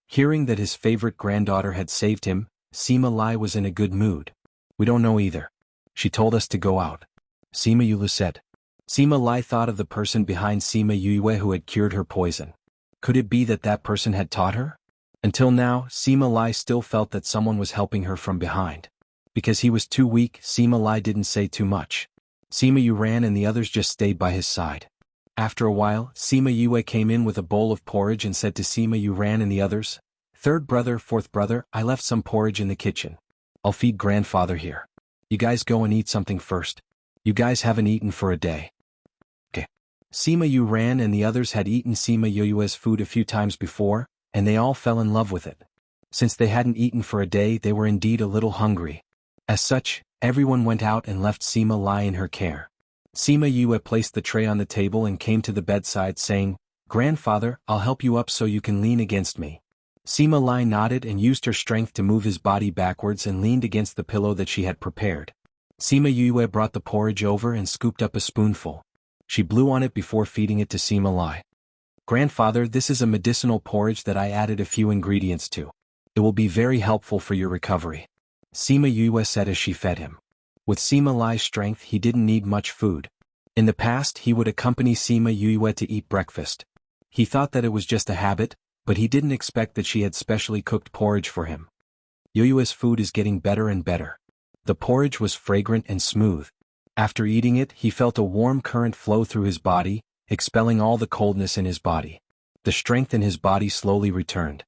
Hearing that his favorite granddaughter had saved him, Sima Lai was in a good mood. We don't know either. She told us to go out. Sima Yulu said. Sima Lai thought of the person behind Sima Yue who had cured her poison. Could it be that that person had taught her? Until now, Sima Lai still felt that someone was helping her from behind. Because he was too weak, Sima Lai didn't say too much. Sima Yu ran and the others just stayed by his side. After a while, Sima Yue came in with a bowl of porridge and said to Sima Yuran and the others, "Third brother, fourth brother, I left some porridge in the kitchen. I'll feed grandfather here. You guys go and eat something first. You guys haven't eaten for a day." Okay. Sima Yuran and the others had eaten Sima Yue's food a few times before, and they all fell in love with it. Since they hadn't eaten for a day, they were indeed a little hungry. As such, everyone went out and left Sima Lai in her care. Sima Yue placed the tray on the table and came to the bedside saying, "Grandfather, I'll help you up so you can lean against me." Sima Lai nodded and used her strength to move his body backwards and leaned against the pillow that she had prepared. Sima Yue brought the porridge over and scooped up a spoonful. She blew on it before feeding it to Sima Lai. "Grandfather, this is a medicinal porridge that I added a few ingredients to. It will be very helpful for your recovery," Sima Yue said as she fed him. With Sima Lai's strength, he didn't need much food. In the past, he would accompany Sima Yue to eat breakfast. He thought that it was just a habit, but he didn't expect that she had specially cooked porridge for him. Yue's food is getting better and better. The porridge was fragrant and smooth. After eating it, he felt a warm current flow through his body, expelling all the coldness in his body. The strength in his body slowly returned.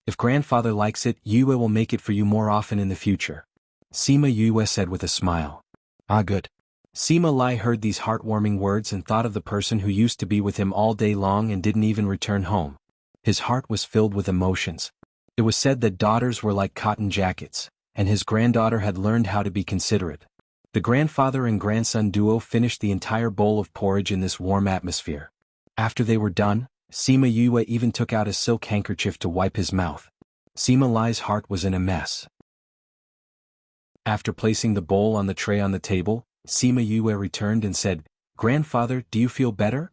"If grandfather likes it, Yue will make it for you more often in the future," Sima Yue said with a smile. "Ah, good." Sima Lai heard these heartwarming words and thought of the person who used to be with him all day long and didn't even return home. His heart was filled with emotions. It was said that daughters were like cotton jackets, and his granddaughter had learned how to be considerate. The grandfather and grandson duo finished the entire bowl of porridge in this warm atmosphere. After they were done, Sima Yue even took out a silk handkerchief to wipe his mouth. Sima Lai's heart was in a mess. After placing the bowl on the tray on the table, Sima Yue returned and said, "Grandfather, do you feel better?"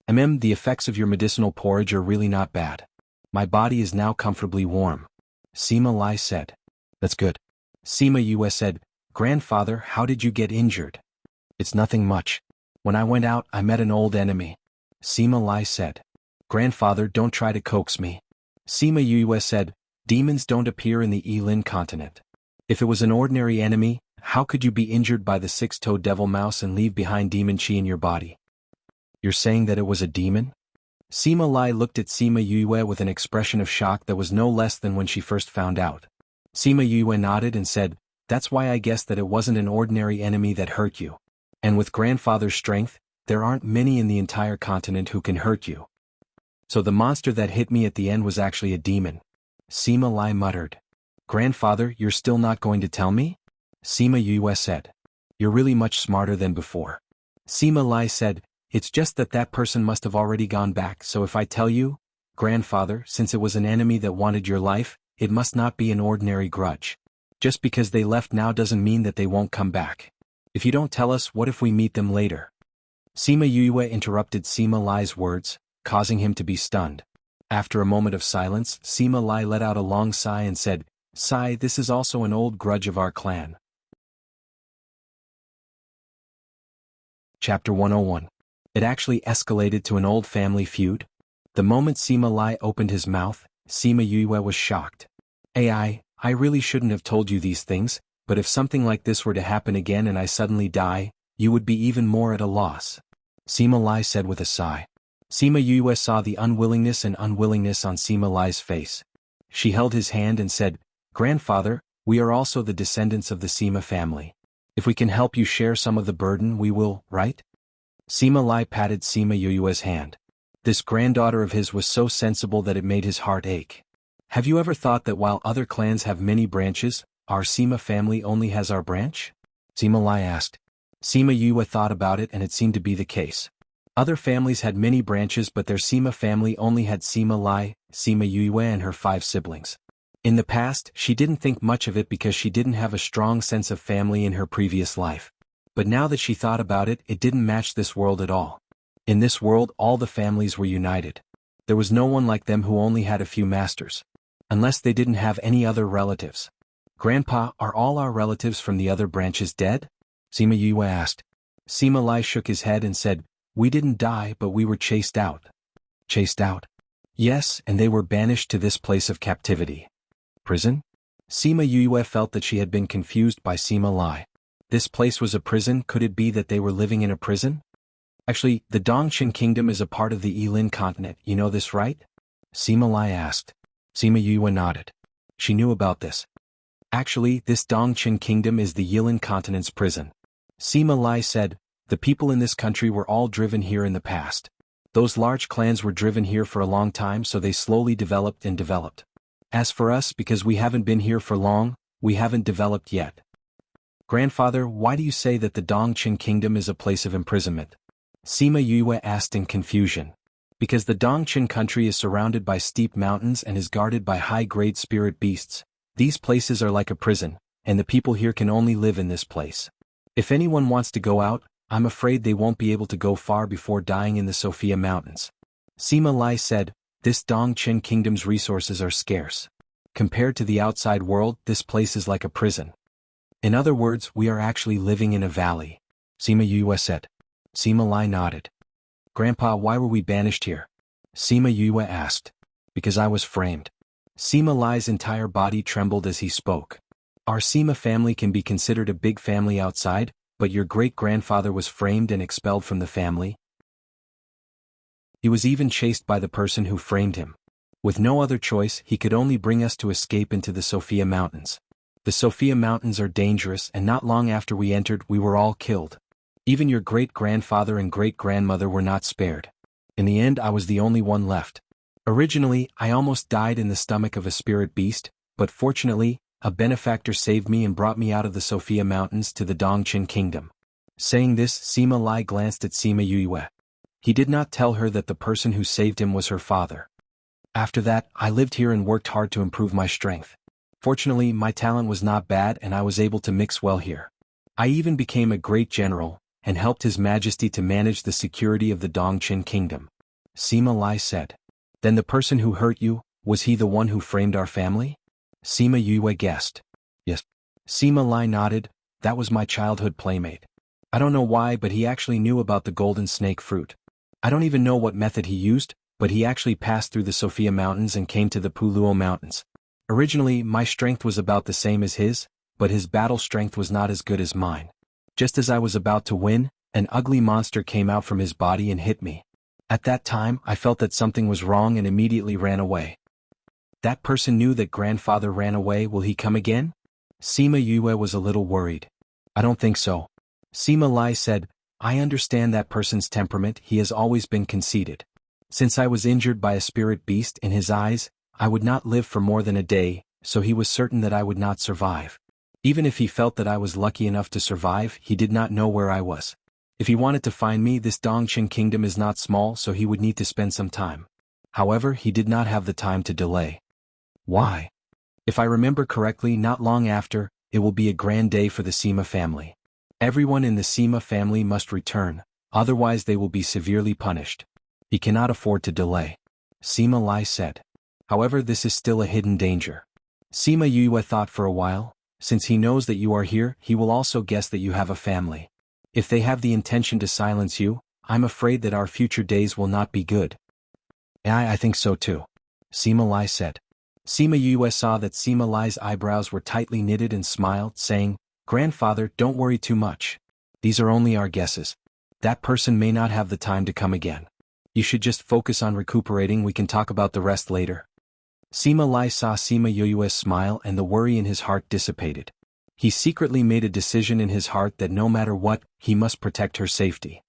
The effects of your medicinal porridge are really not bad. My body is now comfortably warm," Sima Lai said. "That's good." Sima Yue said, "Grandfather, how did you get injured?" "It's nothing much. When I went out, I met an old enemy," Sima Lai said. "Grandfather, don't try to coax me." Sima Yue said, "Demons don't appear in the Yilin continent. If it was an ordinary enemy, how could you be injured by the six-toed devil mouse and leave behind demon chi in your body?" "You're saying that it was a demon?" Sima Lai looked at Sima Yue with an expression of shock that was no less than when she first found out. Sima Yue nodded and said, "That's why I guessed that it wasn't an ordinary enemy that hurt you. And with grandfather's strength, there aren't many in the entire continent who can hurt you. So the monster that hit me at the end was actually a demon," Sima Lai muttered. "Grandfather, you're still not going to tell me?" Sima Yue said. "You're really much smarter than before." Sima Lai said, "It's just that that person must have already gone back, so if I tell you, grandfather, since it was an enemy that wanted your life, it must not be an ordinary grudge. Just because they left now doesn't mean that they won't come back. If you don't tell us, what if we meet them later?" Sima Yue interrupted Sima Lai's words, causing him to be stunned. After a moment of silence, Sima Lai let out a long sigh and said, "Sigh, this is also an old grudge of our clan." Chapter 101. It actually escalated to an old family feud. The moment Sima Lai opened his mouth, Sima Yue was shocked. I really shouldn't have told you these things, but if something like this were to happen again and I suddenly die, you would be even more at a loss," Sima Lai said with a sigh. Sima Yue saw the unwillingness on Sima Lai's face. She held his hand and said, "Grandfather, we are also the descendants of the Sima family. If we can help you share some of the burden, we will, right?" Sima Lai patted Sima Yue's hand. This granddaughter of his was so sensible that it made his heart ache. "Have you ever thought that while other clans have many branches, our Sima family only has our branch?" Sima Lai asked. Sima Yue thought about it and it seemed to be the case. Other families had many branches but their Sima family only had Sima Lai, Sima Yue and her 5 siblings. In the past, she didn't think much of it because she didn't have a strong sense of family in her previous life. But now that she thought about it, it didn't match this world at all. In this world, all the families were united. There was no one like them who only had a few masters. Unless they didn't have any other relatives. "Grandpa, are all our relatives from the other branches dead?" Sima Yue asked. Sima Lai shook his head and said, "We didn't die, but we were chased out." "Chased out?" "Yes, and they were banished to this place of captivity." "Prison?" Sima Yue felt that she had been confused by Sima Lai. This place was a prison, could it be that they were living in a prison? Actually, the Dongqing kingdom is a part of the Yilin continent, you know this, right? Sima Lai asked. Sima Yue nodded. She knew about this. Actually, this Dongqing kingdom is the Yilin continent's prison. Sima Lai said, the people in this country were all driven here in the past. Those large clans were driven here for a long time, so they slowly developed and developed. As for us, because we haven't been here for long, we haven't developed yet. Grandfather, why do you say that the Dongqing kingdom is a place of imprisonment? Sima Yue asked in confusion. Because the Dongqing country is surrounded by steep mountains and is guarded by high-grade spirit beasts. These places are like a prison, and the people here can only live in this place. If anyone wants to go out, I'm afraid they won't be able to go far before dying in the Sophia Mountains. Sima Lai said, this Dongqing kingdom's resources are scarce. Compared to the outside world, this place is like a prison. In other words, we are actually living in a valley. Sima Yue said. Sima Lai nodded. Grandpa, why were we banished here? Sima Yue asked. Because I was framed. Sima Lai's entire body trembled as he spoke. Our Sima family can be considered a big family outside, but your great-grandfather was framed and expelled from the family. He was even chased by the person who framed him. With no other choice, he could only bring us to escape into the Sophia Mountains. The Sophia Mountains are dangerous, and not long after we entered, we were all killed. Even your great-grandfather and great-grandmother were not spared. In the end, I was the only one left. Originally, I almost died in the stomach of a spirit beast, but fortunately, a benefactor saved me and brought me out of the Sophia Mountains to the Dongqing kingdom. Saying this, Sima Lai glanced at Sima Yue. He did not tell her that the person who saved him was her father. After that, I lived here and worked hard to improve my strength. Fortunately, my talent was not bad and I was able to mix well here. I even became a great general, and helped His Majesty to manage the security of the Dongqing kingdom. Sima Lai said. Then the person who hurt you, was he the one who framed our family? Sima Yue guessed. Yes. Sima Lai nodded, that was my childhood playmate. I don't know why, but he actually knew about the golden snake fruit. I don't even know what method he used, but he actually passed through the Sophia Mountains and came to the Puluo Mountains. Originally, my strength was about the same as his, but his battle strength was not as good as mine. Just as I was about to win, an ugly monster came out from his body and hit me. At that time, I felt that something was wrong and immediately ran away. That person knew that grandfather ran away. Will he come again? Sima Yue was a little worried. I don't think so. Sima Lai said, I understand that person's temperament. He has always been conceited. Since I was injured by a spirit beast in his eyes, I would not live for more than a day, so he was certain that I would not survive. Even if he felt that I was lucky enough to survive, he did not know where I was. If he wanted to find me, this Dongqing kingdom is not small, so he would need to spend some time. However, he did not have the time to delay. Why? If I remember correctly, not long after, it will be a grand day for the Sima family. Everyone in the Sima family must return, otherwise they will be severely punished. He cannot afford to delay. Sima Lai said. However, this is still a hidden danger. Sima Yue thought for a while. Since he knows that you are here, he will also guess that you have a family. If they have the intention to silence you, I'm afraid that our future days will not be good. I think so too. Sima Lai said. Sima Yue saw that Sima Lai's eyebrows were tightly knitted and smiled, saying, Grandfather, don't worry too much. These are only our guesses. That person may not have the time to come again. You should just focus on recuperating. We can talk about the rest later. Sima Lai saw Sima Yue's smile and the worry in his heart dissipated. He secretly made a decision in his heart that no matter what, he must protect her safety.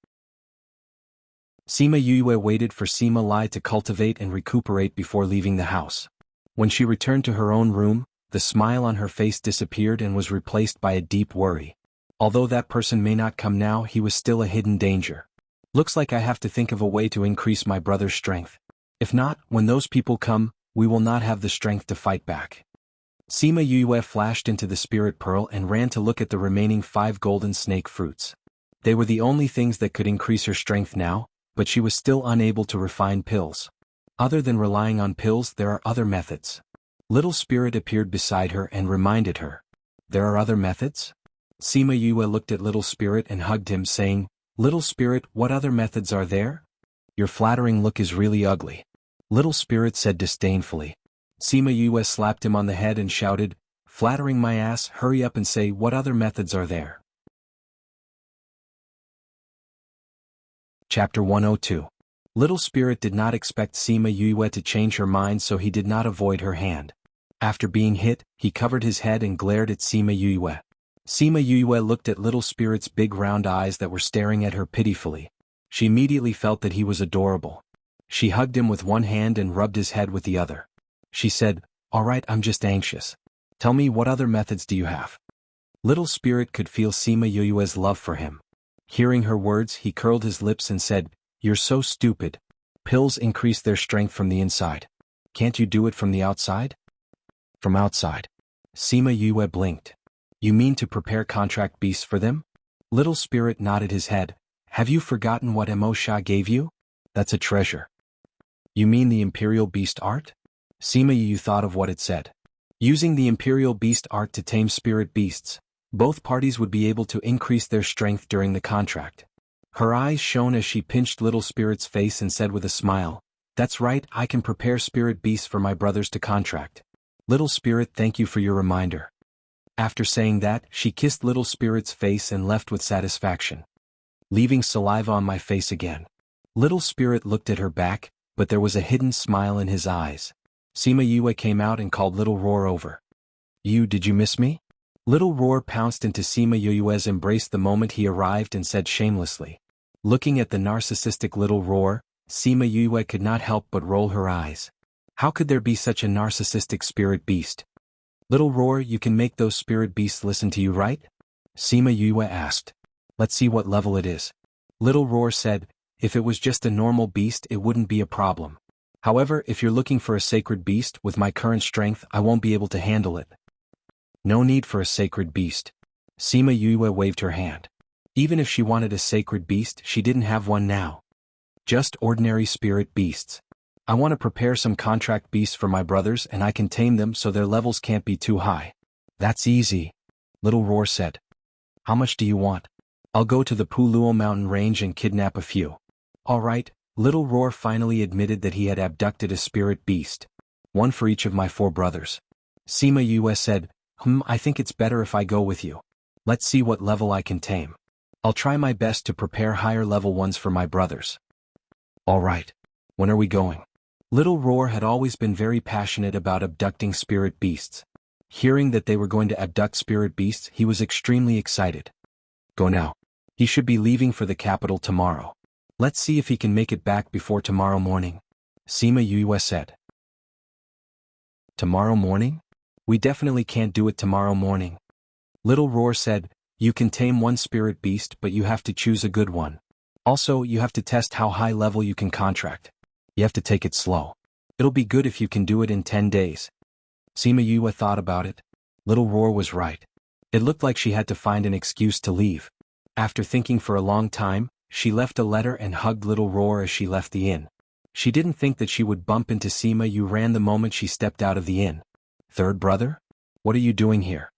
Sima Yue waited for Sima Lai to cultivate and recuperate before leaving the house. When she returned to her own room, the smile on her face disappeared and was replaced by a deep worry. Although that person may not come now, he was still a hidden danger. Looks like I have to think of a way to increase my brother's strength. If not, when those people come, we will not have the strength to fight back. Sima Yue flashed into the spirit pearl and ran to look at the remaining 5 golden snake fruits. They were the only things that could increase her strength now, but she was still unable to refine pills. Other than relying on pills, there are other methods. Little Spirit appeared beside her and reminded her. There are other methods? Sima Yue looked at Little Spirit and hugged him, saying, Little Spirit, what other methods are there? Your flattering look is really ugly. Little Spirit said disdainfully. Sima Yue slapped him on the head and shouted, Flattering my ass, hurry up and say what other methods are there. Chapter 102. Little Spirit did not expect Sima Yue to change her mind, so he did not avoid her hand. After being hit, he covered his head and glared at Sima Yue. Sima Yue looked at Little Spirit's big round eyes that were staring at her pitifully. She immediately felt that he was adorable. She hugged him with one hand and rubbed his head with the other. She said, "All right, I'm just anxious. Tell me, what other methods do you have?" Little Spirit could feel Sima Yue's love for him. Hearing her words, he curled his lips and said, "You're so stupid. Pills increase their strength from the inside. Can't you do it from the outside?" "From outside?" Sima Yue blinked. "You mean to prepare contract beasts for them?" Little Spirit nodded his head. "Have you forgotten what Mo Sha gave you? That's a treasure." "You mean the Imperial Beast art?" Sima Yue thought of what it said. Using the Imperial Beast art to tame spirit beasts, both parties would be able to increase their strength during the contract. Her eyes shone as she pinched Little Spirit's face and said with a smile, "That's right, I can prepare spirit beasts for my brothers to contract. Little Spirit, thank you for your reminder." After saying that, she kissed Little Spirit's face and left with satisfaction. "Leaving saliva on my face again." Little Spirit looked at her back, but there was a hidden smile in his eyes. Sima Yue came out and called Little Roar over. Did you miss me?" Little Roar pounced into Sima Yue's embrace the moment he arrived and said shamelessly. Looking at the narcissistic Little Roar, Sima Yue could not help but roll her eyes. How could there be such a narcissistic spirit beast? "Little Roar, you can make those spirit beasts listen to you, right?" Sima Yue asked. "Let's see what level it is." Little Roar said, "If it was just a normal beast, it wouldn't be a problem. However, if you're looking for a sacred beast, with my current strength, I won't be able to handle it." "No need for a sacred beast." Sima Yue waved her hand. Even if she wanted a sacred beast, she didn't have one now. Just ordinary spirit beasts. "I want to prepare some contract beasts for my brothers, and I can tame them so their levels can't be too high." "That's easy," Little Roar said. "How much do you want?" "I'll go to the Puluo mountain range and kidnap a few." "All right." Little Roar finally admitted that he had abducted a spirit beast. "One for each of my 4 brothers." Sima Yue said, I think it's better if I go with you. Let's see what level I can tame. I'll try my best to prepare higher level ones for my brothers." "All right. When are we going?" Little Roar had always been very passionate about abducting spirit beasts. Hearing that they were going to abduct spirit beasts, he was extremely excited. "Go now. He should be leaving for the capital tomorrow. Let's see if he can make it back before tomorrow morning," Sima Yue said. "Tomorrow morning? We definitely can't do it tomorrow morning." Little Roar said, "You can tame one spirit beast, but you have to choose a good one. Also, you have to test how high level you can contract. You have to take it slow. It'll be good if you can do it in 10 days. Sima Yue thought about it. Little Roar was right. It looked like she had to find an excuse to leave. After thinking for a long time, she left a letter and hugged Little Roar as she left the inn. She didn't think that she would bump into Sima Yue the moment she stepped out of the inn. "Third brother? What are you doing here?"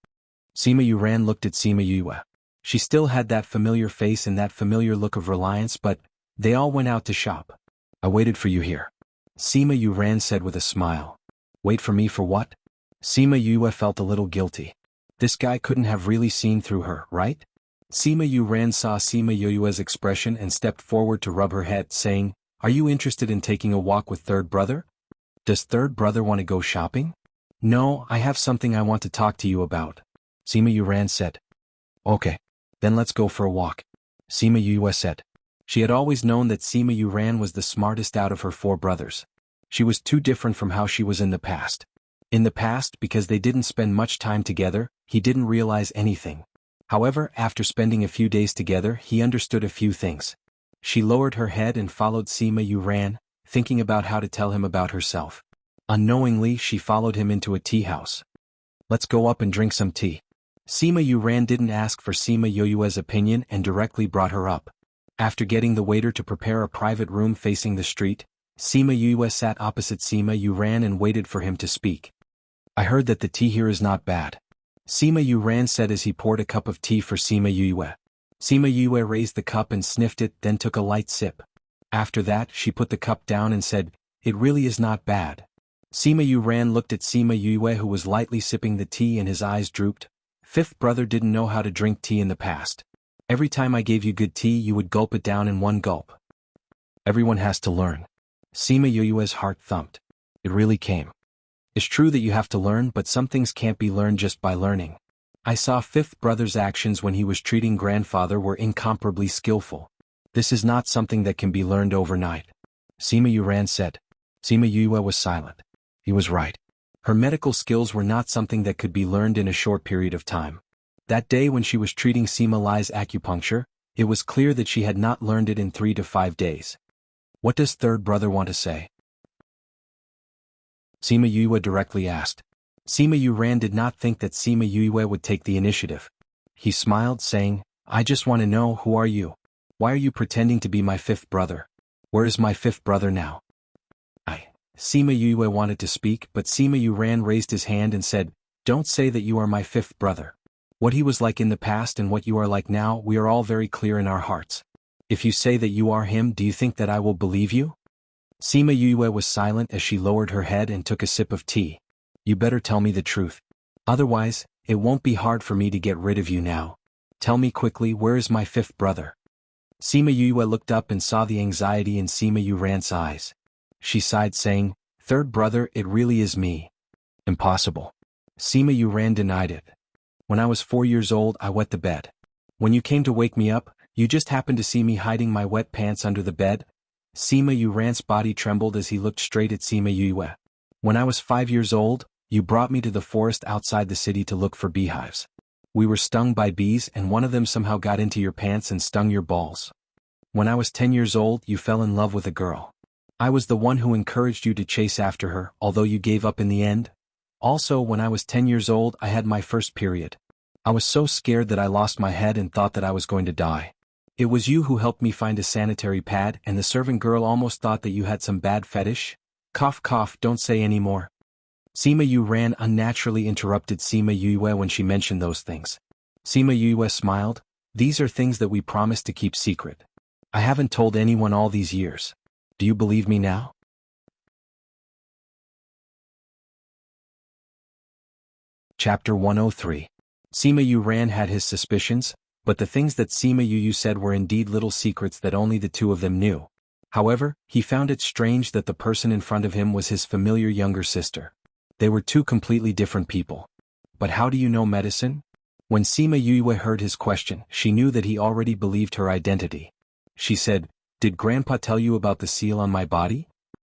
Sima Yue looked at Sima Yue. She still had that familiar face and that familiar look of reliance, but they all went out to shop. "I waited for you here," Sima Yue said with a smile. "Wait for me for what?" Sima Yue felt a little guilty. This guy couldn't have really seen through her, right? Sima Yue saw Sima Yue's expression and stepped forward to rub her head, saying, "Are you interested in taking a walk with third brother? Does third brother want to go shopping?" "No, I have something I want to talk to you about," Sima Yue said. "Okay. Then let's go for a walk," Sima Yue said. She had always known that Sima Yue was the smartest out of her 4 brothers. She was too different from how she was in the past. In the past, because they didn't spend much time together, he didn't realize anything. However, after spending a few days together, he understood a few things. She lowered her head and followed Sima Yue, thinking about how to tell him about herself. Unknowingly, she followed him into a tea house. "Let's go up and drink some tea." Sima Yue didn't ask for Sima Yue's opinion and directly brought her up. After getting the waiter to prepare a private room facing the street, Sima Yue sat opposite Sima Yue and waited for him to speak. "I heard that the tea here is not bad," Sima Yue said as he poured a cup of tea for Sima Yue. Sima Yue raised the cup and sniffed it, then took a light sip. After that, she put the cup down and said, "It really is not bad." Sima Yue looked at Sima Yue, who was lightly sipping the tea, and his eyes drooped. "Fifth brother didn't know how to drink tea in the past. Every time I gave you good tea, you would gulp it down in one gulp. Everyone has to learn. Sima Yue's heart thumped. It really came. It's true that you have to learn, but some things can't be learned just by learning. I saw fifth brother's actions when he was treating grandfather were incomparably skillful. This is not something that can be learned overnight. Sima Yuran said. Sima Yue was silent. He was right. Her medical skills were not something that could be learned in a short period of time. That day when she was treating Sima Lai's acupuncture, it was clear that she had not learned it in 3 to 5 days. What does third brother want to say? Sima Yue directly asked. Sima Yuran did not think that Sima Yue would take the initiative. He smiled, saying, I just want to know, who are you? Why are you pretending to be my fifth brother? Where is my fifth brother now? Sima Yue wanted to speak, but Sima Yuran raised his hand and said, Don't say that you are my fifth brother. What he was like in the past and what you are like now, we are all very clear in our hearts. If you say that you are him, do you think that I will believe you? Sima Yue was silent as she lowered her head and took a sip of tea. You better tell me the truth. Otherwise, it won't be hard for me to get rid of you now. Tell me quickly, where is my fifth brother? Sima Yue looked up and saw the anxiety in Sima Yuran's eyes. She sighed, saying, Third brother, it really is me. Impossible. Sima Yuran denied it. When I was 4 years old, I wet the bed. When you came to wake me up, you just happened to see me hiding my wet pants under the bed. Sima Yuran's body trembled as he looked straight at Sima Yue. When I was 5 years old, you brought me to the forest outside the city to look for beehives. We were stung by bees and one of them somehow got into your pants and stung your balls. When I was 10 years old, you fell in love with a girl. I was the one who encouraged you to chase after her, although you gave up in the end. Also, when I was 10 years old, I had my first period. I was so scared that I lost my head and thought that I was going to die. It was you who helped me find a sanitary pad, and the servant girl almost thought that you had some bad fetish. Cough cough, don't say any more. Sima Yuran unnaturally interrupted Sima Yue when she mentioned those things. Sima Yue smiled. These are things that we promised to keep secret. I haven't told anyone all these years. Do you believe me now? Chapter 103. Sima Yuran had his suspicions, but the things that Sima Yu said were indeed little secrets that only the two of them knew. However, he found it strange that the person in front of him was his familiar younger sister. They were two completely different people. But how do you know medicine? When Sima Yue heard his question, she knew that he already believed her identity. She said, Did Grandpa tell you about the seal on my body?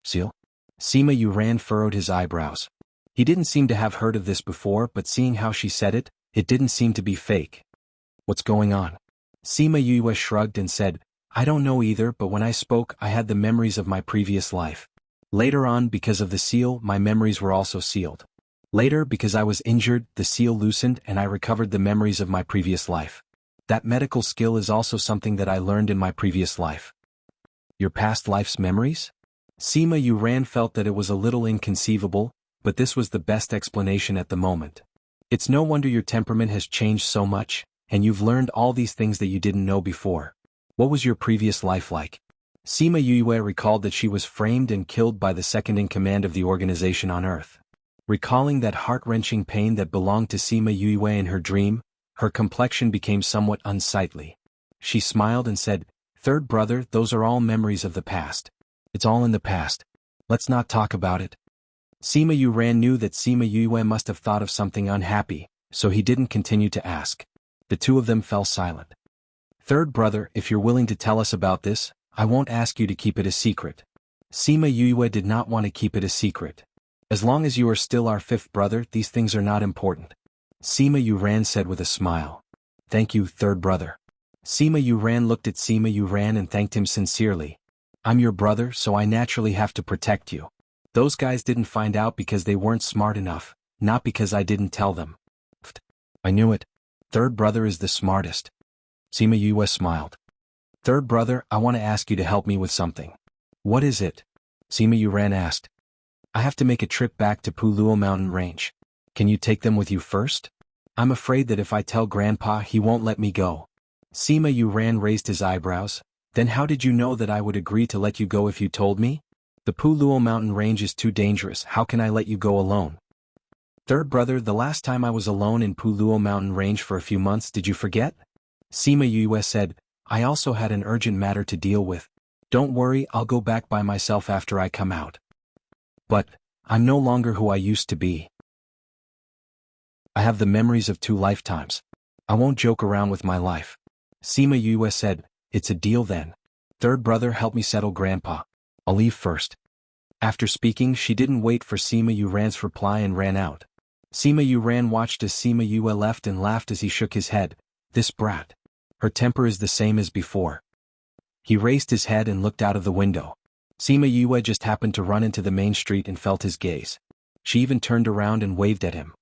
Seal? Sima Yuran furrowed his eyebrows. He didn't seem to have heard of this before, but seeing how she said it, it didn't seem to be fake. What's going on? Sima Yue shrugged and said, I don't know either, but when I spoke, I had the memories of my previous life. Later on, because of the seal, my memories were also sealed. Later, because I was injured, the seal loosened and I recovered the memories of my previous life. That medical skill is also something that I learned in my previous life. Your past life's memories? Sima Yuran felt that it was a little inconceivable, but this was the best explanation at the moment. It's no wonder your temperament has changed so much, and you've learned all these things that you didn't know before. What was your previous life like? Sima Yue recalled that she was framed and killed by the second-in-command of the organization on Earth. Recalling that heart-wrenching pain that belonged to Sima Yue in her dream, her complexion became somewhat unsightly. She smiled and said, Third brother, those are all memories of the past. It's all in the past. Let's not talk about it. Sima Yuran knew that Sima Yue must have thought of something unhappy, so he didn't continue to ask. The two of them fell silent. Third brother, if you're willing to tell us about this, I won't ask you to keep it a secret. Sima Yue did not want to keep it a secret. As long as you are still our fifth brother, these things are not important. Sima Yuran said with a smile. Thank you, third brother. Sima Yuran looked at Sima Yuran and thanked him sincerely. I'm your brother, so I naturally have to protect you. Those guys didn't find out because they weren't smart enough, not because I didn't tell them. I knew it. Third brother is the smartest. Sima Yue smiled. Third brother, I want to ask you to help me with something. What is it? Sima Yuran asked. I have to make a trip back to Puluo Mountain Range. Can you take them with you first? I'm afraid that if I tell Grandpa, he won't let me go. Sima Yuran raised his eyebrows. Then how did you know that I would agree to let you go if you told me? The Puluo Mountain Range is too dangerous. How can I let you go alone? Third brother, the last time I was alone in Puluo Mountain Range for a few months, did you forget? Sima Yue said, I also had an urgent matter to deal with. Don't worry, I'll go back by myself after I come out. But, I'm no longer who I used to be. I have the memories of 2 lifetimes. I won't joke around with my life. Sima Yue said, it's a deal then. Third brother, help me settle grandpa. I'll leave first. After speaking, she didn't wait for Sima Yuran's reply and ran out. Sima Yuran watched as Sima Yue left and laughed as he shook his head. This brat. Her temper is the same as before. He raised his head and looked out of the window. Sima Yue just happened to run into the main street and felt his gaze. She even turned around and waved at him.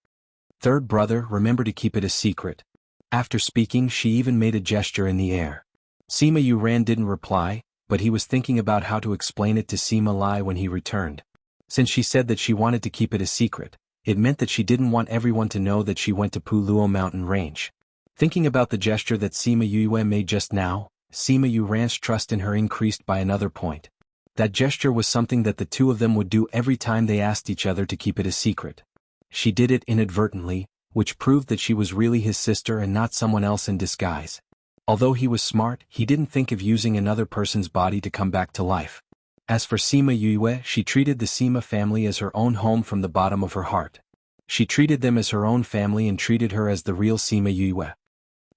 Third brother, remember to keep it a secret. After speaking, she even made a gesture in the air. Sima Yuran didn't reply, but he was thinking about how to explain it to Sima Lai when he returned. Since she said that she wanted to keep it a secret, it meant that she didn't want everyone to know that she went to Puluo mountain range. Thinking about the gesture that Sima Yue made just now, Sima Yuran's trust in her increased by another point. That gesture was something that the two of them would do every time they asked each other to keep it a secret. She did it inadvertently, which proved that she was really his sister and not someone else in disguise. Although he was smart, he didn't think of using another person's body to come back to life. As for Sima Yue, she treated the Sima family as her own home from the bottom of her heart. She treated them as her own family and treated her as the real Sima Yue.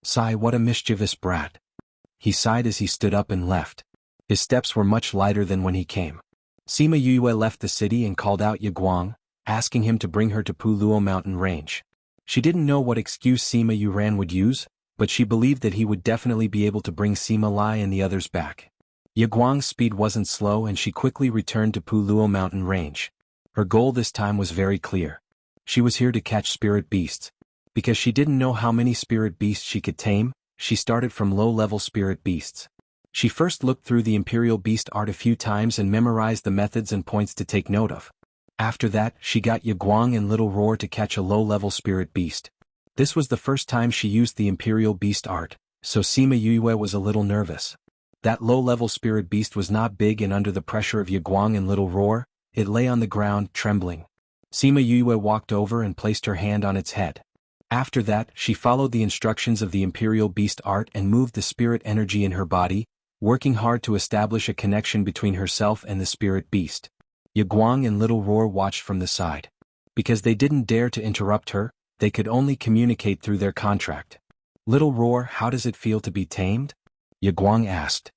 Sigh, what a mischievous brat. He sighed as he stood up and left. His steps were much lighter than when he came. Sima Yue left the city and called out Yaguang, asking him to bring her to Puluo mountain range. She didn't know what excuse Sima Yuran would use, but she believed that he would definitely be able to bring Sima Lai and the others back. Yaguang's speed wasn't slow and she quickly returned to Puluo mountain range. Her goal this time was very clear. She was here to catch spirit beasts. Because she didn't know how many spirit beasts she could tame, she started from low-level spirit beasts. She first looked through the Imperial Beast art a few times and memorized the methods and points to take note of. After that, she got Yaguang and Little Roar to catch a low-level spirit beast. This was the first time she used the Imperial Beast art, so Sima Yue was a little nervous. That low-level spirit beast was not big and under the pressure of Yaguang and Little Roar, it lay on the ground, trembling. Sima Yue walked over and placed her hand on its head. After that, she followed the instructions of the Imperial Beast art and moved the spirit energy in her body, working hard to establish a connection between herself and the spirit beast. Yaguang and Little Roar watched from the side. Because they didn't dare to interrupt her, they could only communicate through their contract. Little Roar, how does it feel to be tamed? Yaguang asked.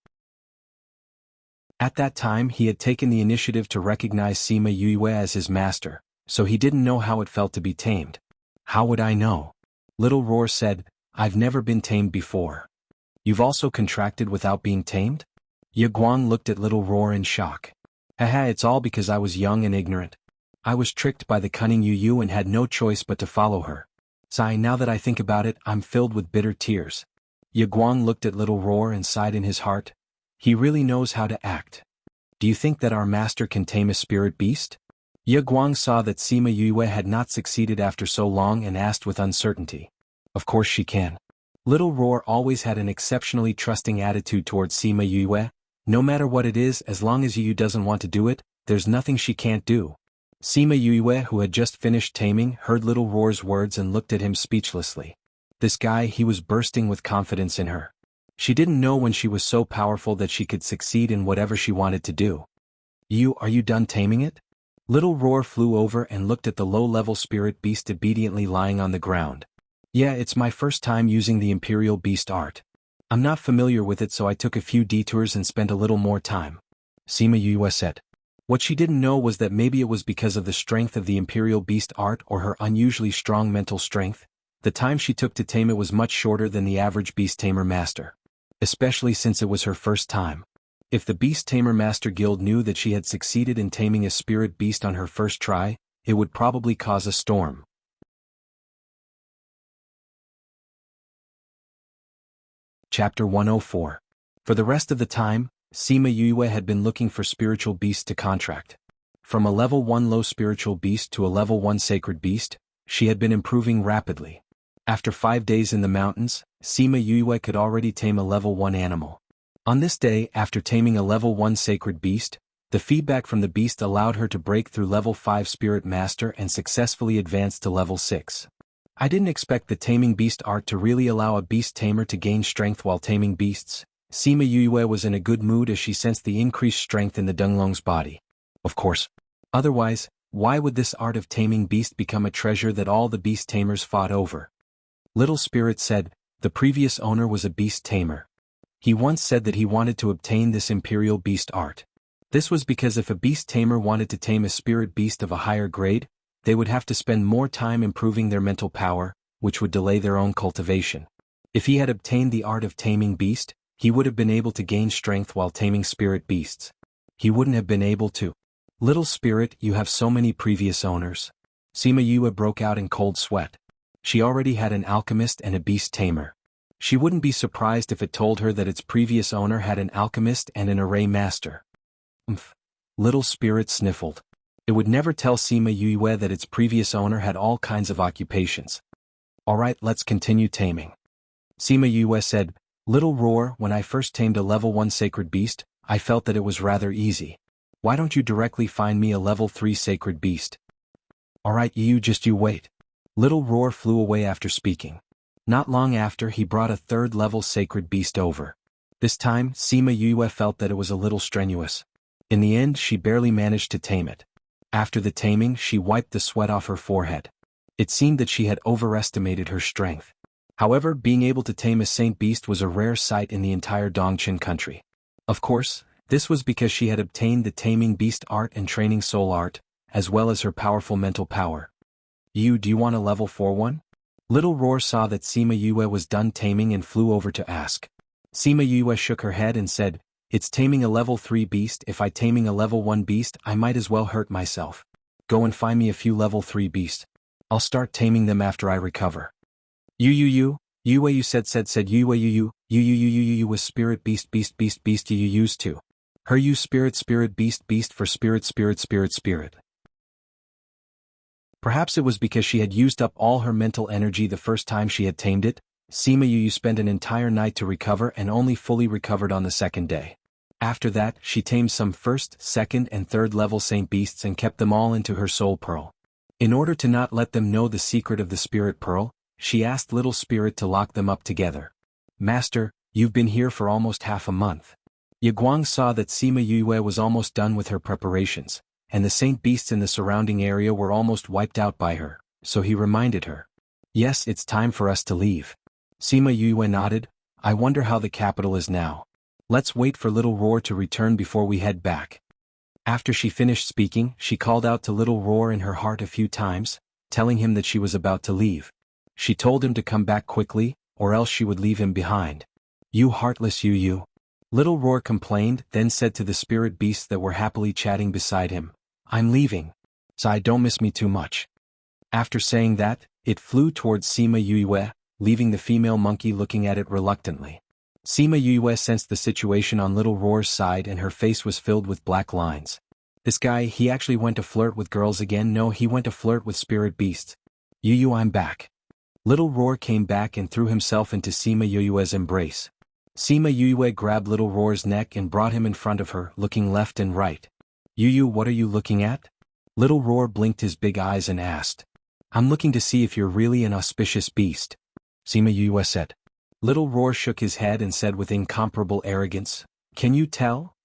At that time he had taken the initiative to recognize Sima Yue as his master, so he didn't know how it felt to be tamed. How would I know? Little Roar said, I've never been tamed before. You've also contracted without being tamed? Yaguang looked at Little Roar in shock. Haha, it's all because I was young and ignorant. I was tricked by the cunning Yu and had no choice but to follow her. Sigh, now that I think about it, I'm filled with bitter tears. Yaguang looked at Little Roar and sighed in his heart. He really knows how to act. Do you think that our master can tame a spirit beast? Yaguang saw that Sima Yue had not succeeded after so long and asked with uncertainty. Of course she can. Little Roar always had an exceptionally trusting attitude towards Sima Yue. No matter what it is, as long as Yu doesn't want to do it, there's nothing she can't do. Sima Yue, who had just finished taming, heard Little Roar's words and looked at him speechlessly. This guy, he was bursting with confidence in her. She didn't know when she was so powerful that she could succeed in whatever she wanted to do. Yu, are you done taming it? Little Roar flew over and looked at the low-level spirit beast obediently lying on the ground. Yeah, it's my first time using the Imperial Beast art. I'm not familiar with it, so I took a few detours and spent a little more time. Sima Yue said. What she didn't know was that maybe it was because of the strength of the Imperial Beast art or her unusually strong mental strength. The time she took to tame it was much shorter than the average Beast Tamer Master. Especially since it was her first time. If the Beast Tamer Master Guild knew that she had succeeded in taming a spirit beast on her first try, it would probably cause a storm. Chapter 104. For the rest of the time, Sima Yue had been looking for spiritual beasts to contract. From a level 1 low spiritual beast to a level 1 sacred beast, she had been improving rapidly. After 5 days in the mountains, Sima Yue could already tame a level 1 animal. On this day, after taming a level 1 sacred beast, the feedback from the beast allowed her to break through level 5 spirit master and successfully advance to level 6. I didn't expect the taming beast art to really allow a beast tamer to gain strength while taming beasts, Sima Yue was in a good mood as she sensed the increased strength in the Dunglong's body. Of course. Otherwise, why would this art of taming beast become a treasure that all the beast tamers fought over? Little Spirit said, the previous owner was a beast tamer. He once said that he wanted to obtain this imperial beast art. This was because if a beast tamer wanted to tame a spirit beast of a higher grade, they would have to spend more time improving their mental power, which would delay their own cultivation. If he had obtained the art of taming beast, he would have been able to gain strength while taming spirit beasts. He wouldn't have been able to. Little Spirit, you have so many previous owners. Sima Yue broke out in cold sweat. She already had an alchemist and a beast tamer. She wouldn't be surprised if it told her that its previous owner had an alchemist and an array master. Little Spirit sniffled. It would never tell Sima Yue that its previous owner had all kinds of occupations. Alright, let's continue taming. Sima Yue said, Little Roar, when I first tamed a level 1 sacred beast, I felt that it was rather easy. Why don't you directly find me a level 3 sacred beast? Alright, you wait. Little Roar flew away after speaking. Not long after, he brought a 3rd level sacred beast over. This time, Sima Yue felt that it was a little strenuous. In the end, she barely managed to tame it. After the taming, she wiped the sweat off her forehead. It seemed that she had overestimated her strength. However, being able to tame a saint beast was a rare sight in the entire Dongqin country. Of course, this was because she had obtained the taming beast art and training soul art, as well as her powerful mental power. Do you want a level 4 one? Little Roar saw that Sima Yue was done taming and flew over to ask. Sima Yue shook her head and said, It's taming a level 3 beast. If I taming a level 1 beast, I might as well hurt myself. Go and find me a few level 3 beasts. I'll start taming them after I recover. Yue said Yue was spirit beast you used to. Her you spirit beast for spirit. Perhaps it was because she had used up all her mental energy the first time she had tamed it. Sima Yue spent an entire night to recover and only fully recovered on the 2nd day. After that, she tamed some 1st, 2nd and 3rd level saint beasts and kept them all into her soul pearl. In order to not let them know the secret of the spirit pearl, she asked Little Spirit to lock them up together. Master, you've been here for almost half a month. Yaguang saw that Sima Yue was almost done with her preparations, and the saint beasts in the surrounding area were almost wiped out by her, so he reminded her. Yes, it's time for us to leave. Sima Yue nodded. I wonder how the capital is now. Let's wait for Little Roar to return before we head back. After she finished speaking, she called out to Little Roar in her heart a few times, telling him that she was about to leave. She told him to come back quickly, or else she would leave him behind. You heartless you. Little Roar complained, then said to the spirit beasts that were happily chatting beside him, I'm leaving. So don't miss me too much. After saying that, it flew towards Sima Yue, leaving the female monkey looking at it reluctantly. Sima Yue sensed the situation on Little Roar's side and her face was filled with black lines. This guy, he actually went to flirt with girls again? No, he went to flirt with spirit beasts. Yu, I'm back. Little Roar came back and threw himself into Sima Yue's embrace. Sima Yue grabbed Little Roar's neck and brought him in front of her, looking left and right. Yu, what are you looking at? Little Roar blinked his big eyes and asked. I'm looking to see if you're really an auspicious beast. Sima Yue said. Little Roar shook his head and said with incomparable arrogance, Can you tell?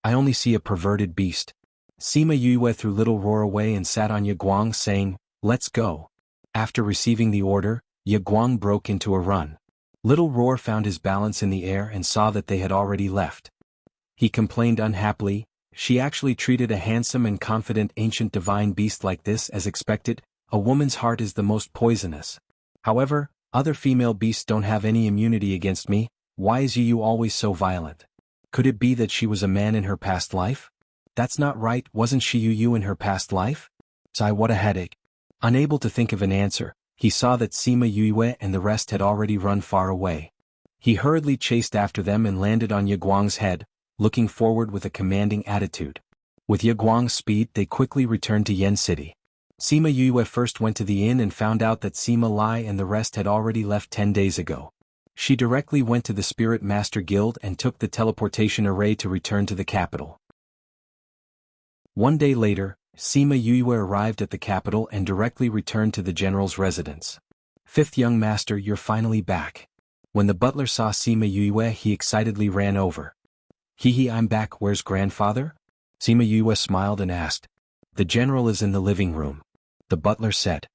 I only see a perverted beast. Sima Yue threw Little Roar away and sat on Yaguang saying, Let's go. After receiving the order, Yaguang broke into a run. Little Roar found his balance in the air and saw that they had already left. He complained unhappily, She actually treated a handsome and confident ancient divine beast like this as expected. A woman's heart is the most poisonous. However, other female beasts don't have any immunity against me. Why is Yu always so violent? Could it be that she was a man in her past life? That's not right, wasn't she Yu in her past life? Sigh, what a headache. Unable to think of an answer, he saw that Sima Yue and the rest had already run far away. He hurriedly chased after them and landed on Yaguang's head, looking forward with a commanding attitude. With Yaguang's speed, they quickly returned to Yen City. Sima Yue first went to the inn and found out that Sima Lai and the rest had already left 10 days ago. She directly went to the Spirit Master Guild and took the teleportation array to return to the capital. One day later, Sima Yue arrived at the capital and directly returned to the general's residence. Fifth young master, you're finally back. When the butler saw Sima Yue, he excitedly ran over. Hee, I'm back, where's grandfather? Sima Yue smiled and asked. The general is in the living room. The butler said.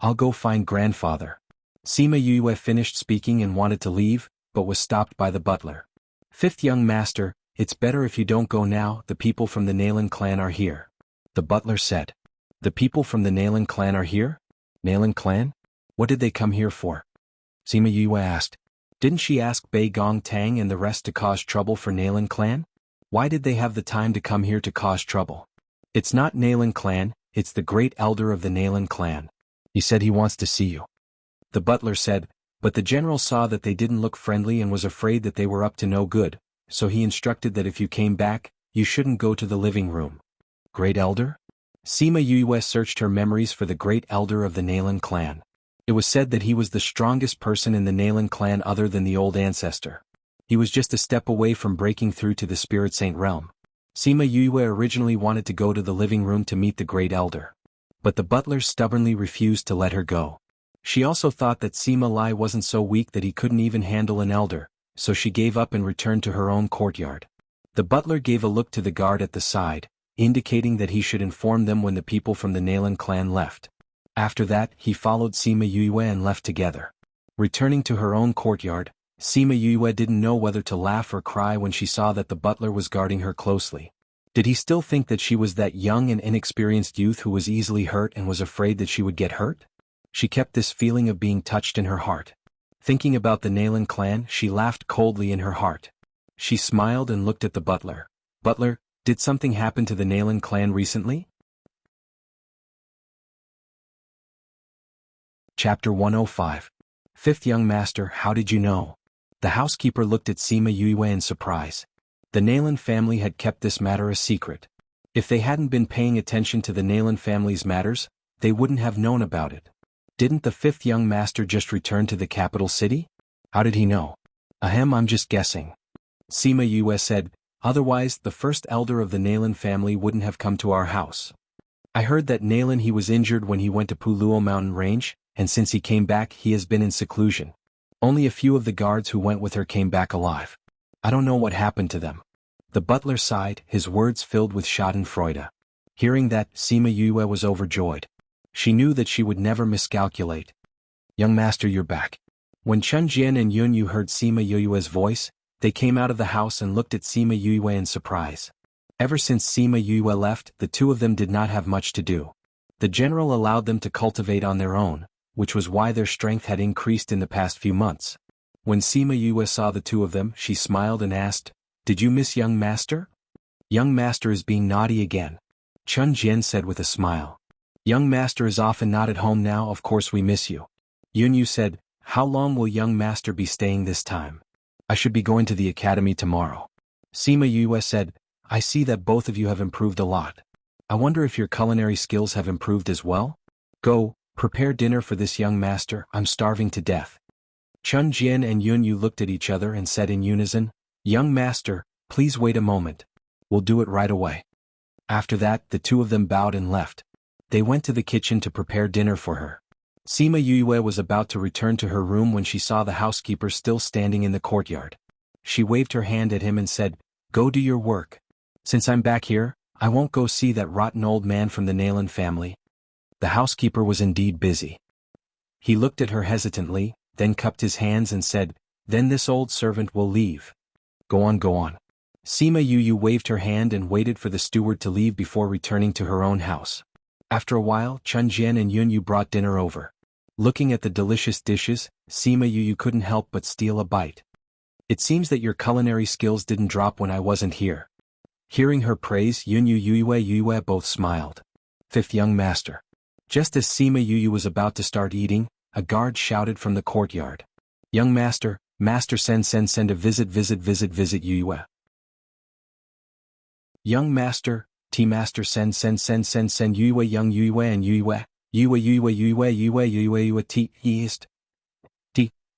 I'll go find grandfather. Sima Yue finished speaking and wanted to leave, but was stopped by the butler. Fifth young master, it's better if you don't go now, the people from the Nalan clan are here. The butler said. The people from the Nalan clan are here? Nalan clan? What did they come here for? Sima Yue asked. Didn't she ask Bei Gong Tang and the rest to cause trouble for Nalan clan? Why did they have the time to come here to cause trouble? It's not Nalan clan, it's the great elder of the Nalan clan. He said he wants to see you. The butler said, but the general saw that they didn't look friendly and was afraid that they were up to no good, so he instructed that if you came back, you shouldn't go to the living room. Great elder? Sima Yue searched her memories for the great elder of the Nalan clan. It was said that he was the strongest person in the Nalan clan other than the old ancestor. He was just a step away from breaking through to the Spirit Saint realm. Sima Yue originally wanted to go to the living room to meet the great elder. But the butler stubbornly refused to let her go. She also thought that Sima Lai wasn't so weak that he couldn't even handle an elder, so she gave up and returned to her own courtyard. The butler gave a look to the guard at the side, indicating that he should inform them when the people from the Nalan clan left. After that, he followed Sima Yue and left together. Returning to her own courtyard, Sima Yue didn't know whether to laugh or cry when she saw that the butler was guarding her closely. Did he still think that she was that young and inexperienced youth who was easily hurt and was afraid that she would get hurt? She kept this feeling of being touched in her heart. Thinking about the Nalan clan, she laughed coldly in her heart. She smiled and looked at the butler. Butler, did something happen to the Nalan clan recently? Chapter 105. Fifth young master, how did you know? The housekeeper looked at Sima Yue in surprise. The Nalan family had kept this matter a secret. If they hadn't been paying attention to the Nalan family's matters, they wouldn't have known about it. Didn't the fifth young master just return to the capital city? How did he know? Ahem, I'm just guessing. Sima Yue said, otherwise the first elder of the Nalan family wouldn't have come to our house. I heard that Nalan he was injured when he went to Puluo mountain range, and since he came back he has been in seclusion. Only a few of the guards who went with her came back alive. I don't know what happened to them. The butler sighed, his words filled with schadenfreude. Hearing that, Sima Yue was overjoyed. She knew that she would never miscalculate. Young master, you're back. When Chun Jian and Yun Yu heard Sima Yue's voice, they came out of the house and looked at Sima Yue in surprise. Ever since Sima Yue left, the two of them did not have much to do. The general allowed them to cultivate on their own, which was why their strength had increased in the past few months. When Sima Yue saw the two of them, she smiled and asked, did you miss young master? Young master is being naughty again. Chun Jian said with a smile. Young master is often not at home now, of course we miss you. Yun Yu said, how long will young master be staying this time? I should be going to the academy tomorrow. Sima Yue said, I see that both of you have improved a lot. I wonder if your culinary skills have improved as well? Go, prepare dinner for this young master, I'm starving to death. Chun Jian and Yun Yu looked at each other and said in unison, young master, please wait a moment. We'll do it right away. After that, the two of them bowed and left. They went to the kitchen to prepare dinner for her. Sima Yue was about to return to her room when she saw the housekeeper still standing in the courtyard. She waved her hand at him and said, go do your work. Since I'm back here, I won't go see that rotten old man from the Nalan family. The housekeeper was indeed busy. He looked at her hesitantly, then cupped his hands and said, then this old servant will leave. Go on, go on. Sima Yue waved her hand and waited for the steward to leave before returning to her own house. After a while, Chun Jian and Yun Yu brought dinner over. Looking at the delicious dishes, Sima Yue couldn't help but steal a bite. It seems that your culinary skills didn't drop when I wasn't here. Hearing her praise, Yun Yu Yue both smiled. Fifth young master. Just as Sima Yue was about to start eating, a guard shouted from the courtyard. Young master, master send a visit Yue. Young master, T-master send Yue young Yue and Yue T east.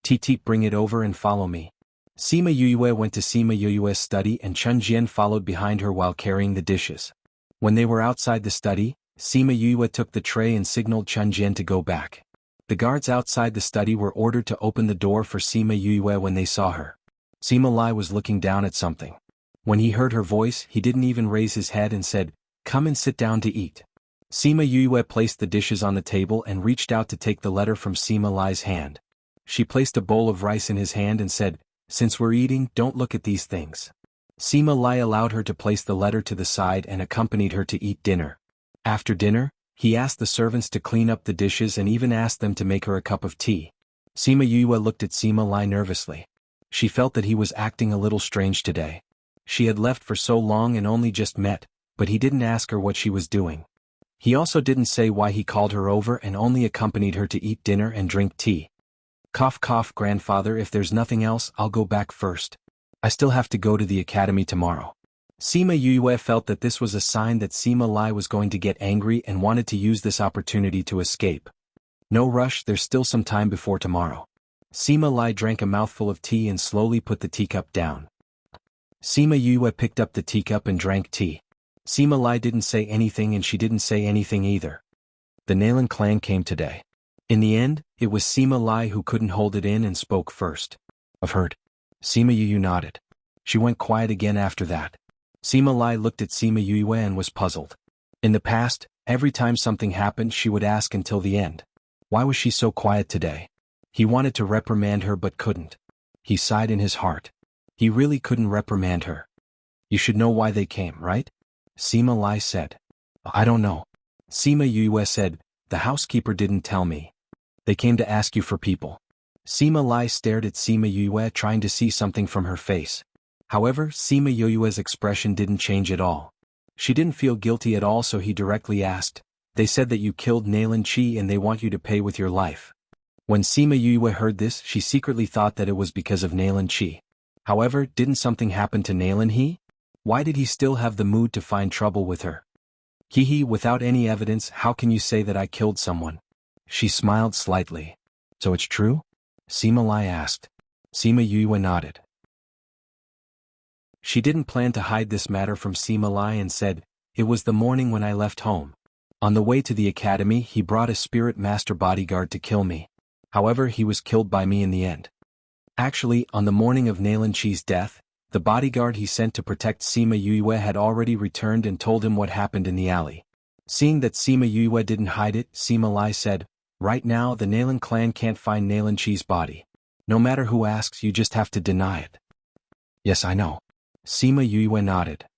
T bring it over and follow me. Sima Yue went to Sima Yue's study and Chun Jian followed behind her while carrying the dishes. When they were outside the study, Sima Yue took the tray and signaled Chun Jian to go back. The guards outside the study were ordered to open the door for Sima Yue when they saw her. Sima Lai was looking down at something. When he heard her voice, he didn't even raise his head and said, "Come and sit down to eat." Sima Yue placed the dishes on the table and reached out to take the letter from Sima Lai's hand. She placed a bowl of rice in his hand and said, "Since we're eating, don't look at these things." Sima Lai allowed her to place the letter to the side and accompanied her to eat dinner. After dinner, he asked the servants to clean up the dishes and even asked them to make her a cup of tea. Sima Yue looked at Sima Lai nervously. She felt that he was acting a little strange today. She had left for so long and only just met, but he didn't ask her what she was doing. He also didn't say why he called her over and only accompanied her to eat dinner and drink tea. Cough cough, grandfather, if there's nothing else, I'll go back first. I still have to go to the academy tomorrow. Sima Yue felt that this was a sign that Sima Lai was going to get angry and wanted to use this opportunity to escape. No rush, there's still some time before tomorrow. Sima Lai drank a mouthful of tea and slowly put the teacup down. Sima Yue picked up the teacup and drank tea. Sima Lai didn't say anything and she didn't say anything either. The Nalan clan came today. In the end, it was Sima Lai who couldn't hold it in and spoke first. "I've heard." Sima Yue nodded. She went quiet again after that. Sima Lai looked at Sima Yue and was puzzled. In the past, every time something happened she would ask until the end. Why was she so quiet today? He wanted to reprimand her but couldn't. He sighed in his heart. He really couldn't reprimand her. "You should know why they came, right?" Sima Lai said. "I don't know." Sima Yue said, "The housekeeper didn't tell me. They came to ask you for people." Sima Lai stared at Sima Yue trying to see something from her face. However, Sima Yue's expression didn't change at all. She didn't feel guilty at all, so he directly asked, "They said that you killed Nalan Chi and they want you to pay with your life." When Sima Yue heard this, she secretly thought that it was because of Nalan Chi. However, didn't something happen to Nalan He? Why did he still have the mood to find trouble with her? He, without any evidence, how can you say that I killed someone? She smiled slightly. "So it's true?" Sima Lai asked. Sima Yue nodded. She didn't plan to hide this matter from Sima Lai and said, "It was the morning when I left home. On the way to the academy he brought a spirit master bodyguard to kill me. However, he was killed by me in the end. Actually, on the morning of Nalan Chi's death, the bodyguard he sent to protect Sima Yue had already returned and told him what happened in the alley." Seeing that Sima Yue didn't hide it, Sima Lai said, "Right now the Nalan clan can't find Nalan Chi's body. No matter who asks, you just have to deny it." "Yes, I know." Sima Yue nodded.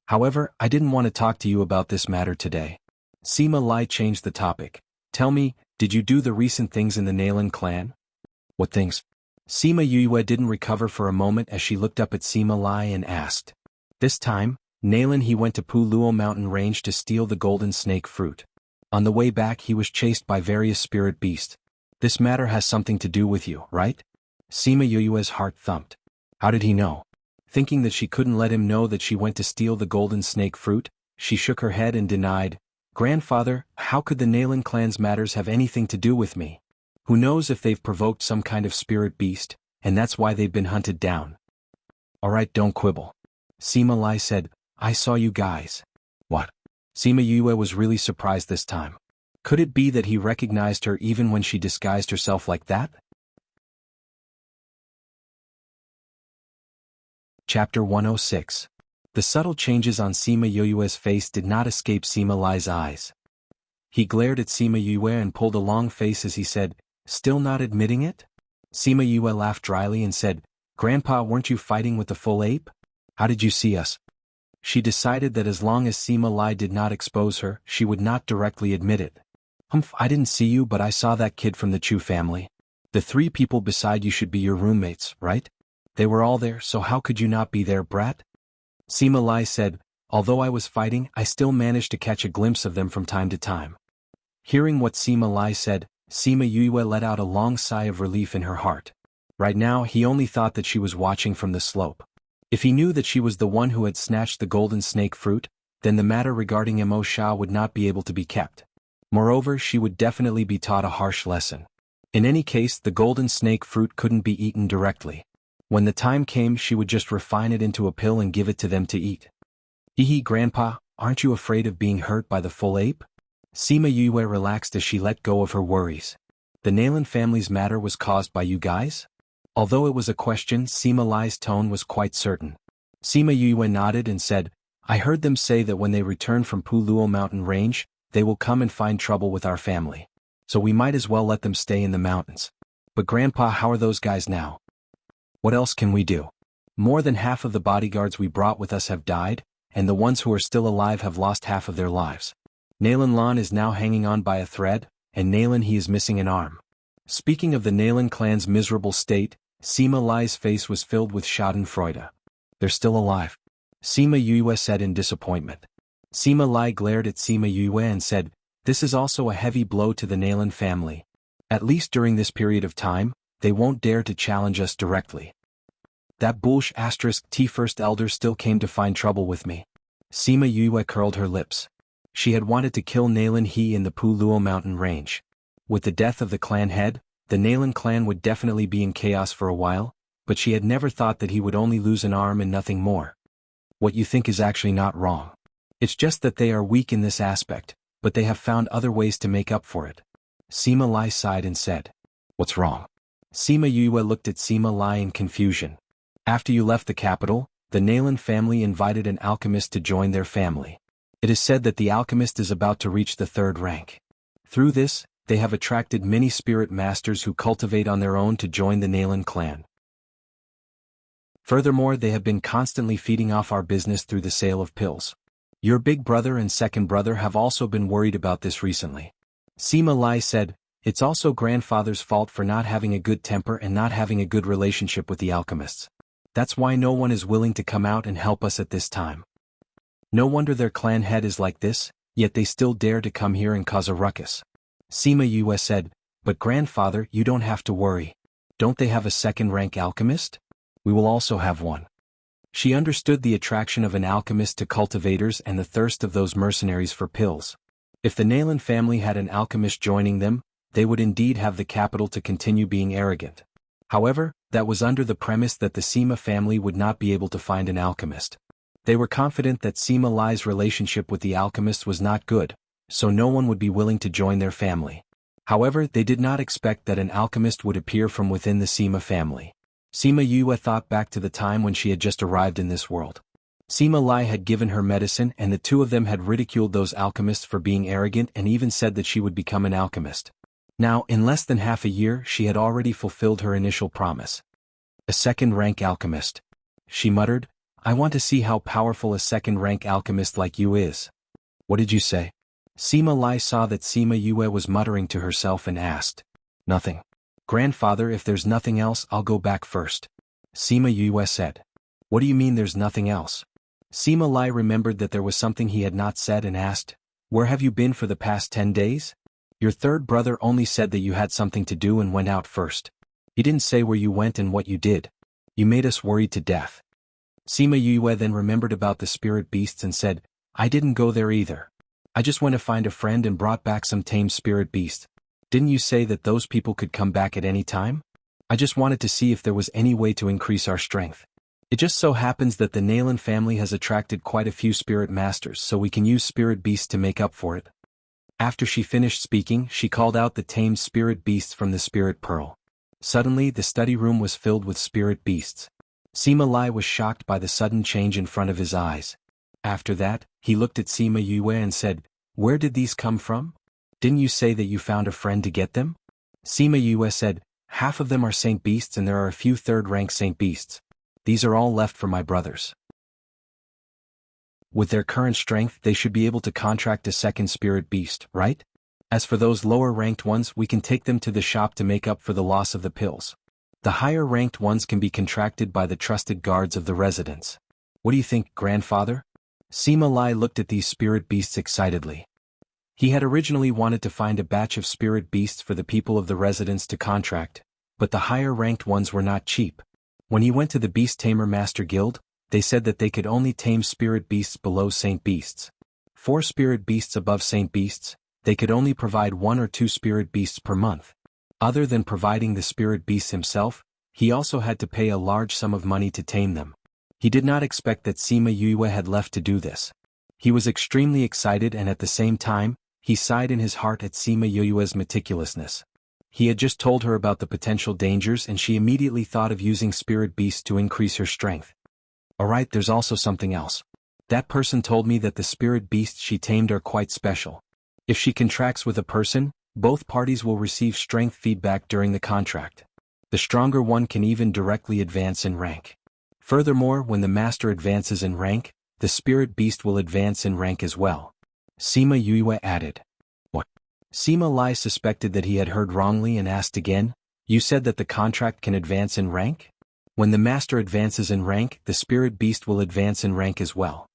"However, I didn't want to talk to you about this matter today." Sima Lai changed the topic. "Tell me, did you do the recent things in the Nalan clan?" "What things?" Sima Yue didn't recover for a moment as she looked up at Sima Lai and asked. This time, Nalan he went to Puluo mountain range to steal the golden snake fruit. On the way back he was chased by various spirit beasts. This matter has something to do with you, right? Sima Yue's heart thumped. How did he know? Thinking that she couldn't let him know that she went to steal the golden snake fruit, she shook her head and denied, "Grandfather, how could the Nalan clan's matters have anything to do with me? Who knows if they've provoked some kind of spirit beast, and that's why they've been hunted down." "Alright, don't quibble." Sima Lai said, "I saw you guys." "What?" Sima Yue was really surprised this time. Could it be that he recognized her even when she disguised herself like that? Chapter 106. The subtle changes on Sima Yue's face did not escape Sima Lai's eyes. He glared at Sima Yue and pulled a long face as he said, "Still not admitting it?" Sima Yue laughed dryly and said, "Grandpa, weren't you fighting with the full ape? How did you see us?" She decided that as long as Sima Lai did not expose her, she would not directly admit it. "Humph, I didn't see you, but I saw that kid from the Chu family. The 3 people beside you should be your roommates, right? They were all there, so how could you not be there, brat?" Sima Lai said, "Although I was fighting, I still managed to catch a glimpse of them from time to time." Hearing what Sima Lai said, Sima Yue let out a long sigh of relief in her heart. Right now he only thought that she was watching from the slope. If he knew that she was the one who had snatched the golden snake fruit, then the matter regarding Mo Sha would not be able to be kept. Moreover, she would definitely be taught a harsh lesson. In any case, the golden snake fruit couldn't be eaten directly. When the time came, she would just refine it into a pill and give it to them to eat. "Hee, Grandpa, aren't you afraid of being hurt by the full ape?" Sima Yue relaxed as she let go of her worries. The Nalan family's matter was caused by you guys? Although it was a question, Sima Lai's tone was quite certain. Sima Yue nodded and said, I heard them say that when they return from Puluo mountain range, they will come and find trouble with our family. So we might as well let them stay in the mountains. But Grandpa, how are those guys now? What else can we do? More than half of the bodyguards we brought with us have died, and the ones who are still alive have lost half of their lives. Nalan Lan is now hanging on by a thread, and Nalan he is missing an arm. Speaking of the Nalan clan's miserable state, Sima Lai's face was filled with schadenfreude. They're still alive. Sima Yue said in disappointment. Sima Lai glared at Sima Yue and said, this is also a heavy blow to the Nalan family. At least during this period of time, they won't dare to challenge us directly. That bullsh *T first elder still came to find trouble with me. Sima Yue curled her lips. She had wanted to kill Nalan he in the Puluo mountain range. With the death of the clan head, the Nalan clan would definitely be in chaos for a while, but she had never thought that he would only lose an arm and nothing more. What you think is actually not wrong. It's just that they are weak in this aspect, but they have found other ways to make up for it. Sima Lai sighed and said, what's wrong? Sima Yue looked at Sima Lai in confusion. After you left the capital, the Nalan family invited an alchemist to join their family. It is said that the alchemist is about to reach the 3rd rank. Through this, they have attracted many spirit masters who cultivate on their own to join the Nalan clan. Furthermore, they have been constantly feeding off our business through the sale of pills. Your big brother and second brother have also been worried about this recently. Sima Lai said, it's also grandfather's fault for not having a good temper and not having a good relationship with the alchemists. That's why no one is willing to come out and help us at this time. No wonder their clan head is like this, yet they still dare to come here and cause a ruckus. Sima Yue said, but grandfather, you don't have to worry. Don't they have a 2nd rank alchemist? We will also have one. She understood the attraction of an alchemist to cultivators and the thirst of those mercenaries for pills. If the Nalan family had an alchemist joining them, they would indeed have the capital to continue being arrogant. However, that was under the premise that the Sima family would not be able to find an alchemist. They were confident that Sima Lai's relationship with the alchemist was not good, so no one would be willing to join their family. However, they did not expect that an alchemist would appear from within the Sima family. Sima Yue thought back to the time when she had just arrived in this world. Sima Lai had given her medicine and the two of them had ridiculed those alchemists for being arrogant and even said that she would become an alchemist. Now, in less than half a year, she had already fulfilled her initial promise. A 2nd rank alchemist. She muttered, I want to see how powerful a 2nd rank alchemist like you is. What did you say? Sima Lai saw that Sima Yue was muttering to herself and asked. Nothing. Grandfather, if there's nothing else, I'll go back first. Sima Yue said. What do you mean there's nothing else? Sima Lai remembered that there was something he had not said and asked, where have you been for the past 10 days? Your third brother only said that you had something to do and went out first. He didn't say where you went and what you did. You made us worried to death. Sima Yue then remembered about the spirit beasts and said, I didn't go there either. I just went to find a friend and brought back some tame spirit beasts. Didn't you say that those people could come back at any time? I just wanted to see if there was any way to increase our strength. It just so happens that the Nalan family has attracted quite a few spirit masters, so we can use spirit beasts to make up for it. After she finished speaking, she called out the tamed spirit beasts from the spirit pearl. Suddenly, the study room was filled with spirit beasts. Sima Lai was shocked by the sudden change in front of his eyes. After that, he looked at Sima Yue and said, where did these come from? Didn't you say that you found a friend to get them? Sima Yue said, half of them are saint beasts and there are a few 3rd rank saint beasts. These are all left for my brothers. With their current strength, they should be able to contract a 2nd spirit beast, right? As for those lower-ranked ones, we can take them to the shop to make up for the loss of the pills. The higher-ranked ones can be contracted by the trusted guards of the residence. What do you think, grandfather? Sima Lai looked at these spirit beasts excitedly. He had originally wanted to find a batch of spirit beasts for the people of the residence to contract, but the higher-ranked ones were not cheap. When he went to the Beast Tamer Master Guild, they said that they could only tame spirit beasts below saint beasts. 4 spirit beasts above saint beasts, they could only provide 1 or 2 spirit beasts per month. Other than providing the spirit beasts himself, he also had to pay a large sum of money to tame them. He did not expect that Sima Yue had left to do this. He was extremely excited and at the same time, he sighed in his heart at Sima Yue's meticulousness. He had just told her about the potential dangers and she immediately thought of using spirit beasts to increase her strength. Alright, there's also something else. That person told me that the spirit beasts she tamed are quite special. If she contracts with a person, both parties will receive strength feedback during the contract. The stronger one can even directly advance in rank. Furthermore, when the master advances in rank, the spirit beast will advance in rank as well. Sima Yue added. What? Sima Lai suspected that he had heard wrongly and asked again, you said that the contract can advance in rank? When the master advances in rank, the spirit beast will advance in rank as well.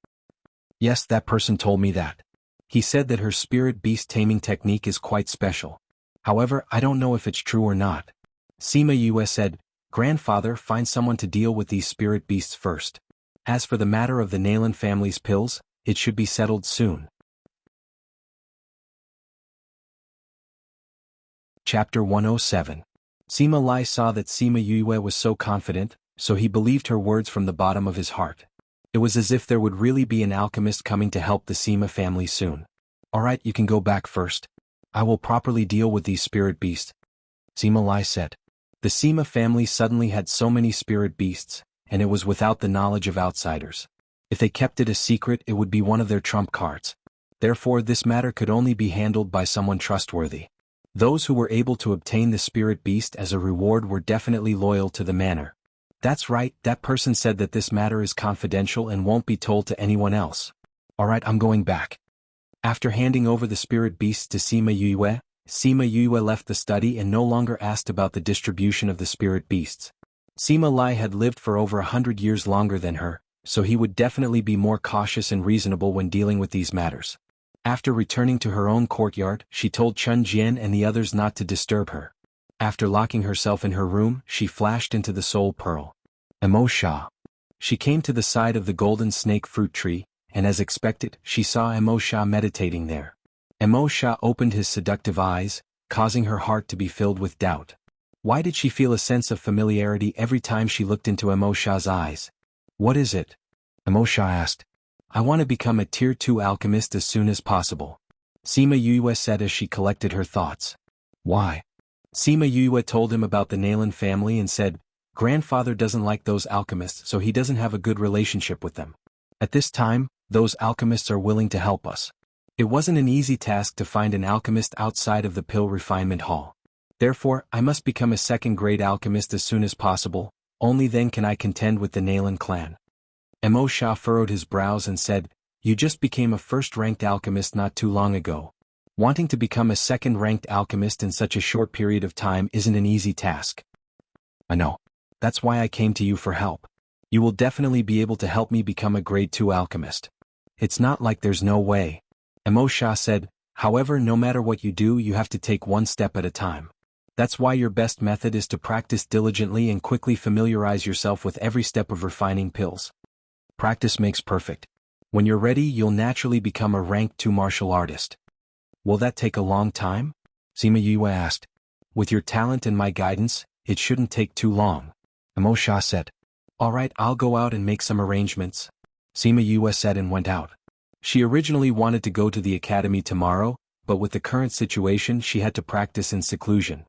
Yes, that person told me that. He said that her spirit beast taming technique is quite special. However, I don't know if it's true or not. Sima Yue said, Grandfather, find someone to deal with these spirit beasts first. As for the matter of the Nalan family's pills, it should be settled soon. Chapter 107. Sima Lai saw that Sima Yue was so confident, so he believed her words from the bottom of his heart. It was as if there would really be an alchemist coming to help the Sima family soon. Alright, you can go back first. I will properly deal with these spirit beasts. Sima Lai said. The Sima family suddenly had so many spirit beasts, and it was without the knowledge of outsiders. If they kept it a secret, it would be one of their trump cards. Therefore, this matter could only be handled by someone trustworthy. Those who were able to obtain the spirit beast as a reward were definitely loyal to the manor. That's right, that person said that this matter is confidential and won't be told to anyone else. Alright, I'm going back. After handing over the spirit beasts to Sima Yue left the study and no longer asked about the distribution of the spirit beasts. Sima Lai had lived for over 100 years longer than her, so he would definitely be more cautious and reasonable when dealing with these matters. After returning to her own courtyard, she told Chun Jian and the others not to disturb her. After locking herself in her room, she flashed into the soul pearl. Emo Sha. She came to the side of the golden snake fruit tree, and as expected, she saw Emo Sha meditating there. Emo Sha opened his seductive eyes, causing her heart to be filled with doubt. Why did she feel a sense of familiarity every time she looked into Emo Sha's eyes? What is it? Emo Sha asked. I want to become a Tier 2 alchemist as soon as possible. Sima Yue said as she collected her thoughts. Why? Sima Yue told him about the Nalan family and said, Grandfather doesn't like those alchemists, so he doesn't have a good relationship with them. At this time, those alchemists are willing to help us. It wasn't an easy task to find an alchemist outside of the Pill Refinement Hall. Therefore, I must become a second-grade alchemist as soon as possible, only then can I contend with the Nalan clan. Emo Sha furrowed his brows and said, You just became a first-ranked alchemist not too long ago. Wanting to become a second-ranked alchemist in such a short period of time isn't an easy task. I know. That's why I came to you for help. You will definitely be able to help me become a grade 2 alchemist. It's not like there's no way. Emo Sha said, however, no matter what you do, you have to take one step at a time. That's why your best method is to practice diligently and quickly familiarize yourself with every step of refining pills. Practice makes perfect. When you're ready, you'll naturally become a rank 2 martial artist. Will that take a long time? Sima Yue asked. With your talent and my guidance, it shouldn't take too long. Emo Sha said. Alright, I'll go out and make some arrangements. Sima Yue said and went out. She originally wanted to go to the academy tomorrow, but with the current situation she had to practice in seclusion.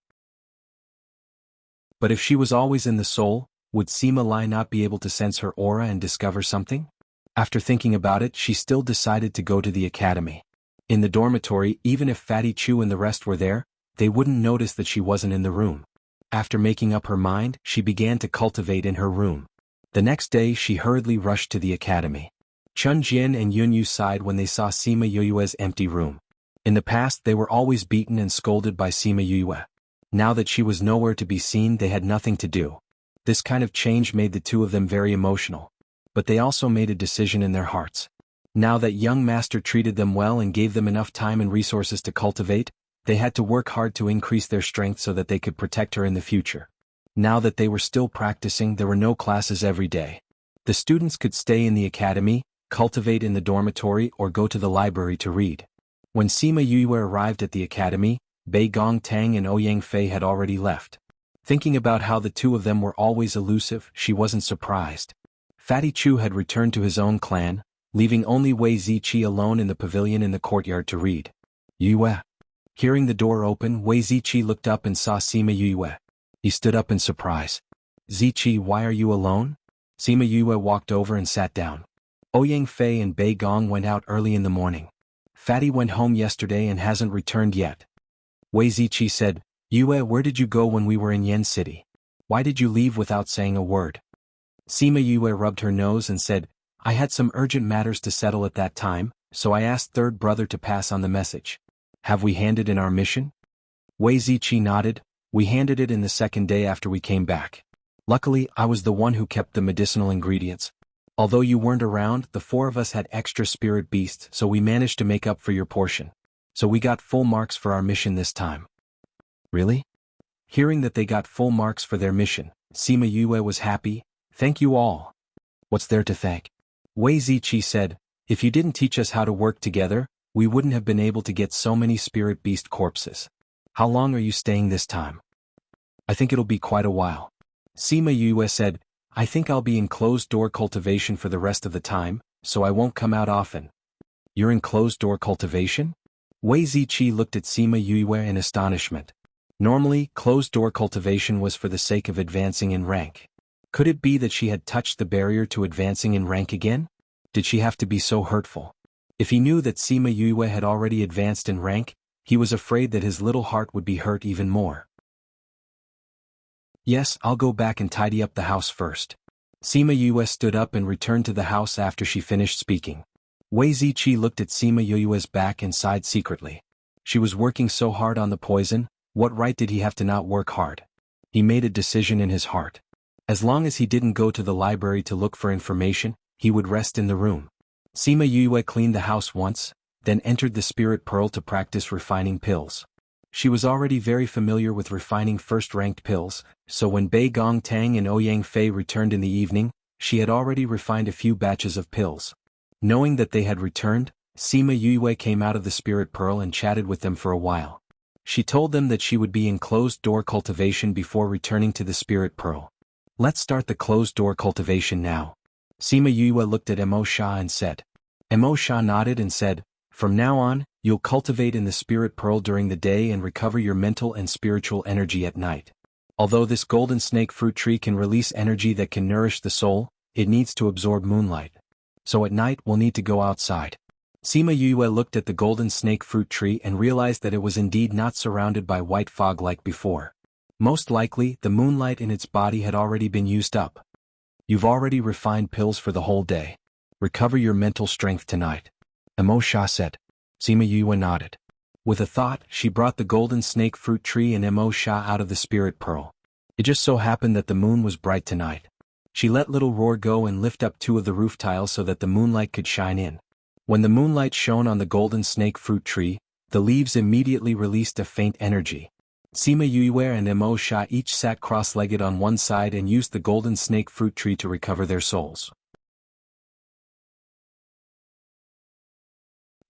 But if she was always in the soul, would Sima Lai not be able to sense her aura and discover something? After thinking about it, she still decided to go to the academy. In the dormitory, even if Fatty Chu and the rest were there, they wouldn't notice that she wasn't in the room. After making up her mind, she began to cultivate in her room. The next day she hurriedly rushed to the academy. Chun Jian and Yun Yu sighed when they saw Sima Yue's empty room. In the past they were always beaten and scolded by Sima Yue. Now that she was nowhere to be seen, they had nothing to do. This kind of change made the two of them very emotional. But they also made a decision in their hearts. Now that young master treated them well and gave them enough time and resources to cultivate, they had to work hard to increase their strength so that they could protect her in the future. Now that they were still practicing, there were no classes every day. The students could stay in the academy, cultivate in the dormitory, or go to the library to read. When Sima Yue arrived at the academy, Bei Gong Tang and Ouyang Fei had already left. Thinking about how the two of them were always elusive, she wasn't surprised. Fatty Chu had returned to his own clan, leaving only Wei Ziqi alone in the pavilion in the courtyard to read. Yue. Hearing the door open, Wei Ziqi looked up and saw Sima Yue. He stood up in surprise. Ziqi, why are you alone? Sima Yue walked over and sat down. Ouyang Fei and Bei Gong went out early in the morning. Fatty went home yesterday and hasn't returned yet. Wei Ziqi said, Yue, where did you go when we were in Yen City? Why did you leave without saying a word? Sima Yue rubbed her nose and said, I had some urgent matters to settle at that time, so I asked third brother to pass on the message. Have we handed in our mission? Wei Ziqi nodded. We handed it in the second day after we came back. Luckily, I was the one who kept the medicinal ingredients. Although you weren't around, the four of us had extra spirit beasts, so we managed to make up for your portion. So we got full marks for our mission this time. Really? Hearing that they got full marks for their mission, Sima Yue was happy. Thank you all. What's there to thank? Wei Ziqi said, if you didn't teach us how to work together, we wouldn't have been able to get so many spirit beast corpses. How long are you staying this time? I think it'll be quite a while. Sima Yue said, I think I'll be in closed-door cultivation for the rest of the time, so I won't come out often. You're in closed-door cultivation? Wei Ziqi looked at Sima Yue in astonishment. Normally, closed-door cultivation was for the sake of advancing in rank. Could it be that she had touched the barrier to advancing in rank again? Did she have to be so hurtful? If he knew that Sima Yue had already advanced in rank, he was afraid that his little heart would be hurt even more. Yes, I'll go back and tidy up the house first. Sima Yue stood up and returned to the house after she finished speaking. Wei Ziqi looked at Sima Yue's back and sighed secretly. She was working so hard on the poison, what right did he have to not work hard? He made a decision in his heart. As long as he didn't go to the library to look for information, he would rest in the room. Sima Yue cleaned the house once, then entered the spirit pearl to practice refining pills. She was already very familiar with refining first-ranked pills, so when Bei Gong Tang and Ouyang Fei returned in the evening, she had already refined a few batches of pills. Knowing that they had returned, Sima Yue came out of the spirit pearl and chatted with them for a while. She told them that she would be in closed-door cultivation before returning to the spirit pearl. Let's start the closed-door cultivation now. Sima Yue looked at Mo Sha and said. Mo Sha nodded and said, from now on, you'll cultivate in the spirit pearl during the day and recover your mental and spiritual energy at night. Although this golden snake fruit tree can release energy that can nourish the soul, it needs to absorb moonlight. So at night we'll need to go outside. Sima Yue looked at the golden snake fruit tree and realized that it was indeed not surrounded by white fog like before. Most likely, the moonlight in its body had already been used up. You've already refined pills for the whole day. Recover your mental strength tonight. Mo Sha said. Sima Yue nodded. With a thought, she brought the golden snake fruit tree and Mo Sha out of the spirit pearl. It just so happened that the moon was bright tonight. She let little Roar go and lift up two of the roof tiles so that the moonlight could shine in. When the moonlight shone on the golden snake fruit tree, the leaves immediately released a faint energy. Sima Yue and Mo Sha each sat cross-legged on one side and used the golden snake fruit tree to recover their souls.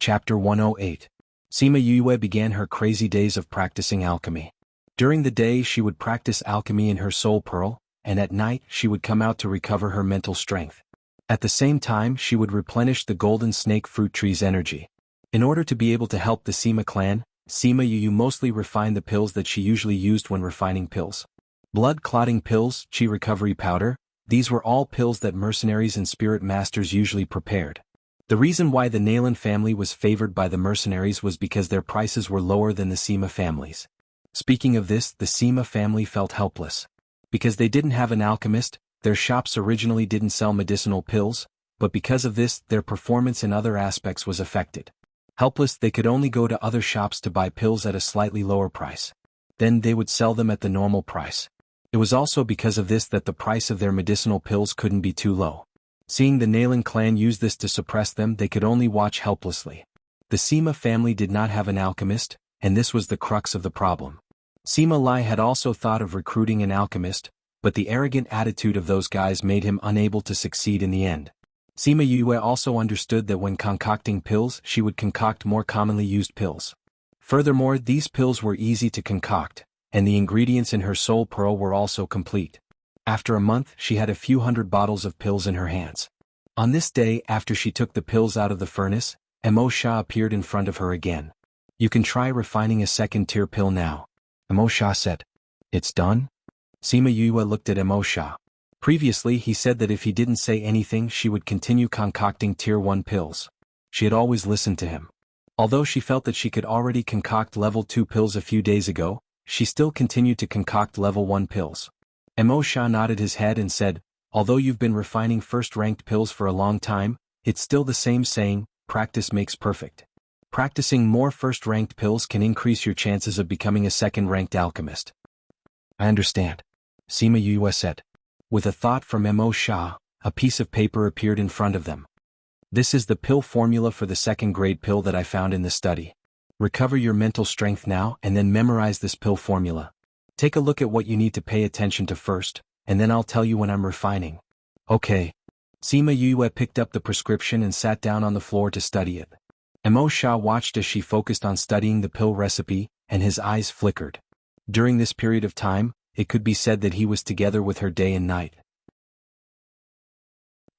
Chapter 108. Sima Yue began her crazy days of practicing alchemy. During the day she would practice alchemy in her soul pearl, and at night she would come out to recover her mental strength. At the same time she would replenish the golden snake fruit tree's energy. In order to be able to help the Sima clan, Sima Yue mostly refined the pills that she usually used when refining pills. Blood-clotting pills, chi recovery powder, these were all pills that mercenaries and spirit masters usually prepared. The reason why the Nalan family was favored by the mercenaries was because their prices were lower than the Sima families. Speaking of this, the Sima family felt helpless. Because they didn't have an alchemist, their shops originally didn't sell medicinal pills, but because of this, their performance in other aspects was affected. Helpless, they could only go to other shops to buy pills at a slightly lower price. Then they would sell them at the normal price. It was also because of this that the price of their medicinal pills couldn't be too low. Seeing the Nalan clan use this to suppress them, they could only watch helplessly. The Sima family did not have an alchemist, and this was the crux of the problem. Sima Lai had also thought of recruiting an alchemist, but the arrogant attitude of those guys made him unable to succeed in the end. Sima Yue also understood that when concocting pills, she would concoct more commonly used pills. Furthermore, these pills were easy to concoct, and the ingredients in her soul pearl were also complete. After a month, she had a few hundred bottles of pills in her hands. On this day, after she took the pills out of the furnace, Mo Sha appeared in front of her again. You can try refining a second-tier pill now. Emosha said. It's done? Sima Yue looked at Emosha. Previously he said that if he didn't say anything she would continue concocting tier 1 pills. She had always listened to him. Although she felt that she could already concoct level 2 pills a few days ago, she still continued to concoct level 1 pills. Emosha nodded his head and said, although you've been refining first-ranked pills for a long time, it's still the same saying, practice makes perfect. Practicing more first-ranked pills can increase your chances of becoming a second-ranked alchemist. I understand. Sima Yue said. With a thought from Emosha, a piece of paper appeared in front of them. This is the pill formula for the second-grade pill that I found in the study. Recover your mental strength now and then memorize this pill formula. Take a look at what you need to pay attention to first, and then I'll tell you when I'm refining. Okay. Sima Yue picked up the prescription and sat down on the floor to study it. Emosha watched as she focused on studying the pill recipe, and his eyes flickered. During this period of time, it could be said that he was together with her day and night.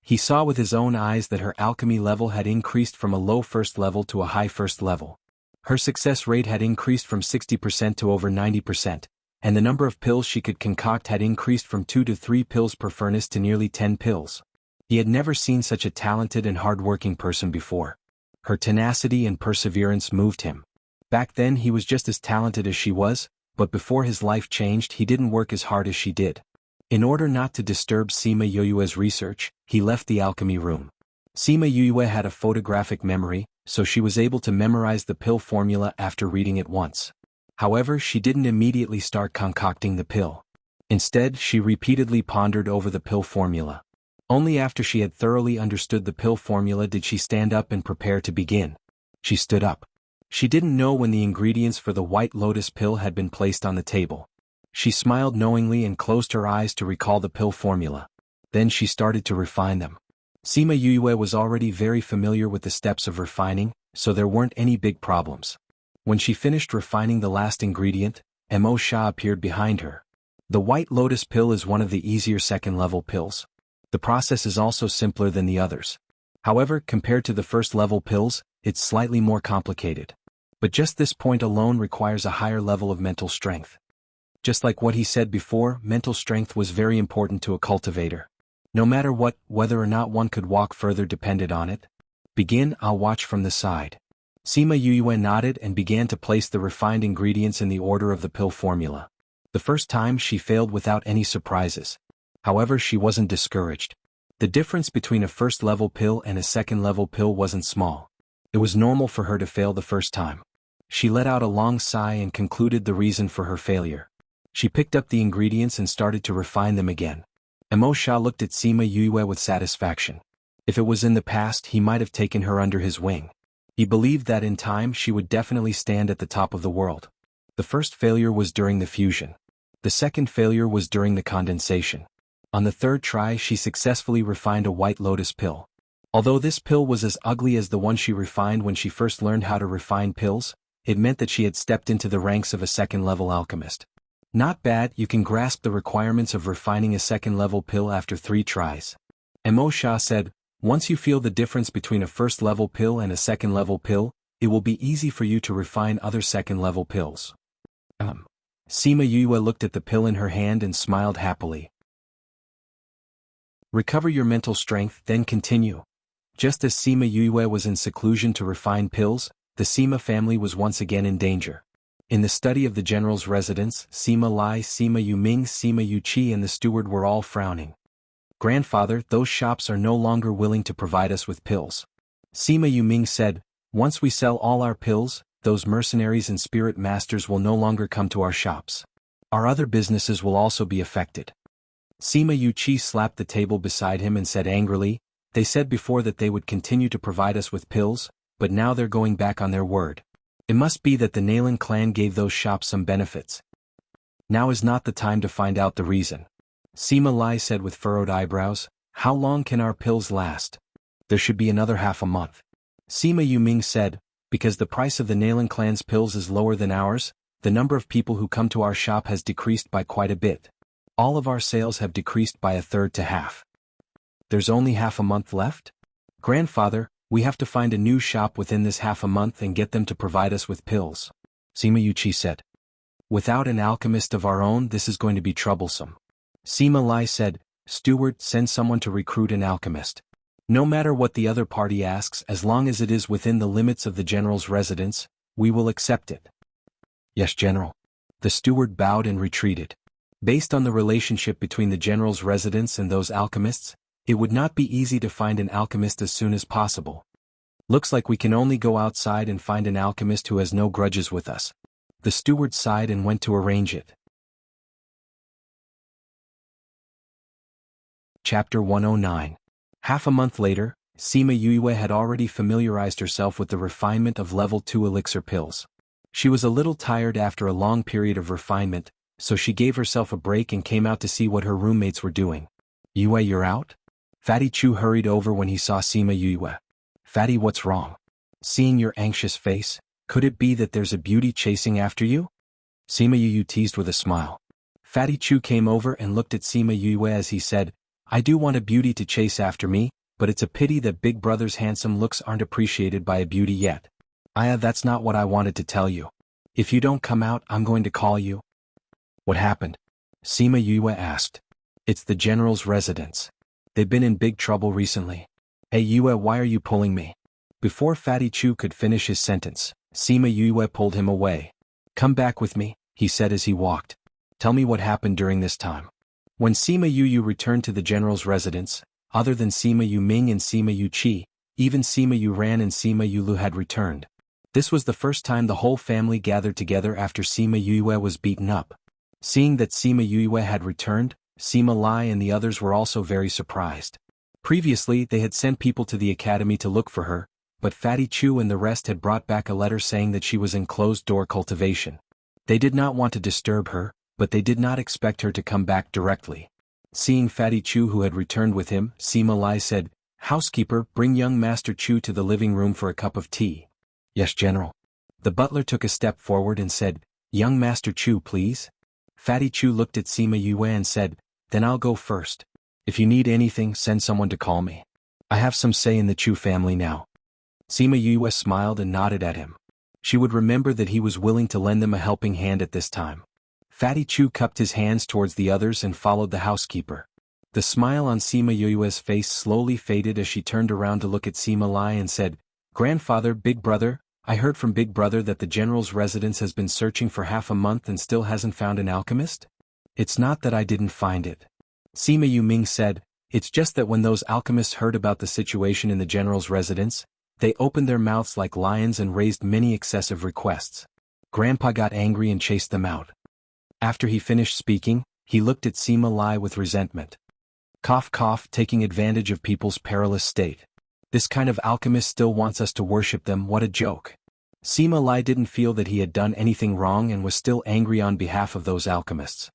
He saw with his own eyes that her alchemy level had increased from a low first level to a high first level. Her success rate had increased from 60% to over 90%, and the number of pills she could concoct had increased from 2 to 3 pills per furnace to nearly 10 pills. He had never seen such a talented and hard-working person before. Her tenacity and perseverance moved him. Back then he was just as talented as she was, but before his life changed he didn't work as hard as she did. In order not to disturb Sima Yue's research, he left the alchemy room. Sima Yue had a photographic memory, so she was able to memorize the pill formula after reading it once. However, she didn't immediately start concocting the pill. Instead, she repeatedly pondered over the pill formula. Only after she had thoroughly understood the pill formula did she stand up and prepare to begin. She stood up. She didn't know when the ingredients for the white lotus pill had been placed on the table. She smiled knowingly and closed her eyes to recall the pill formula. Then she started to refine them. Sima Yue was already very familiar with the steps of refining, so there weren't any big problems. When she finished refining the last ingredient, Emosha appeared behind her. The white lotus pill is one of the easier second-level pills. The process is also simpler than the others. However, compared to the first-level pills, it's slightly more complicated. But just this point alone requires a higher level of mental strength. Just like what he said before, mental strength was very important to a cultivator. No matter what, whether or not one could walk further depended on it. Begin, I'll watch from the side. Sima Yue nodded and began to place the refined ingredients in the order of the pill formula. The first time she failed without any surprises. However, she wasn't discouraged. The difference between a first-level pill and a second-level pill wasn't small. It was normal for her to fail the first time. She let out a long sigh and concluded the reason for her failure. She picked up the ingredients and started to refine them again. Emosha looked at Sima Yue with satisfaction. If it was in the past, he might have taken her under his wing. He believed that in time she would definitely stand at the top of the world. The first failure was during the fusion. The second failure was during the condensation. On the third try she successfully refined a white lotus pill. Although this pill was as ugly as the one she refined when she first learned how to refine pills, it meant that she had stepped into the ranks of a second-level alchemist. Not bad, you can grasp the requirements of refining a second-level pill after 3 tries. Emosha said, once you feel the difference between a first-level pill and a second-level pill, it will be easy for you to refine other second-level pills. Sima Yue looked at the pill in her hand and smiled happily. Recover your mental strength, then continue. Just as Sima Yue was in seclusion to refine pills, the Sima family was once again in danger. In the study of the general's residence, Sima Lai, Sima Yuming, Sima Yuqi and the steward were all frowning. Grandfather, those shops are no longer willing to provide us with pills. Sima Yuming said, once we sell all our pills, those mercenaries and spirit masters will no longer come to our shops. Our other businesses will also be affected. Sima Yuqi slapped the table beside him and said angrily, they said before that they would continue to provide us with pills, but now they're going back on their word. It must be that the Nalan clan gave those shops some benefits. Now is not the time to find out the reason. Sima Lai said with furrowed eyebrows, how long can our pills last? There should be another half a month. Sima Yuming said, because the price of the Nalan clan's pills is lower than ours, the number of people who come to our shop has decreased by quite a bit. All of our sales have decreased by 1/3 to half. There's only half a month left? Grandfather, We have to find a new shop within this half a month and get them to provide us with pills. Sima Yuchi said. Without an alchemist of our own, this is going to be troublesome. Sima Lai said, Steward, send someone to recruit an alchemist. No matter what the other party asks, as long as it is within the limits of the general's residence, we will accept it. Yes, General. The steward bowed and retreated. Based on the relationship between the general's residence and those alchemists, it would not be easy to find an alchemist as soon as possible. Looks like we can only go outside and find an alchemist who has no grudges with us. The steward sighed and went to arrange it. Chapter 109. Half a month later, Sima Yue had already familiarized herself with the refinement of level 2 elixir pills. She was a little tired after a long period of refinement, so she gave herself a break and came out to see what her roommates were doing. Yue, you're out? Fatty Chu hurried over when he saw Sima Yue. Fatty, what's wrong? Seeing your anxious face, could it be that there's a beauty chasing after you? Sima Yue teased with a smile. Fatty Chu came over and looked at Sima Yue as he said, I do want a beauty to chase after me, but it's a pity that Big Brother's handsome looks aren't appreciated by a beauty yet. That's not what I wanted to tell you. If you don't come out, I'm going to call you. What happened? Sima Yue asked. It's the general's residence. They've been in big trouble recently. Hey Yue, why are you pulling me? Before Fatty Chu could finish his sentence, Sima Yue pulled him away. Come back with me, he said as he walked. Tell me what happened during this time. When Sima Yue returned to the general's residence, other than Sima Yu Ming and Sima Yu Qi, even Sima Yu Ran and Sima Yu Lu had returned. This was the first time the whole family gathered together after Sima Yue was beaten up. Seeing that Sima Yue had returned, Sima Lai and the others were also very surprised. Previously, they had sent people to the academy to look for her, but Fatty Chu and the rest had brought back a letter saying that she was in closed-door cultivation. They did not want to disturb her, but they did not expect her to come back directly. Seeing Fatty Chu who had returned with him, Sima Lai said, Housekeeper, bring young Master Chu to the living room for a cup of tea. Yes, General. The butler took a step forward and said, Young Master Chu, please. Fatty Chu looked at Sima Yue and said, Then I'll go first. If you need anything, send someone to call me. I have some say in the Chu family now. Sima Yue smiled and nodded at him. She would remember that he was willing to lend them a helping hand at this time. Fatty Chu cupped his hands towards the others and followed the housekeeper. The smile on Sima Yue's face slowly faded as she turned around to look at Sima Lai and said, Grandfather, Big Brother, I heard from Big Brother that the general's residence has been searching for half a month and still hasn't found an alchemist? It's not that I didn't find it. Sima Yu Ming said, It's just that when those alchemists heard about the situation in the general's residence, they opened their mouths like lions and raised many excessive requests. Grandpa got angry and chased them out. After he finished speaking, he looked at Sima Lai with resentment. Cough cough, taking advantage of people's perilous state. This kind of alchemist still wants us to worship them, what a joke. Sima Lai didn't feel that he had done anything wrong and was still angry on behalf of those alchemists.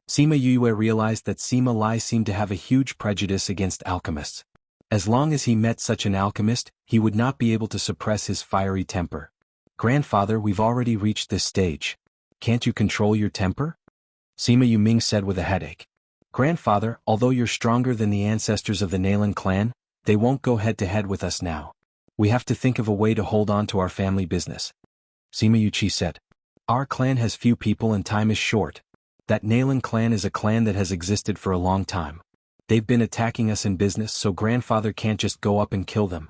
Sima Yue realized that Sima Lai seemed to have a huge prejudice against alchemists. As long as he met such an alchemist, he would not be able to suppress his fiery temper. Grandfather, we've already reached this stage. Can't you control your temper? Sima Yu Ming said with a headache. Grandfather, although you're stronger than the ancestors of the Nalan clan, they won't go head-to-head with us now. We have to think of a way to hold on to our family business. Sima Yu Qi said. Our clan has few people and time is short. That Nalan clan is a clan that has existed for a long time. They've been attacking us in business, so grandfather can't just go up and kill them.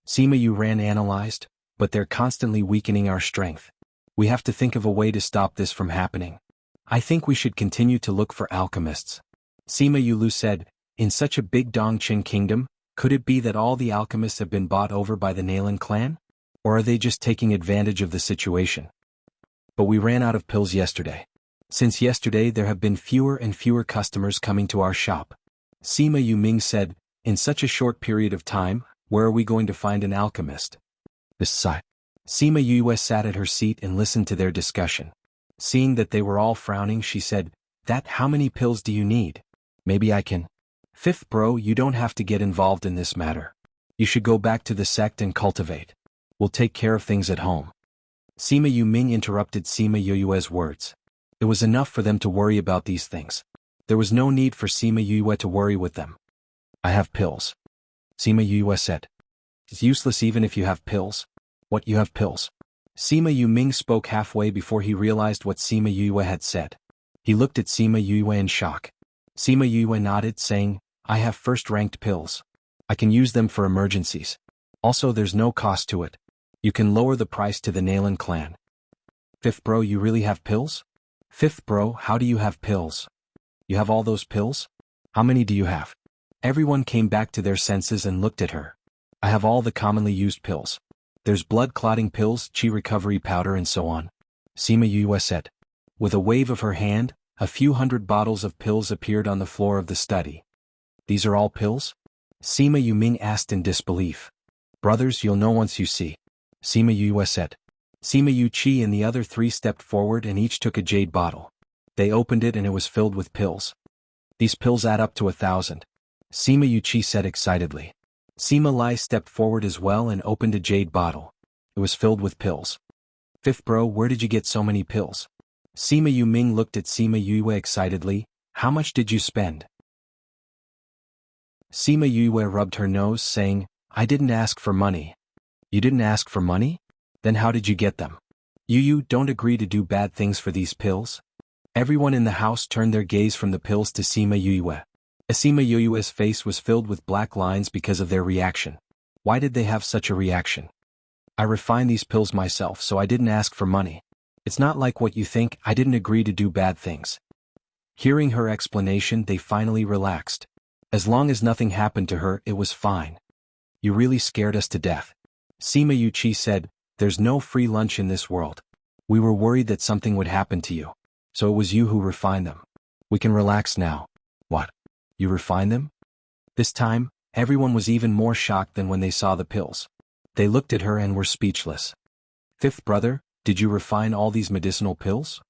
Sima Yu Ran analyzed, but they're constantly weakening our strength. We have to think of a way to stop this from happening. I think we should continue to look for alchemists. Sima Yu Lu said, In such a big Dongqing kingdom, could it be that all the alchemists have been bought over by the Nalan clan? Or are they just taking advantage of the situation? But we ran out of pills yesterday. Since yesterday there have been fewer and fewer customers coming to our shop. Sima Yu Ming said, In such a short period of time, where are we going to find an alchemist? Besides, Sima Yue sat at her seat and listened to their discussion. Seeing that they were all frowning, she said, How many pills do you need? Maybe I can. Fifth bro, you don't have to get involved in this matter. You should go back to the sect and cultivate. We'll take care of things at home. Sima Yu Ming interrupted Sima Yue's words. It was enough for them to worry about these things. There was no need for Sima Yue to worry with them. I have pills. Sima Yue said. It's useless even if you have pills. What, you have pills? Sima Yuming spoke halfway before he realized what Sima Yue had said. He looked at Sima Yue in shock. Sima Yue nodded, saying, I have first-ranked pills. I can use them for emergencies. Also, there's no cost to it. You can lower the price to the Nalan clan. Fifth bro, you really have pills? Fifth bro, how do you have pills? You have all those pills? How many do you have? Everyone came back to their senses and looked at her. I have all the commonly used pills. There's blood-clotting pills, chi recovery powder and so on. Sima Yue said. With a wave of her hand, a few hundred bottles of pills appeared on the floor of the study. These are all pills? Sima Yuming asked in disbelief. Brothers, you'll know once you see. Sima Yue said. Sima Yuchi and the other three stepped forward and each took a jade bottle. They opened it and it was filled with pills. These pills add up to 1,000. Sima Yuchi said excitedly. Sima Lai stepped forward as well and opened a jade bottle. It was filled with pills. Fifth bro, where did you get so many pills? Sima Yuming looked at Sima Yue excitedly. How much did you spend? Sima Yue rubbed her nose, saying, I didn't ask for money. You didn't ask for money? Then how did you get them? You don't agree to do bad things for these pills? Everyone in the house turned their gaze from the pills to Sima Yue. Sima Yue's face was filled with black lines because of their reaction. Why did they have such a reaction? I refined these pills myself, so I didn't ask for money. It's not like what you think, I didn't agree to do bad things. Hearing her explanation, they finally relaxed. As long as nothing happened to her, it was fine. You really scared us to death. Sima Yuchi said, there's no free lunch in this world. We were worried that something would happen to you. So it was you who refined them. We can relax now. What? You refined them? This time, everyone was even more shocked than when they saw the pills. They looked at her and were speechless. Fifth brother, did you refine all these medicinal pills?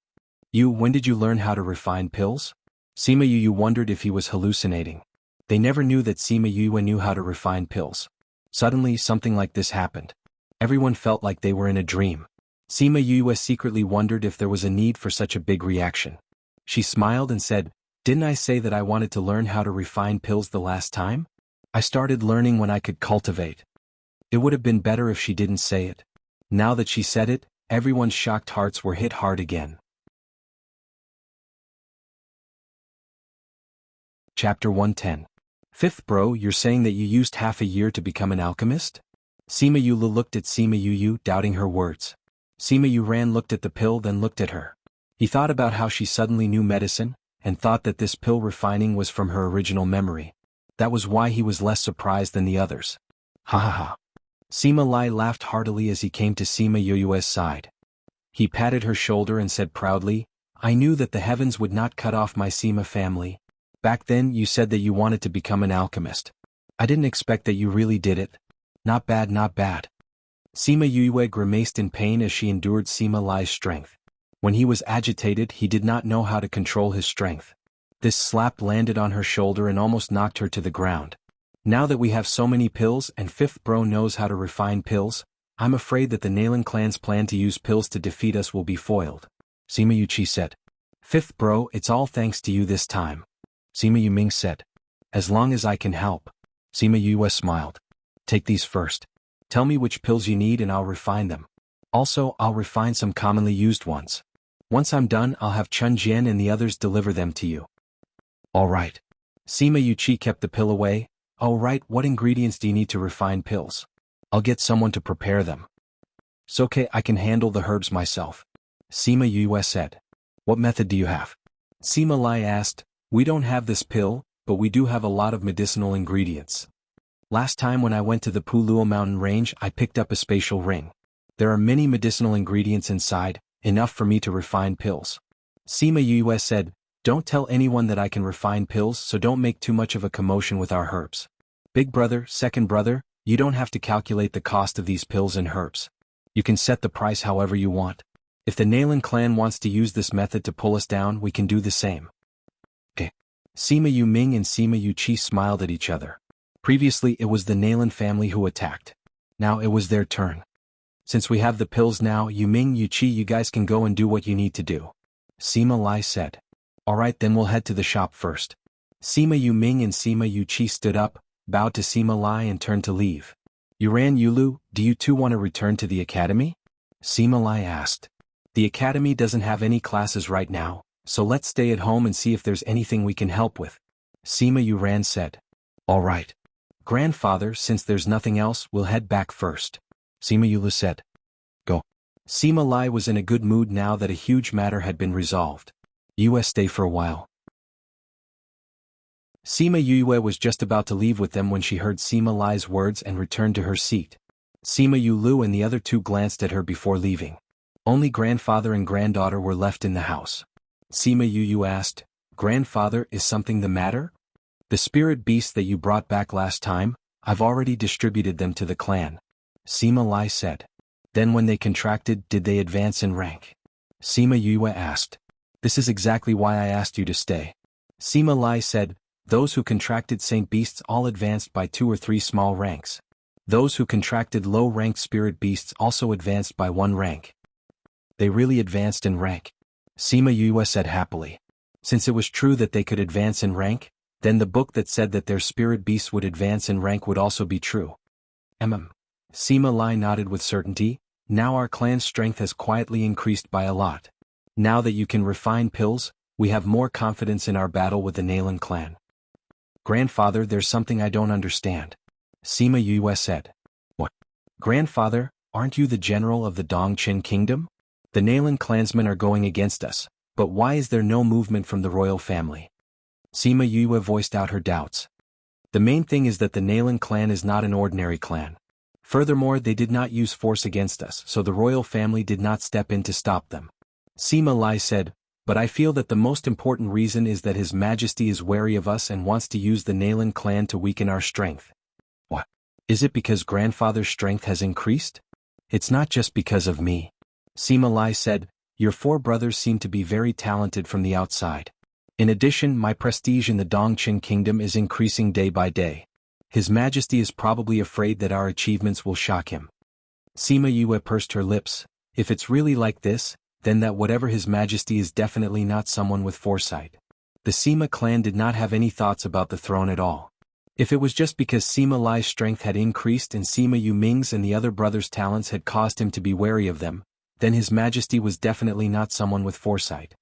When did you learn how to refine pills? Sima Yue wondered if he was hallucinating. They never knew that Sima Yue knew how to refine pills. Suddenly, something like this happened. Everyone felt like they were in a dream. Sima Yue secretly wondered if there was a need for such a big reaction. She smiled and said, didn't I say that I wanted to learn how to refine pills the last time? I started learning when I could cultivate. It would have been better if she didn't say it. Now that she said it, everyone's shocked hearts were hit hard again. Chapter 110. Fifth bro, you're saying that you used half a year to become an alchemist? Sima Yue looked at Sima Yu, doubting her words. Sima Yu looked at the pill, then looked at her. He thought about how she suddenly knew medicine, and thought that this pill refining was from her original memory. That was why he was less surprised than the others. Ha ha ha. Sima Lai laughed heartily as he came to Sima Yu's side. He patted her shoulder and said proudly, I knew that the heavens would not cut off my Sima family. Back then you said that you wanted to become an alchemist. I didn't expect that you really did it. Not bad, not bad. Sima Yue grimaced in pain as she endured Sima Lai's strength. When he was agitated, he did not know how to control his strength. This slap landed on her shoulder and almost knocked her to the ground. Now that we have so many pills and Fifth bro knows how to refine pills, I'm afraid that the Nalan clan's plan to use pills to defeat us will be foiled. Sima Yuchi said. Fifth bro, it's all thanks to you this time. Sima Yuming said. As long as I can help. Sima Yue smiled. Take these first. Tell me which pills you need and I'll refine them. Also, I'll refine some commonly used ones. Once I'm done, I'll have Chun Jian and the others deliver them to you. All right. Sima Yuchi kept the pill away. All right, what ingredients do you need to refine pills? I'll get someone to prepare them. It's okay, I can handle the herbs myself. Sima Yue said. What method do you have? Sima Lai asked. We don't have this pill, but we do have a lot of medicinal ingredients. Last time when I went to the Puluo mountain range, I picked up a spatial ring. There are many medicinal ingredients inside, enough for me to refine pills. Sima Yue said, don't tell anyone that I can refine pills, so don't make too much of a commotion with our herbs. Big brother, second brother, you don't have to calculate the cost of these pills and herbs. You can set the price however you want. If the Nalan clan wants to use this method to pull us down, we can do the same. Okay. Sima Yuming and Sima Yuchi smiled at each other. Previously it was the Nalan family who attacked. Now it was their turn. Since we have the pills now, Yuming, Yuchi, you guys can go and do what you need to do. Sima Lai said. Alright, then we'll head to the shop first. Sima Yuming and Sima Yuchi stood up, bowed to Sima Lai and turned to leave. Yuran Yulu, do you too want to return to the academy? Sima Lai asked. The academy doesn't have any classes right now, so let's stay at home and see if there's anything we can help with. Sima Yuran said. All right. Grandfather, since there's nothing else, we'll head back first. Sima Yulu said. Go. Sima Lai was in a good mood now that a huge matter had been resolved. Stay for a while. Sima Yue was just about to leave with them when she heard Sima Lai's words and returned to her seat. Sima Yulu and the other two glanced at her before leaving. Only grandfather and granddaughter were left in the house. Sima Yu asked, Grandfather, is something the matter? The spirit beasts that you brought back last time, I've already distributed them to the clan. Sima Lai said. Then when they contracted, did they advance in rank? Sima Yue asked. This is exactly why I asked you to stay. Sima Lai said, those who contracted Saint Beasts all advanced by 2 or 3 small ranks. Those who contracted low-ranked spirit beasts also advanced by 1 rank. They really advanced in rank. Sima Yue said happily. Since it was true that they could advance in rank, then the book that said that their spirit beasts would advance in rank would also be true. Sima Lai nodded with certainty. Now our clan's strength has quietly increased by a lot. Now that you can refine pills, we have more confidence in our battle with the Nalan clan. Grandfather, there's something I don't understand. Sima Yue said. What? Grandfather, aren't you the general of the Dongqin kingdom? The Nalan clansmen are going against us, but why is there no movement from the royal family? Sima Yue voiced out her doubts. The main thing is that the Nalan clan is not an ordinary clan. Furthermore, they did not use force against us, so the royal family did not step in to stop them. Sima Lai said, but I feel that the most important reason is that His Majesty is wary of us and wants to use the Nalan clan to weaken our strength. What? Is it because grandfather's strength has increased? It's not just because of me. Sima Lai said, your 4 brothers seem to be very talented from the outside. In addition, my prestige in the Dongqin kingdom is increasing day by day. His Majesty is probably afraid that our achievements will shock him. Sima Yue pursed her lips. If it's really like this, then that whatever His Majesty is definitely not someone with foresight. The Sima clan did not have any thoughts about the throne at all. If it was just because Sima Lai's strength had increased and Sima Yu Ming's and the other brothers' talents had caused him to be wary of them, then His Majesty was definitely not someone with foresight.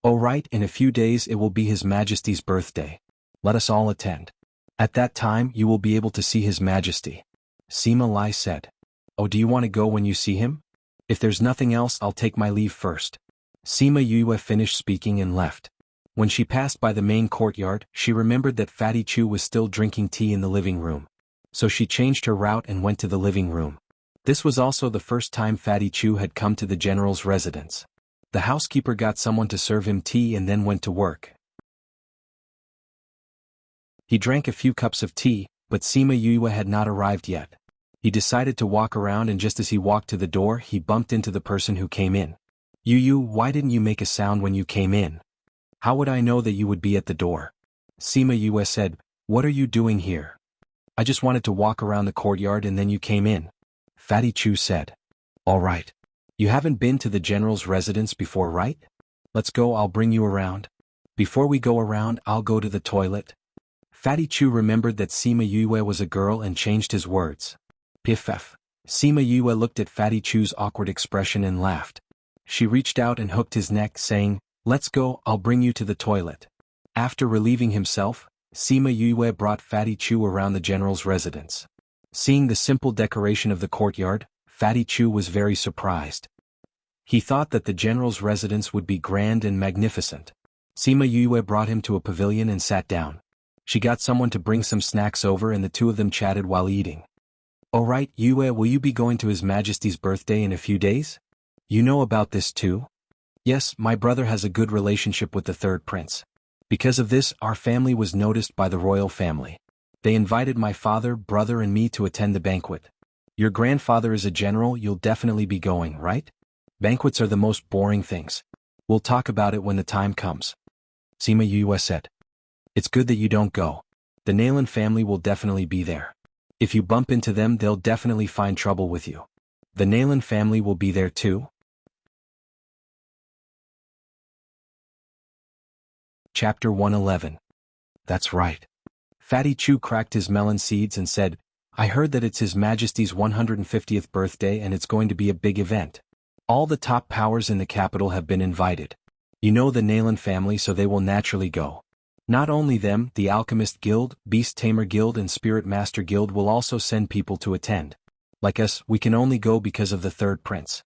Oh right, in a few days it will be His Majesty's birthday. Let us all attend. At that time you will be able to see His Majesty. Sima Lai said. Oh, do you want to go when you see him? If there's nothing else, I'll take my leave first. Sima Yue finished speaking and left. When she passed by the main courtyard, she remembered that Fatty Chu was still drinking tea in the living room. So she changed her route and went to the living room. This was also the first time Fatty Chu had come to the general's residence. The housekeeper got someone to serve him tea and then went to work. He drank a few cups of tea, but Sima Yue had not arrived yet. He decided to walk around, and just as he walked to the door, he bumped into the person who came in. Yu, why didn't you make a sound when you came in? How would I know that you would be at the door? Sima Yue said, what are you doing here? I just wanted to walk around the courtyard and then you came in. Fatty Chu said. All right. You haven't been to the general's residence before, right? Let's go, I'll bring you around. Before we go around, I'll go to the toilet. Fatty Chu remembered that Sima Yue was a girl and changed his words. Piff. Sima Yue looked at Fatty Chu's awkward expression and laughed. She reached out and hooked his neck, saying, let's go, I'll bring you to the toilet. After relieving himself, Sima Yue brought Fatty Chu around the general's residence. Seeing the simple decoration of the courtyard, Fatty Chu was very surprised. He thought that the general's residence would be grand and magnificent. Sima Yue brought him to a pavilion and sat down. She got someone to bring some snacks over and the two of them chatted while eating. All right, Yue, will you be going to His Majesty's birthday in a few days? You know about this too? Yes, my brother has a good relationship with the third prince. Because of this, our family was noticed by the royal family. They invited my father, brother and me to attend the banquet. Your grandfather is a general, you'll definitely be going, right? Banquets are the most boring things. We'll talk about it when the time comes. Sima Yue said. It's good that you don't go. The Nalan family will definitely be there. If you bump into them, they'll definitely find trouble with you. The Nalan family will be there too? Chapter 111. That's right. Fatty Chu cracked his melon seeds and said, I heard that it's His Majesty's 150th birthday and it's going to be a big event. All the top powers in the capital have been invited. You know the Nalan family, so they will naturally go. Not only them, the Alchemist Guild, Beast Tamer Guild and Spirit Master Guild will also send people to attend. Like us, we can only go because of the third prince.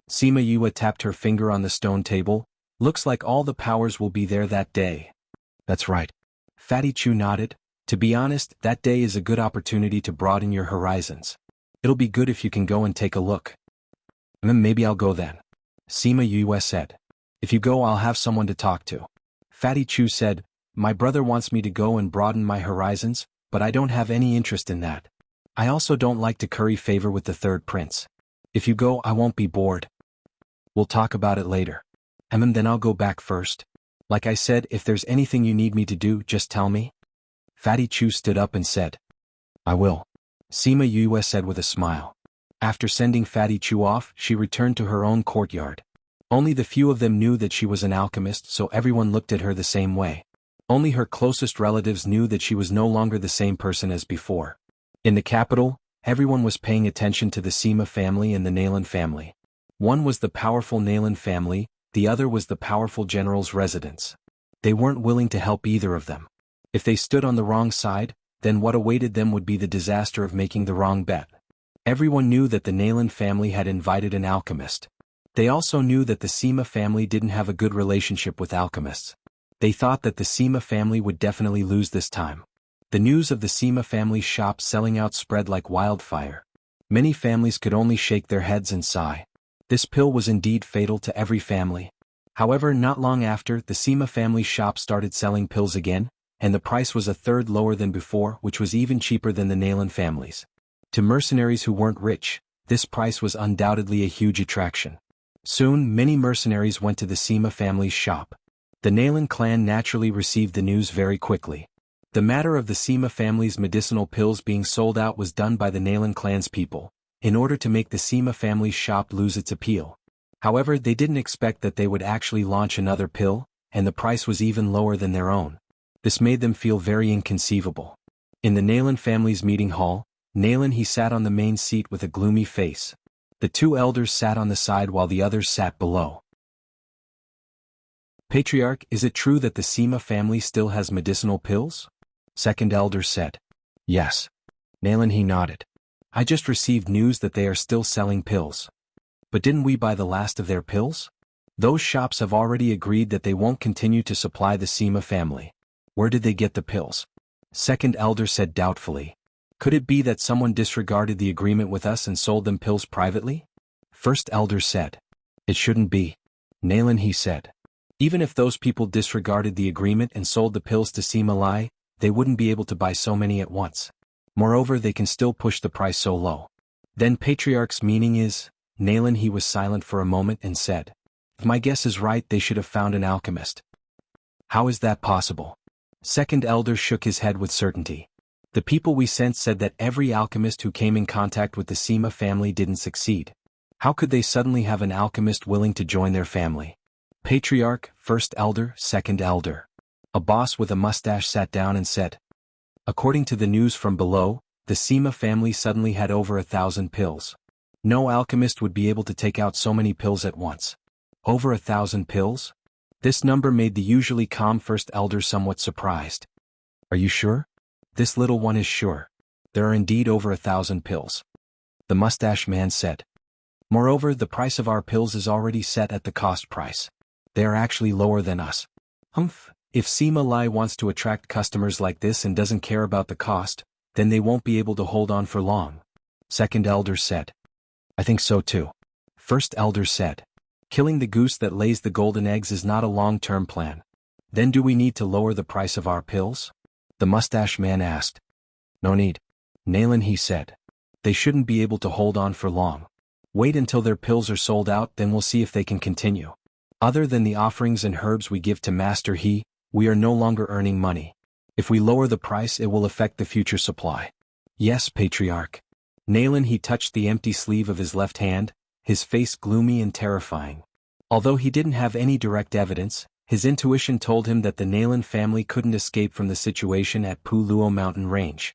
Sima Yue tapped her finger on the stone table. Looks like all the powers will be there that day. That's right. Fatty Chu nodded. To be honest, that day is a good opportunity to broaden your horizons. It'll be good if you can go and take a look. Maybe I'll go then. Sima Yue said. If you go, I'll have someone to talk to. Fatty Chu said, my brother wants me to go and broaden my horizons, but I don't have any interest in that. I also don't like to curry favor with the third prince. If you go, I won't be bored. We'll talk about it later. Then I'll go back first. Like I said, if there's anything you need me to do, just tell me. Fatty Chu stood up and said, I will. Sima Yue said with a smile. After sending Fatty Chu off, she returned to her own courtyard. Only the few of them knew that she was an alchemist, so everyone looked at her the same way. Only her closest relatives knew that she was no longer the same person as before. In the capital, everyone was paying attention to the Sima family and the Nalan family. One was the powerful Nalan family, the other was the powerful general's residence. They weren't willing to help either of them. If they stood on the wrong side, then what awaited them would be the disaster of making the wrong bet. Everyone knew that the Nalan family had invited an alchemist. They also knew that the Sima family didn't have a good relationship with alchemists. They thought that the Sima family would definitely lose this time. The news of the Sima family's shop selling out spread like wildfire. Many families could only shake their heads and sigh. This pill was indeed fatal to every family. However, not long after, the Sima family's shop started selling pills again, and the price was a third lower than before, which was even cheaper than the Nalan family's. To mercenaries who weren't rich, this price was undoubtedly a huge attraction. Soon, many mercenaries went to the Sima family's shop. The Nalan clan naturally received the news very quickly. The matter of the Sima family's medicinal pills being sold out was done by the Nalan clan's people, in order to make the Sima family's shop lose its appeal. However, they didn't expect that they would actually launch another pill, and the price was even lower than their own. This made them feel very inconceivable. In the Nalan family's meeting hall, Nalan he sat on the main seat with a gloomy face. The two elders sat on the side while the others sat below. Patriarch, is it true that the Sima family still has medicinal pills? Second elder said. Yes. Nalan he nodded. I just received news that they are still selling pills. But didn't we buy the last of their pills? Those shops have already agreed that they won't continue to supply the Sima family. Where did they get the pills? Second elder said doubtfully. Could it be that someone disregarded the agreement with us and sold them pills privately? First elder said. It shouldn't be. Nalan he said. Even if those people disregarded the agreement and sold the pills to Sima Lai, they wouldn't be able to buy so many at once. Moreover, they can still push the price so low. Then Patriarch's meaning is, Nalan he was silent for a moment and said. If my guess is right, they should have found an alchemist. How is that possible? Second elder shook his head with certainty. The people we sent said that every alchemist who came in contact with the Sima family didn't succeed. How could they suddenly have an alchemist willing to join their family? Patriarch, first elder, second elder. A boss with a mustache sat down and said. According to the news from below, the Sima family suddenly had over 1,000 pills. No alchemist would be able to take out so many pills at once. Over 1,000 pills? This number made the usually calm first elder somewhat surprised. Are you sure? This little one is sure. There are indeed over 1,000 pills. The mustache man said. Moreover, the price of our pills is already set at the cost price. They are actually lower than us. If Sima Lai wants to attract customers like this and doesn't care about the cost, then they won't be able to hold on for long. Second elder said. I think so too. First elder said. Killing the goose that lays the golden eggs is not a long-term plan. Then do we need to lower the price of our pills? The mustache man asked. No need. Nalan he said. They shouldn't be able to hold on for long. Wait until their pills are sold out, then we'll see if they can continue. Other than the offerings and herbs we give to Master He, we are no longer earning money. If we lower the price, it will affect the future supply. Yes, Patriarch. Nalan he touched the empty sleeve of his left hand, his face gloomy and terrifying. Although he didn't have any direct evidence, His intuition told him that the Nalan family couldn't escape from the situation at Puluo mountain range.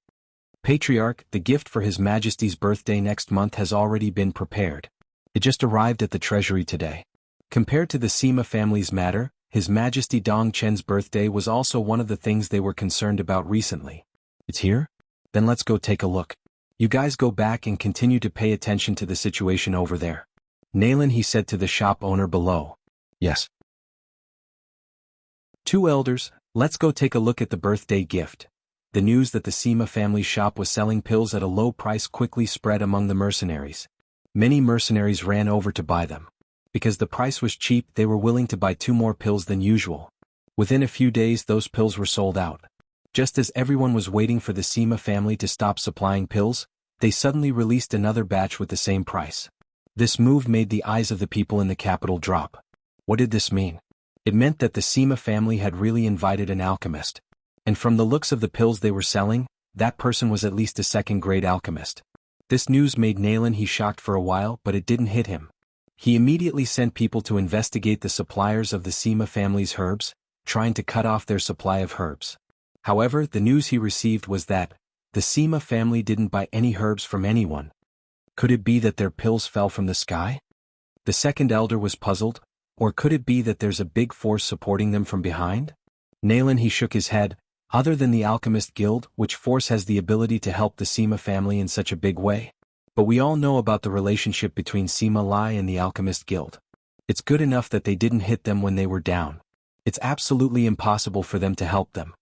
Patriarch, the gift for His Majesty's birthday next month has already been prepared. It just arrived at the treasury today. Compared to the Sima family's matter, His Majesty Dong Chen's birthday was also one of the things they were concerned about recently. It's here? Then let's go take a look. You guys go back and continue to pay attention to the situation over there. Nalan, he said to the shop owner below. Yes. Two elders, let's go take a look at the birthday gift. The news that the Sima family shop was selling pills at a low price quickly spread among the mercenaries. Many mercenaries ran over to buy them. Because the price was cheap, they were willing to buy 2 more pills than usual. Within a few days those pills were sold out. Just as everyone was waiting for the Sima family to stop supplying pills, they suddenly released another batch with the same price. This move made the eyes of the people in the capital drop. What did this mean? It meant that the Sima family had really invited an alchemist. And from the looks of the pills they were selling, that person was at least a second-grade alchemist. This news made Nalan he shocked for a while, but it didn't hit him. He immediately sent people to investigate the suppliers of the Sima family's herbs, trying to cut off their supply of herbs. However, the news he received was that the Sima family didn't buy any herbs from anyone. Could it be that their pills fell from the sky? The second elder was puzzled, or could it be that there's a big force supporting them from behind? Nalan he shook his head. Other than the Alchemist Guild, which force has the ability to help the Sima family in such a big way? But we all know about the relationship between Sima Lai and the Alchemist Guild. It's good enough that they didn't hit them when they were down. It's absolutely impossible for them to help them.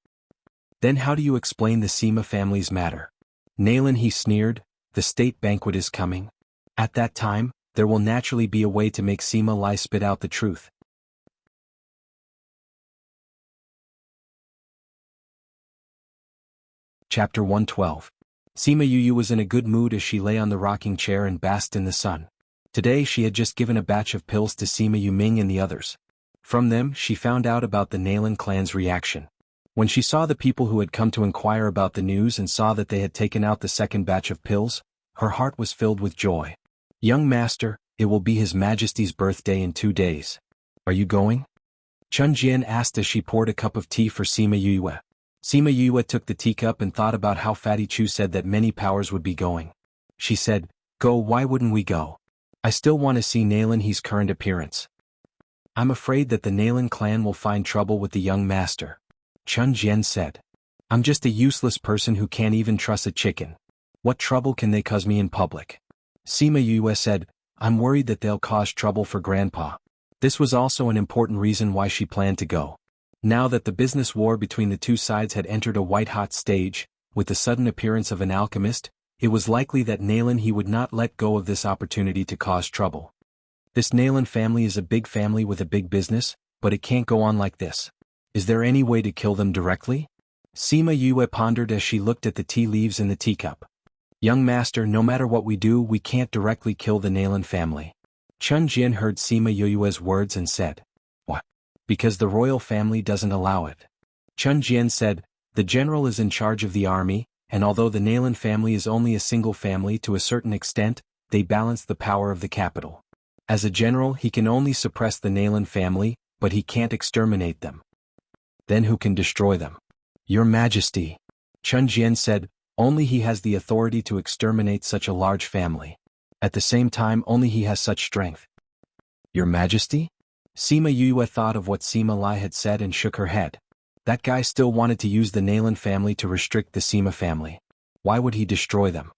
Then how do you explain the Sima family's matter? Nalan he sneered, the state banquet is coming. At that time, there will naturally be a way to make Sima Lai spit out the truth. Chapter 112. Sima Yuyu was in a good mood as she lay on the rocking chair and basked in the sun. Today she had just given a batch of pills to Sima Yuming and the others. From them she found out about the Nalan clan's reaction. When she saw the people who had come to inquire about the news and saw that they had taken out the second batch of pills, her heart was filled with joy. Young master, it will be His Majesty's birthday in 2 days. Are you going? Chun Jian asked as she poured a cup of tea for Sima Yue. Sima Yue took the teacup and thought about how Fatty Chu said that many powers would be going. She said, Go, why wouldn't we go? I still want to see Nalan He's current appearance. I'm afraid that the Nalan clan will find trouble with the young master. Chun Jian said. I'm just a useless person who can't even trust a chicken. What trouble can they cause me in public? Sima Yue said, I'm worried that they'll cause trouble for Grandpa. This was also an important reason why she planned to go. Now that the business war between the two sides had entered a white-hot stage, with the sudden appearance of an alchemist, it was likely that Nalan he would not let go of this opportunity to cause trouble. This Nalan family is a big family with a big business, but it can't go on like this. Is there any way to kill them directly? Sima Yue pondered as she looked at the tea leaves in the teacup. Young master, no matter what we do, we can't directly kill the Nalan family. Chun Jian heard Sima Yue's words and said, What? Because the royal family doesn't allow it. Chun Jian said, the general is in charge of the army, and although the Nalan family is only a single family to a certain extent, they balance the power of the capital. As a general he can only suppress the Nalan family, but he can't exterminate them. Then who can destroy them? Your Majesty. Chun Jian said, only he has the authority to exterminate such a large family. At the same time only he has such strength. Your Majesty? Sima Yue thought of what Sima Lai had said and shook her head. That guy still wanted to use the Nalan family to restrict the Sima family. Why would he destroy them?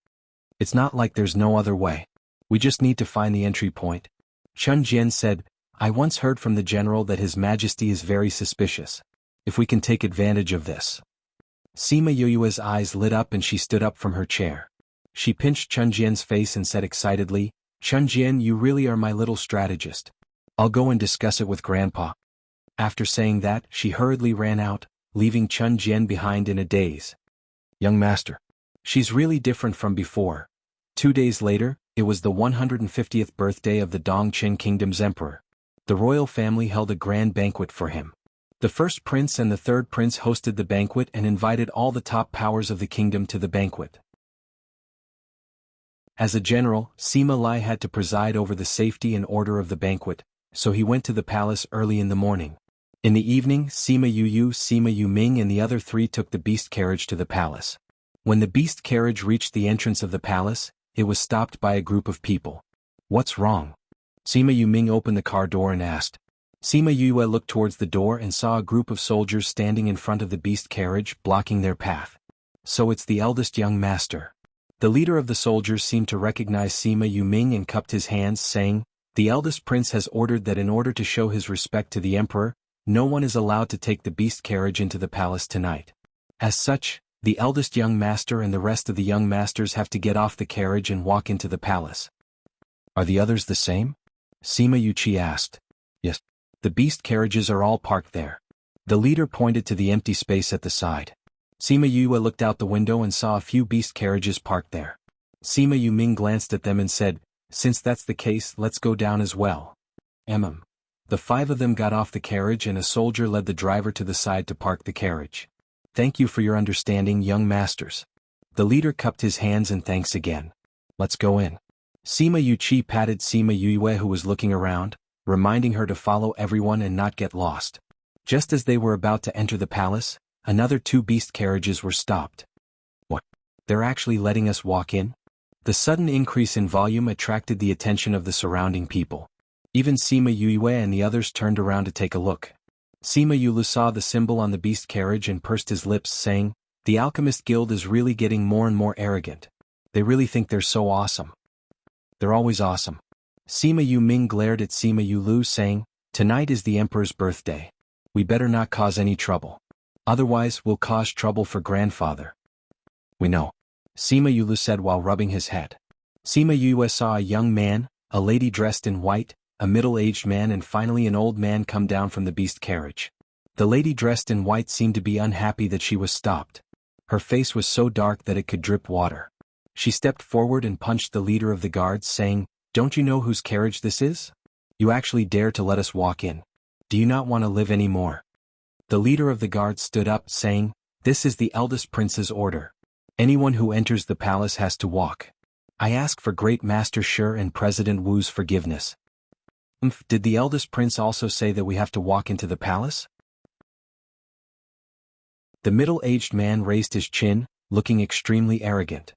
It's not like there's no other way. We just need to find the entry point. Chun Jian said, I once heard from the general that His Majesty is very suspicious. If we can take advantage of this. Sima Yue's eyes lit up and she stood up from her chair. She pinched Chun Jian's face and said excitedly, Chun Jian, you really are my little strategist. I'll go and discuss it with Grandpa. After saying that, she hurriedly ran out, leaving Chun Jian behind in a daze. Young master. She's really different from before. 2 days later, it was the 150th birthday of the Dongqing Kingdom's emperor. The royal family held a grand banquet for him. The first prince and the third prince hosted the banquet and invited all the top powers of the kingdom to the banquet. As a general, Sima Lai had to preside over the safety and order of the banquet, so he went to the palace early in the morning. In the evening, Sima Yu, Sima Yu Ming and the other three took the beast carriage to the palace. When the beast carriage reached the entrance of the palace, it was stopped by a group of people. What's wrong? Sima Yu Ming opened the car door and asked. Sima Yue looked towards the door and saw a group of soldiers standing in front of the beast carriage, blocking their path. So it's the eldest young master. The leader of the soldiers seemed to recognize Sima Yu Ming and cupped his hands, saying, "The eldest prince has ordered that in order to show his respect to the emperor, no one is allowed to take the beast carriage into the palace tonight. As such, the eldest young master and the rest of the young masters have to get off the carriage and walk into the palace." Are the others the same? Sima Yuchi asked. Yes. The beast carriages are all parked there. The leader pointed to the empty space at the side. Sima Yue looked out the window and saw a few beast carriages parked there. Sima Yu Ming glanced at them and said, "Since that's the case, let's go down as well." The 5 of them got off the carriage and a soldier led the driver to the side to park the carriage. "Thank you for your understanding, young masters." The leader cupped his hands in thanks again. "Let's go in." Sima Yuchi patted Sima Yue who was looking around, reminding her to follow everyone and not get lost. Just as they were about to enter the palace, another 2 beast carriages were stopped. What? They're actually letting us walk in? The sudden increase in volume attracted the attention of the surrounding people. Even Sima Yue and the others turned around to take a look. Sima Yue saw the symbol on the beast carriage and pursed his lips, saying, "The Alchemist Guild is really getting more and more arrogant. They really think they're so awesome." "They're always awesome." Sima Yu Ming glared at Sima Yulu, saying, "Tonight is the emperor's birthday. We better not cause any trouble. Otherwise we'll cause trouble for grandfather." "We know," Sima Yulu said while rubbing his head. Sima Yue saw a young man, a lady dressed in white, a middle-aged man and finally an old man come down from the beast carriage. The lady dressed in white seemed to be unhappy that she was stopped. Her face was so dark that it could drip water. She stepped forward and punched the leader of the guards, saying, "Don't you know whose carriage this is? You actually dare to let us walk in. Do you not want to live anymore?" The leader of the guards stood up, saying, "This is the eldest prince's order. Anyone who enters the palace has to walk. I ask for Great Master Shi and President Wu's forgiveness." Did the eldest prince also say that we have to walk into the palace? The middle-aged man raised his chin, looking extremely arrogant.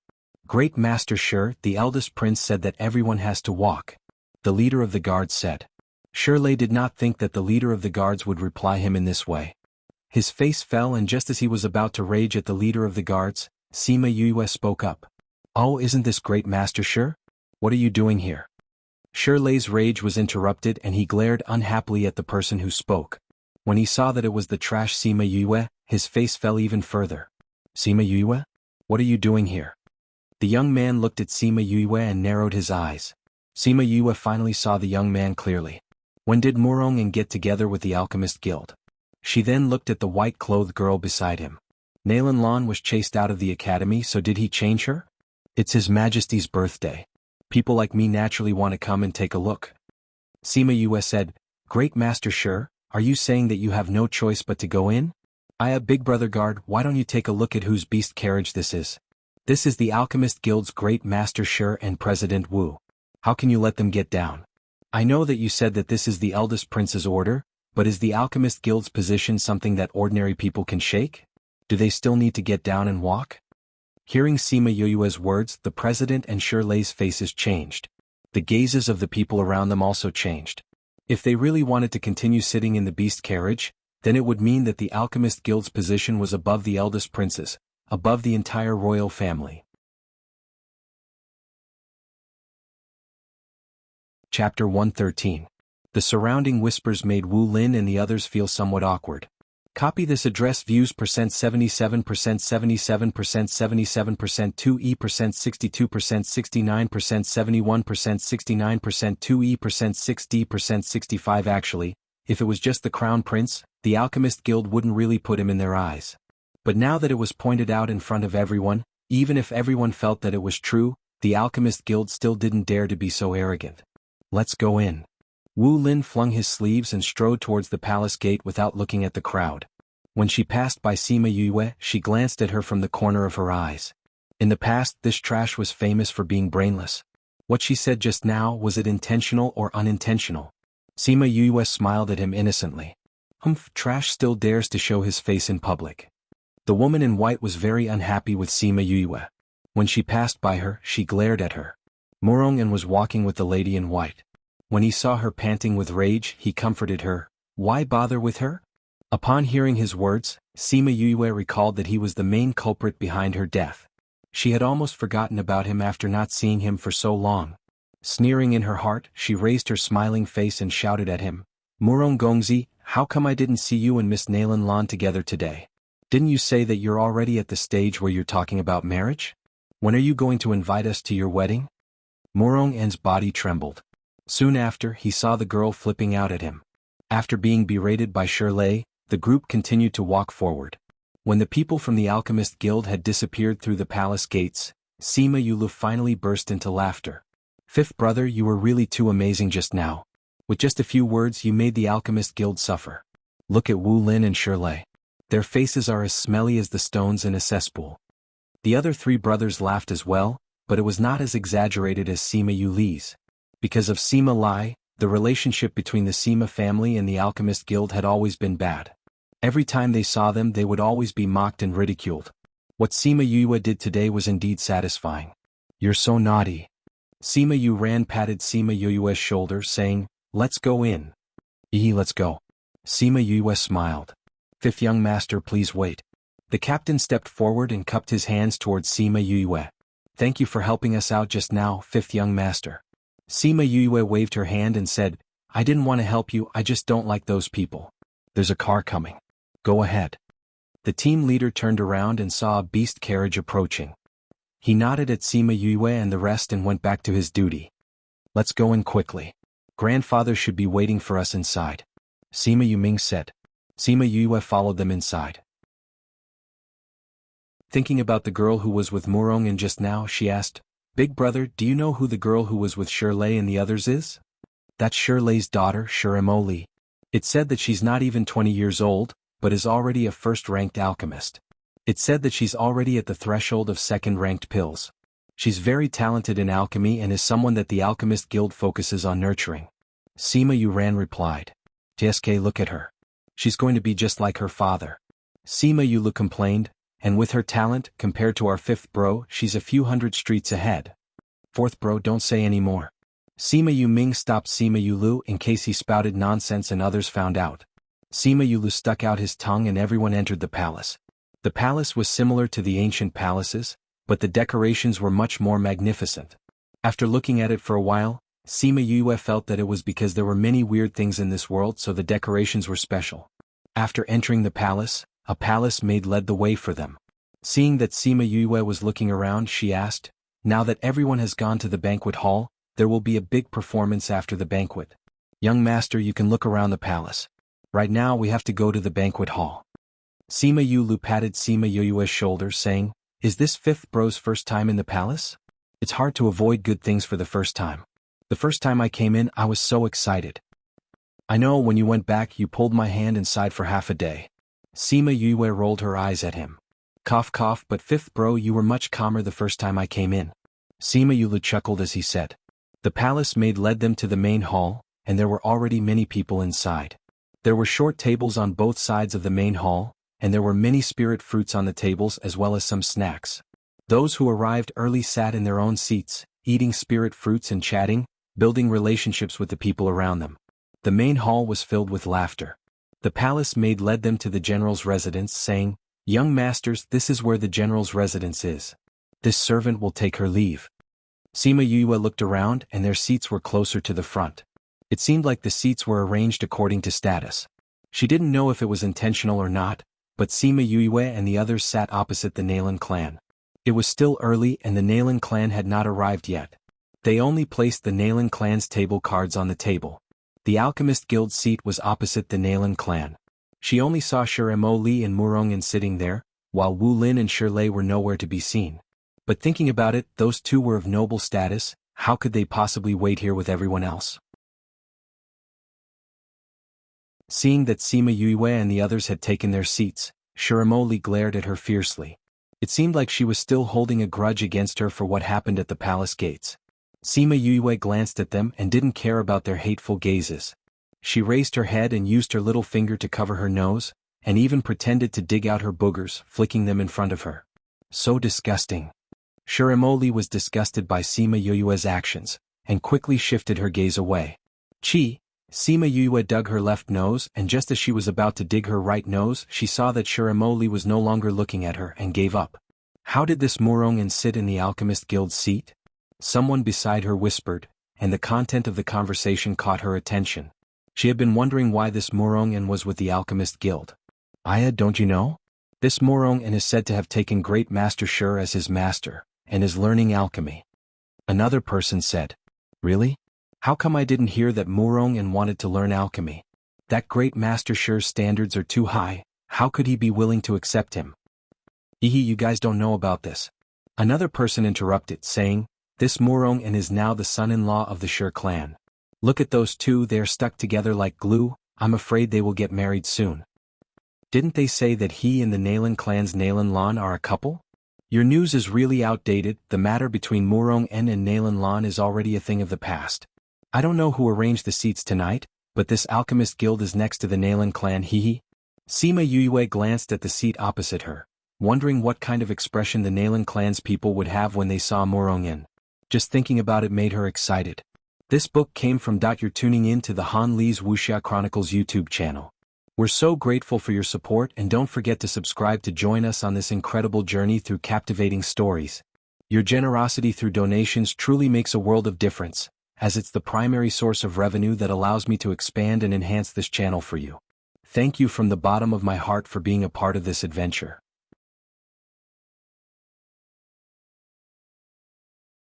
"Great Master Shi, the eldest prince said that everyone has to walk," the leader of the guards said. Shirley did not think that the leader of the guards would reply him in this way. His face fell, and just as he was about to rage at the leader of the guards, Sima Yue spoke up. "Oh, isn't this Great Master Shi? What are you doing here?" Shirley's rage was interrupted and he glared unhappily at the person who spoke. When he saw that it was the trash Sima Yue, his face fell even further. "Sima Yue? What are you doing here?" The young man looked at Sima Yue and narrowed his eyes. Sima Yue finally saw the young man clearly. When did Murong get together with the Alchemist Guild? She then looked at the white-clothed girl beside him. Nalan Lan was chased out of the academy, so did he change her? It's His Majesty's birthday. People like me naturally want to come and take a look. Sima Yue said, "Great Master Shi, are you saying that you have no choice but to go in? Big Brother Guard, why don't you take a look at whose beast carriage this is? This is the Alchemist Guild's Great Master Shi and President Wu. How can you let them get down? I know that you said that this is the eldest prince's order, but is the Alchemist Guild's position something that ordinary people can shake? Do they still need to get down and walk?" Hearing Sima Yue's words, the president and Shirley's faces changed. The gazes of the people around them also changed. If they really wanted to continue sitting in the beast carriage, then it would mean that the Alchemist Guild's position was above the eldest prince's, above the entire royal family. Chapter 113. The surrounding whispers made Wu Lin and the others feel somewhat awkward. Copy this address: views %77%, 77%, 77%, 2E%, 62%, 69%, 71%, 69%, 2E%, 6D%, 65. Actually, if it was just the Crown Prince, the Alchemist Guild wouldn't really put him in their eyes. But now that it was pointed out in front of everyone, even if everyone felt that it was true, the Alchemist Guild still didn't dare to be so arrogant. "Let's go in." Wu Lin flung his sleeves and strode towards the palace gate without looking at the crowd. When she passed by Sima Yue, she glanced at her from the corner of her eyes. In the past, this trash was famous for being brainless. What she said just now, was it intentional or unintentional? Sima Yue smiled at him innocently. Humph, trash still dares to show his face in public. The woman in white was very unhappy with Sima Yue. When she passed by her, she glared at her. Murong was walking with the lady in white. When he saw her panting with rage, he comforted her. Why bother with her? Upon hearing his words, Sima Yue recalled that he was the main culprit behind her death. She had almost forgotten about him after not seeing him for so long. Sneering in her heart, she raised her smiling face and shouted at him. Murong Gongzi, how come I didn't see you and Miss Nalan Lan together today? Didn't you say that you're already at the stage where you're talking about marriage? When are you going to invite us to your wedding? Murong's body trembled. Soon after, he saw the girl flipping out at him. After being berated by Shirley, the group continued to walk forward. When the people from the Alchemist Guild had disappeared through the palace gates, Sima Yue finally burst into laughter. Fifth brother, you were really too amazing just now. With just a few words you made the Alchemist Guild suffer. Look at Wu Lin and Shirley. Their faces are as smelly as the stones in a cesspool. The other three brothers laughed as well, but it was not as exaggerated as Sima Yuli's. Because of Sima Lai, the relationship between the Sima family and the Alchemist Guild had always been bad. Every time they saw them they would always be mocked and ridiculed. What Sima Yue did today was indeed satisfying. You're so naughty. Sima Yu Ran patted Sima Yue's shoulder saying, let's go in. Let's go. Sima Yue smiled. Fifth young master, please wait. The captain stepped forward and cupped his hands towards Sima Yue. Thank you for helping us out just now, fifth young master. Sima Yue waved her hand and said, I didn't want to help you, I just don't like those people. There's a car coming. Go ahead. The team leader turned around and saw a beast carriage approaching. He nodded at Sima Yue and the rest and went back to his duty. Let's go in quickly. Grandfather should be waiting for us inside. Sima Yuming said. Sima Yue followed them inside. Thinking about the girl who was with Murong just now, she asked, Big brother, do you know who the girl who was with Shirley and the others is? That's Shirley's daughter, Shiremo Li. It said that she's not even 20 years old, but is already a first-ranked alchemist. It said that she's already at the threshold of second-ranked pills. She's very talented in alchemy and is someone that the Alchemist Guild focuses on nurturing. Sima Yuran replied. TSK, look at her. She's going to be just like her father. Sima Yulu complained, and with her talent, compared to our fifth bro, she's a few hundred streets ahead. Fourth bro, don't say any more. Sima Yuming stopped Sima Yulu in case he spouted nonsense and others found out. Sima Yulu stuck out his tongue and everyone entered the palace. The palace was similar to the ancient palaces, but the decorations were much more magnificent. After looking at it for a while, Sima Yue felt that it was because there were many weird things in this world, so the decorations were special. After entering the palace, a palace maid led the way for them. Seeing that Sima Yue was looking around, she asked, now that everyone has gone to the banquet hall, there will be a big performance after the banquet. Young master, you can look around the palace. Right now we have to go to the banquet hall. Sima Yulu patted Sima Yue's shoulder saying, is this fifth bro's first time in the palace? It's hard to avoid good things for the first time. The first time I came in, I was so excited. I know when you went back you pulled my hand and sighed for half a day. Sima Yue rolled her eyes at him. Cough cough, but fifth bro, you were much calmer the first time I came in. Sima Yulu chuckled as he said. The palace maid led them to the main hall, and there were already many people inside. There were short tables on both sides of the main hall, and there were many spirit fruits on the tables as well as some snacks. Those who arrived early sat in their own seats, eating spirit fruits and chatting, building relationships with the people around them. The main hall was filled with laughter. The palace maid led them to the general's residence saying, young masters, this is where the general's residence is. This servant will take her leave. Sima Yue looked around and their seats were closer to the front. It seemed like the seats were arranged according to status. She didn't know if it was intentional or not, but Sima Yue and the others sat opposite the Nalan clan. It was still early and the Nalan clan had not arrived yet. They only placed the Nalan clan's table cards on the table. The Alchemist Guild seat was opposite the Nalan clan. She only saw Shiremo Li and Murong sitting there, while Wu Lin and Shirley were nowhere to be seen. But thinking about it, those two were of noble status, how could they possibly wait here with everyone else? Seeing that Sima Yue and the others had taken their seats, Shiremo Li glared at her fiercely. It seemed like she was still holding a grudge against her for what happened at the palace gates. Sima Yue glanced at them and didn't care about their hateful gazes. She raised her head and used her little finger to cover her nose, and even pretended to dig out her boogers, flicking them in front of her. So disgusting. Shiramoli was disgusted by Sima Yuyue's actions, and quickly shifted her gaze away. Chi, Sima Yuyue dug her left nose, and just as she was about to dig her right nose, she saw that Shiramoli was no longer looking at her and gave up. How did this Morongan sit in the Alchemist Guild's seat? Someone beside her whispered, and the content of the conversation caught her attention. She had been wondering why this Morongan was with the Alchemist Guild. Aya, don't you know? This Morongan is said to have taken Great Master Shur as his master, and is learning alchemy. Another person said, Really? How come I didn't hear that Morongan wanted to learn alchemy? That Great Master Shur's standards are too high, how could he be willing to accept him? You guys don't know about this. Another person interrupted, saying, This Morongan is now the son-in-law of the Shur clan. Look at those two, they are stuck together like glue, I'm afraid they will get married soon. Didn't they say that he and the Nalan clan's Nalan Lan are a couple? Your news is really outdated, the matter between Morongan and Nalan Lan is already a thing of the past. I don't know who arranged the seats tonight, but this Alchemist Guild is next to the Nalan clan Sima Yuyue glanced at the seat opposite her, wondering what kind of expression the Nalan clan's people would have when they saw Morongan. Just thinking about it made her excited. This book came from. You're tuning in to the Han Lee's Wuxia Chronicles YouTube channel. We're so grateful for your support, and don't forget to subscribe to join us on this incredible journey through captivating stories. Your generosity through donations truly makes a world of difference, as it's the primary source of revenue that allows me to expand and enhance this channel for you. Thank you from the bottom of my heart for being a part of this adventure.